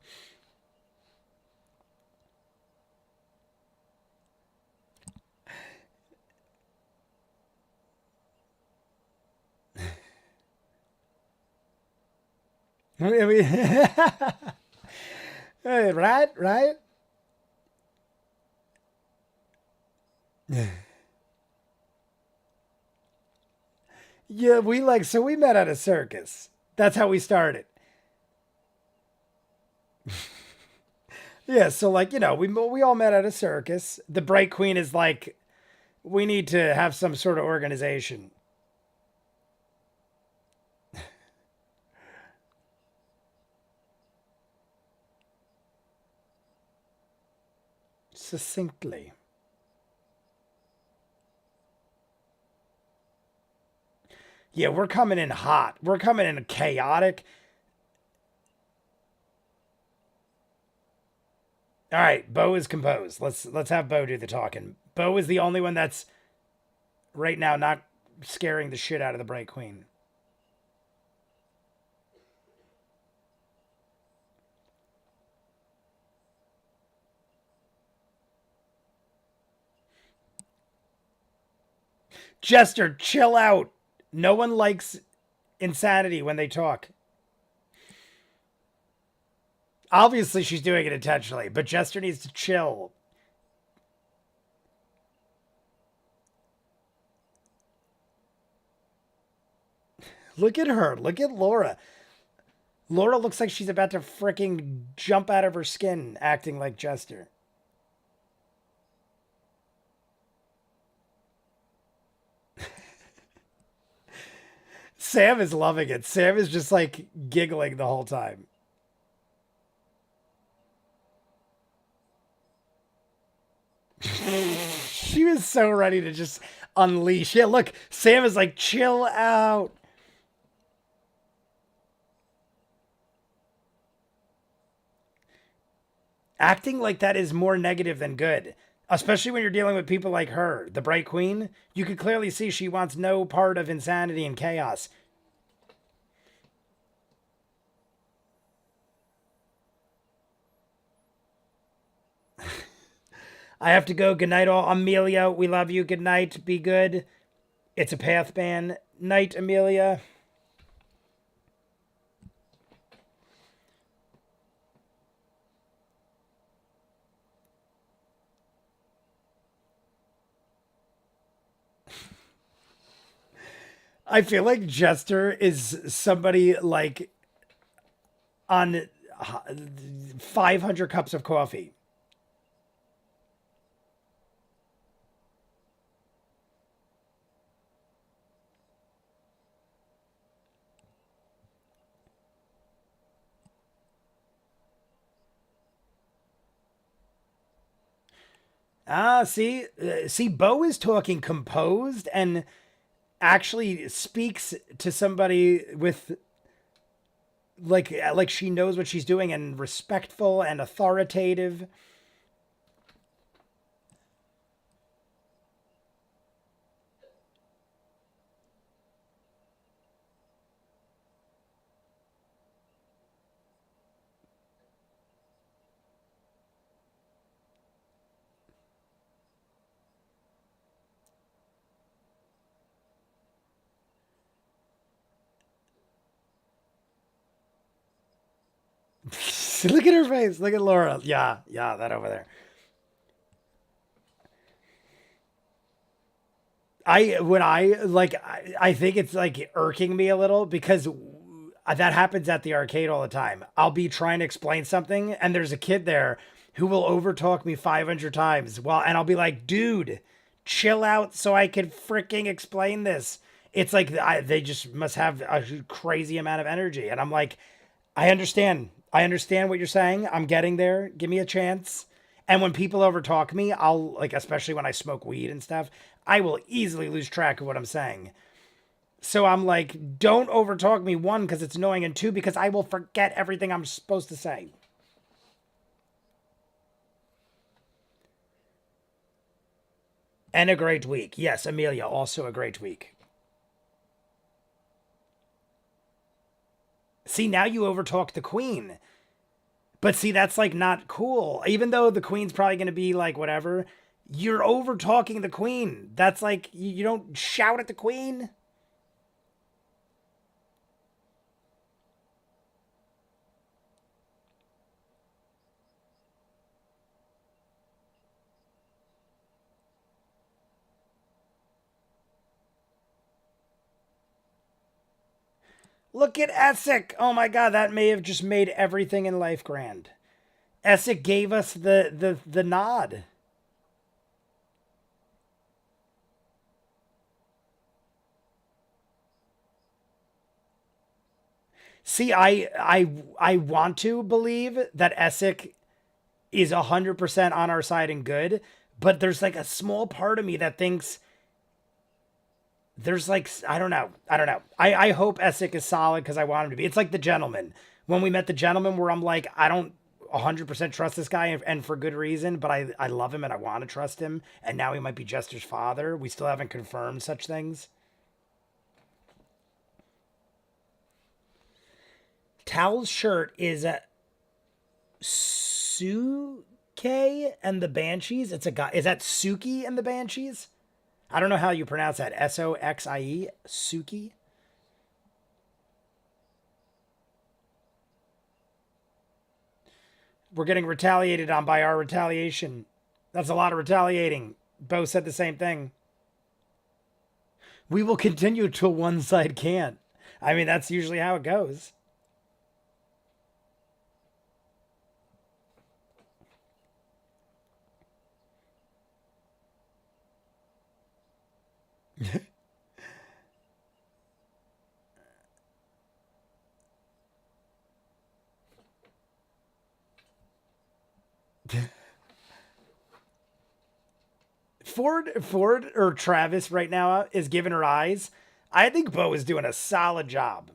I mean, right, right. Yeah, we met at a circus. That's how we started. Yeah, so like, we all met at a circus. The Bright Queen is like, we need to have some sort of organization. Succinctly. Yeah, we're coming in hot. We're coming in chaotic. All right, Bo is composed. Let's have Bo do the talking. Bo is the only one that's right now not scaring the shit out of the Bright Queen. Jester, chill out. No one likes insanity when they talk. Obviously, she's doing it intentionally, but Jester needs to chill. Look at her. Look at Laura. Laura looks like she's about to freaking jump out of her skin acting like Jester. Sam is loving it. Sam is just like giggling the whole time. She was so ready to just unleash. Yeah, look, Sam is like, chill out. Acting like that is more negative than good, especially when you're dealing with people like her, the Bright Queen. You could clearly see she wants no part of insanity and chaos. I have to go. Good night, all. Amelia, we love you. Good night. Be good. It's a path ban. Night, Amelia. I feel like Jester is somebody like on 500 cups of coffee. Ah, see, Bo is talking composed and actually speaks to somebody with like she knows what she's doing and respectful and authoritative. Look at her face. Look at Laura. Yeah, yeah, that over there. I think it's like irking me a little because that happens at the arcade all the time. I'll be trying to explain something and there's a kid there who will overtalk me 500 times. Well, and I'll be like, "Dude, chill out so I can freaking explain this." It's like they just must have a crazy amount of energy and I'm like, "I understand. I understand what you're saying. I'm getting there. Give me a chance." And when people overtalk me, I'll like, especially when I smoke weed and stuff, I will easily lose track of what I'm saying. So I'm like, don't overtalk me, one, because it's annoying, and two, because I will forget everything I'm supposed to say. And a great week. Yes, Amelia, also a great week. See, now you overtalk the queen. But see, that's like not cool. Even though the queen's probably going to be like whatever, you're over talking the queen. That's like, you don't shout at the queen. Look at Essek. Oh my god, that may have just made everything in life grand. Essek gave us the nod. See, I want to believe that Essek is 100% on our side and good, but there's like a small part of me that thinks there's like I don't know. I hope Essek is solid because I want him to be. It's like the gentleman. When we met the gentleman, where I'm like, I don't 100% trust this guy, and for good reason, but I love him and I want to trust him. And now he might be Jester's father. We still haven't confirmed such things. Tal's shirt is a Suke and the Banshees. It's a guy. Is that Suki and the Banshees? I don't know how you pronounce that. Soxie? Suki? We're getting retaliated on by our retaliation. That's a lot of retaliating. Bo said the same thing. We will continue till one side can't. I mean, that's usually how it goes. Ford or Travis right now is giving her eyes. I think Bo is doing a solid job.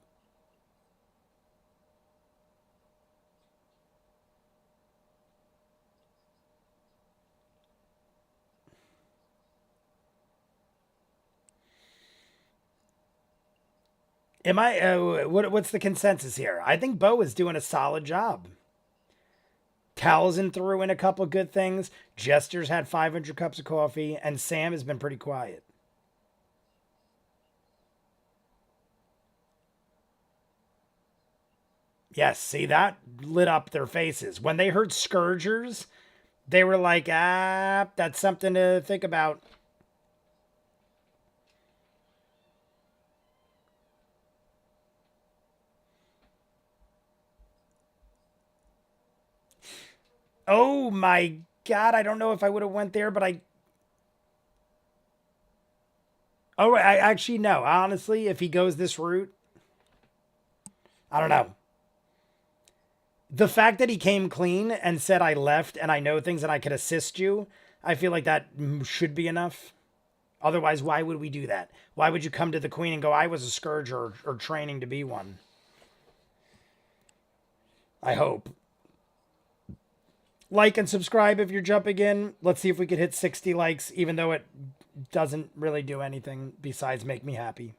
Am I? What's the consensus here? I think Bo is doing a solid job. Talzin threw in a couple good things. Jester's had 500 cups of coffee, and Sam has been pretty quiet. Yes, see, that lit up their faces. When they heard Scourgers, they were like, that's something to think about. Oh my god, I don't know if I would have went there, but I. Oh, I actually no. Honestly, if he goes this route, I don't know. The fact that he came clean and said I left and I know things and I could assist you, I feel like that should be enough. Otherwise, why would we do that? Why would you come to the queen and go, I was a scourge or training to be one? I hope. Like and subscribe if you're jumping in. Let's see if we could hit 60 likes, even though it doesn't really do anything besides make me happy.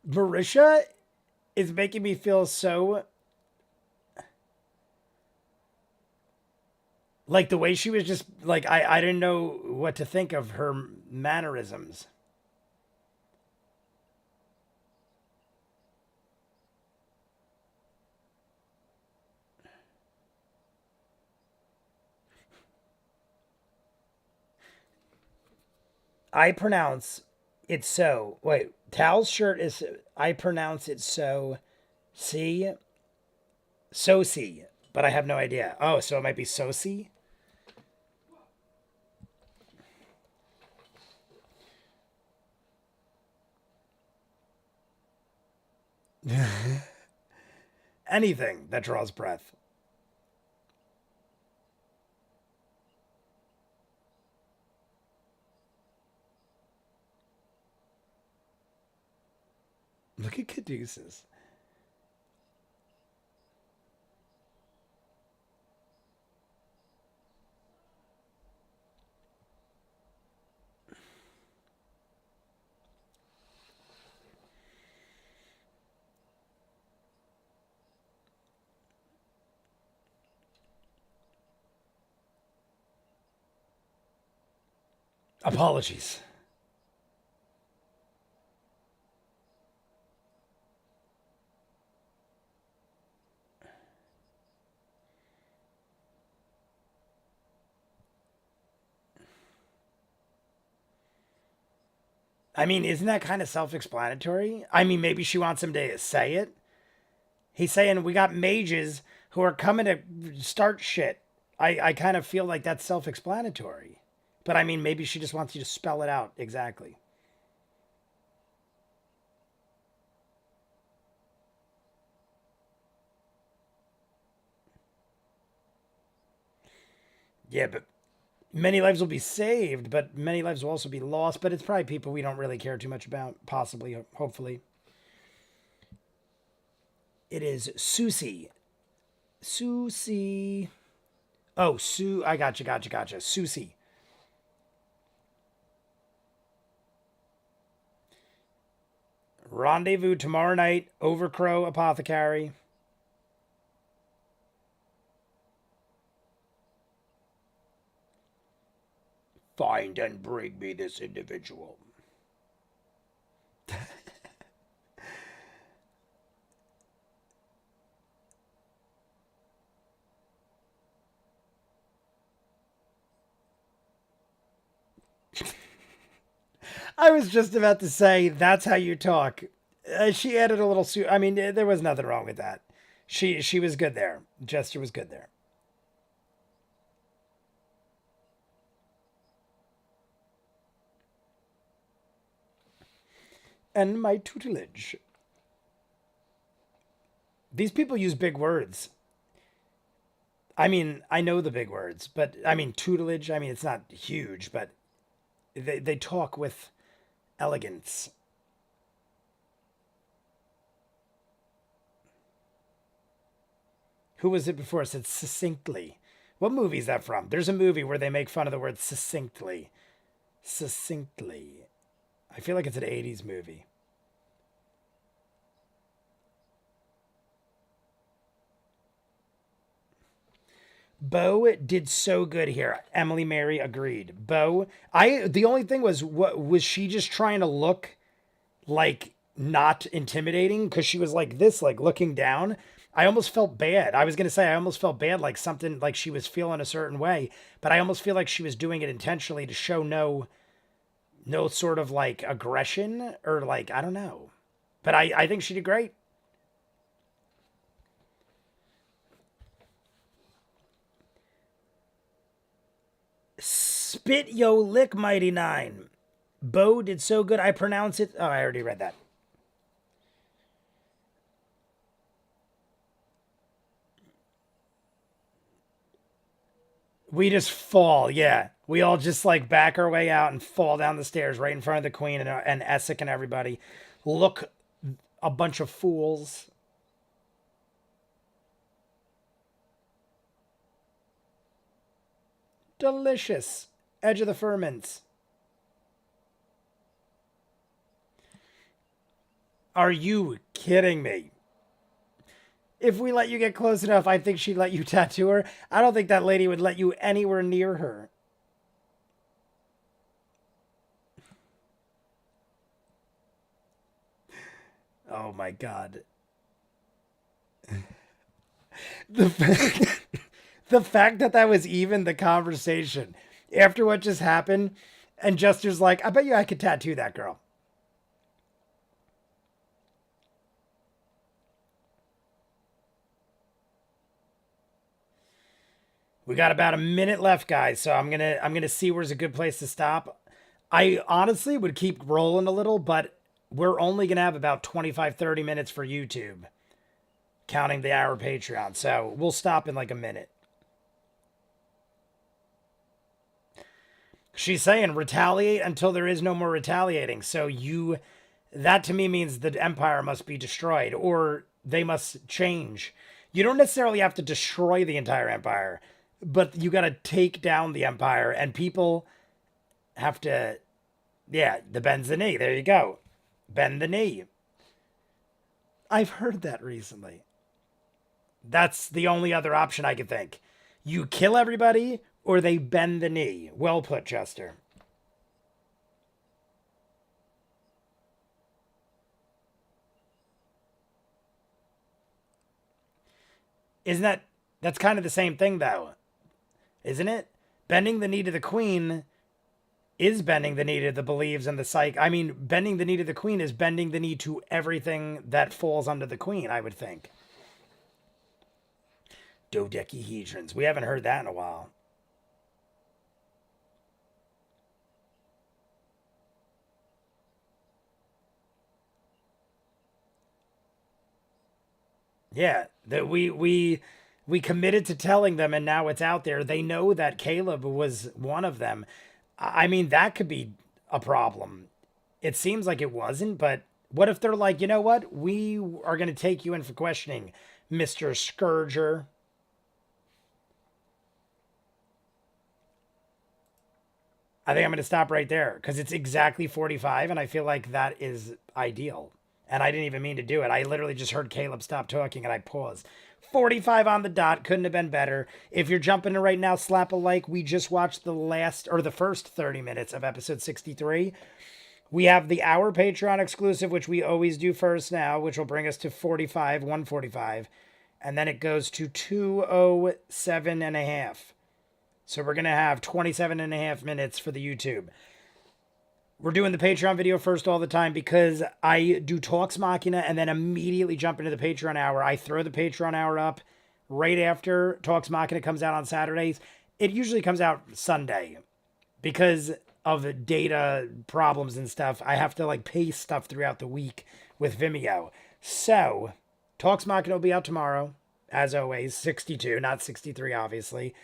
Marisha is making me feel so like the way she was just like I didn't know what to think of her mannerisms. I pronounce it so. Wait, Tal's shirt is. I pronounce it so. See, Soci, but I have no idea. Oh, so it might be Soci. Anything that draws breath. Look at Caduceus. Apologies. I mean, isn't that kind of self-explanatory? I mean, maybe she wants him to say it. He's saying we got mages who are coming to start shit. I kind of feel like that's self-explanatory. But I mean, maybe she just wants you to spell it out exactly. Yeah, but many lives will be saved, but many lives will also be lost. But it's probably people we don't really care too much about, possibly, hopefully. It is Susie. Susie. Oh, Sue. I gotcha. Susie. Rendezvous tomorrow night, Overcrow Apothecary. Find and bring me this individual. I was just about to say, that's how you talk. She added a little. I mean, there was nothing wrong with that. She was good there. Jester was good there. And my tutelage. These people use big words. I mean, I know the big words, but I mean, tutelage, I mean, it's not huge, but they talk with elegance. Who was it before? It said succinctly. What movie is that from? There's a movie where they make fun of the word succinctly. Succinctly. I feel like it's an 80s movie. Bo did so good here. Emily Mary agreed. Bo, the only thing was, what was she just trying to look like not intimidating because she was like this, like looking down. I almost felt bad. I was going to say, I almost felt bad, like something like she was feeling a certain way, but I almost feel like she was doing it intentionally to show no sort of like aggression or like, I don't know. But I think she did great. Spit yo lick, Mighty Nine. Bo did so good. I pronounce it. Oh, I already read that. We just fall, yeah. We all just like back our way out and fall down the stairs right in front of the queen and Essek and everybody. Look, a bunch of fools. Delicious. Edge of the ferments. Are you kidding me? If we let you get close enough, I think she'd let you tattoo her. I don't think that lady would let you anywhere near her. Oh my god. The fact, the fact that that was even the conversation after what just happened, and Jester's like, I bet you I could tattoo that girl. We got about a minute left, guys, so I'm gonna see where's a good place to stop. I honestly would keep rolling a little, but we're only gonna have about 25-30 minutes for YouTube, counting the hour Patreon. So we'll stop in like a minute. She's saying retaliate until there is no more retaliating. So that to me means the empire must be destroyed or they must change. You don't necessarily have to destroy the entire empire, but you got to take down the empire and people have to, yeah, the bends the knee. There you go. Bend the knee. I've heard that recently. That's the only other option I could think. You kill everybody or they bend the knee. Well put, Chester. Isn't that's kind of the same thing though, isn't it? Bending the knee to the queen is bending the knee to the believes and the psych. I mean, bending the knee to the queen is bending the knee to everything that falls under the queen, I would think. Dodecahedrons. We haven't heard that in a while. Yeah, that we committed to telling them, and now it's out there. They know that Caleb was one of them. I mean, that could be a problem. It seems like it wasn't, but what if they're like, you know what? We are going to take you in for questioning, Mr. Scourger. I think I'm going to stop right there because it's exactly 45, and I feel like that is ideal. And I didn't even mean to do it. I literally just heard Caleb stop talking and I paused. 45 on the dot. Couldn't have been better. If you're jumping in right now, slap a like. We just watched the first 30 minutes of episode 63. We have the hour Patreon exclusive, which we always do first now, which will bring us to 145. And then it goes to 207 and a half. So we're going to have 27 and a half minutes for the YouTube. We're doing the Patreon video first all the time because I do Talks Machina and then immediately jump into the Patreon hour. I throw the Patreon hour up right after Talks Machina comes out on Saturdays. It usually comes out Sunday because of data problems and stuff. I have to like paste stuff throughout the week with Vimeo. So Talks Machina will be out tomorrow, as always, 62, not 63, obviously.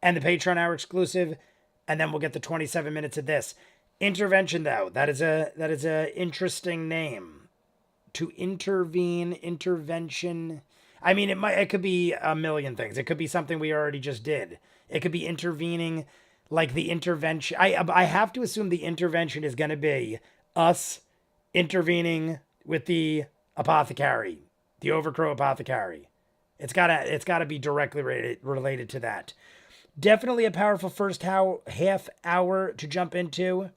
And the Patreon hour exclusive, and then we'll get the 27 minutes of this. Intervention, though, that is a interesting name. To intervene, intervention. I mean, it could be a million things. It could be something we already just did. It could be intervening, like the intervention. I have to assume the intervention is going to be us intervening with the apothecary, the Overcrow apothecary. It's gotta be directly related to that. Definitely a powerful first half hour to jump into.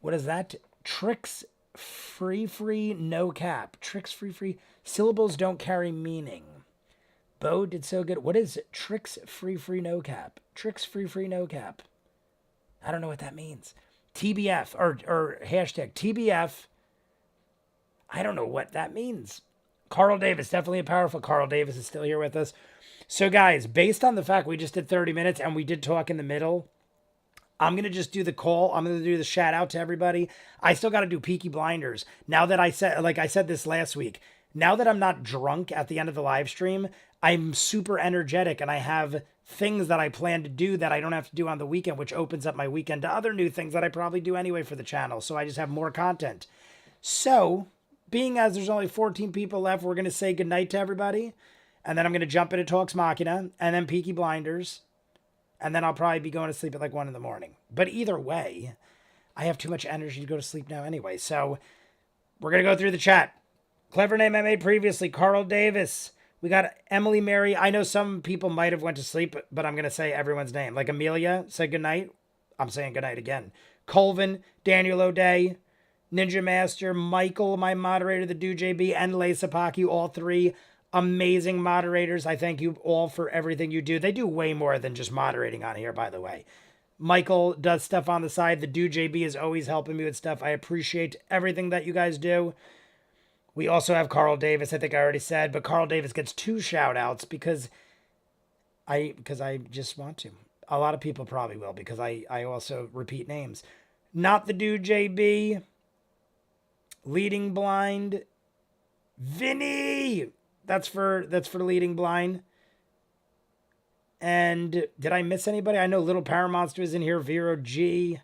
What is that? Tricks free, no cap. Tricks free. Syllables don't carry meaning. Bo did so good. What is tricks free, no cap? Tricks free, no cap. I don't know what that means. TBF or hashtag TBF. I don't know what that means. Carl Davis, definitely a powerful. Carl Davis is still here with us. So guys, based on the fact we just did 30 minutes and we did talk in the middle, I'm going to just do the call. I'm going to do the shout out to everybody. I still got to do Peaky Blinders. Now that I said this last week, now that I'm not drunk at the end of the live stream, I'm super energetic and I have things that I plan to do that I don't have to do on the weekend, which opens up my weekend to other new things that I probably do anyway for the channel. So I just have more content. So being as there's only 14 people left, we're going to say goodnight to everybody. And then I'm going to jump into Talks Machina and then Peaky Blinders. And then I'll probably be going to sleep at like 1 in the morning. But either way, I have too much energy to go to sleep now anyway. So we're going to go through the chat. Clever name I made previously, Carl Davis. We got Emily Mary. I know some people might have went to sleep, but I'm going to say everyone's name. Like Amelia said goodnight. I'm saying goodnight again. Colvin, Daniel O'Day, Ninja Master, Michael, my moderator, the DoJB, and Lesapaki, all three amazing moderators. I thank you all for everything you do. They do way more than just moderating on here, by the way. Michael does stuff on the side. The DoJB is always helping me with stuff. I appreciate everything that you guys do. We also have Carl Davis, I think I already said, but Carl Davis gets 2 shout outs because I just want to. A lot of people probably will because I also repeat names. Not the DoJB. Leading Blind. Vinny! That's for Leading Blind. And did I miss anybody? I know Little Power Monster is in here. Vero G.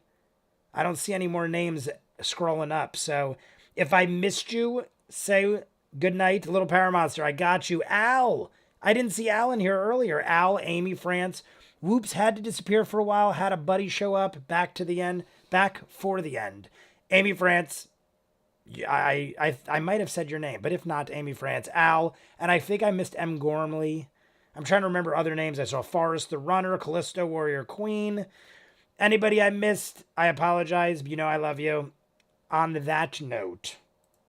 I don't see any more names scrolling up. So if I missed you, say good night, Little Power Monster. I got you. Al. I didn't see Al in here earlier. Al, Amy France. Whoops had to disappear for a while. Had a buddy show up. Back for the end. Amy France. I might have said your name, but if not, Amy France, Al, and I think I missed M. Gormley. I'm trying to remember other names. I saw Forrest the Runner, Callisto Warrior Queen. Anybody I missed, I apologize. You know I love you. On that note,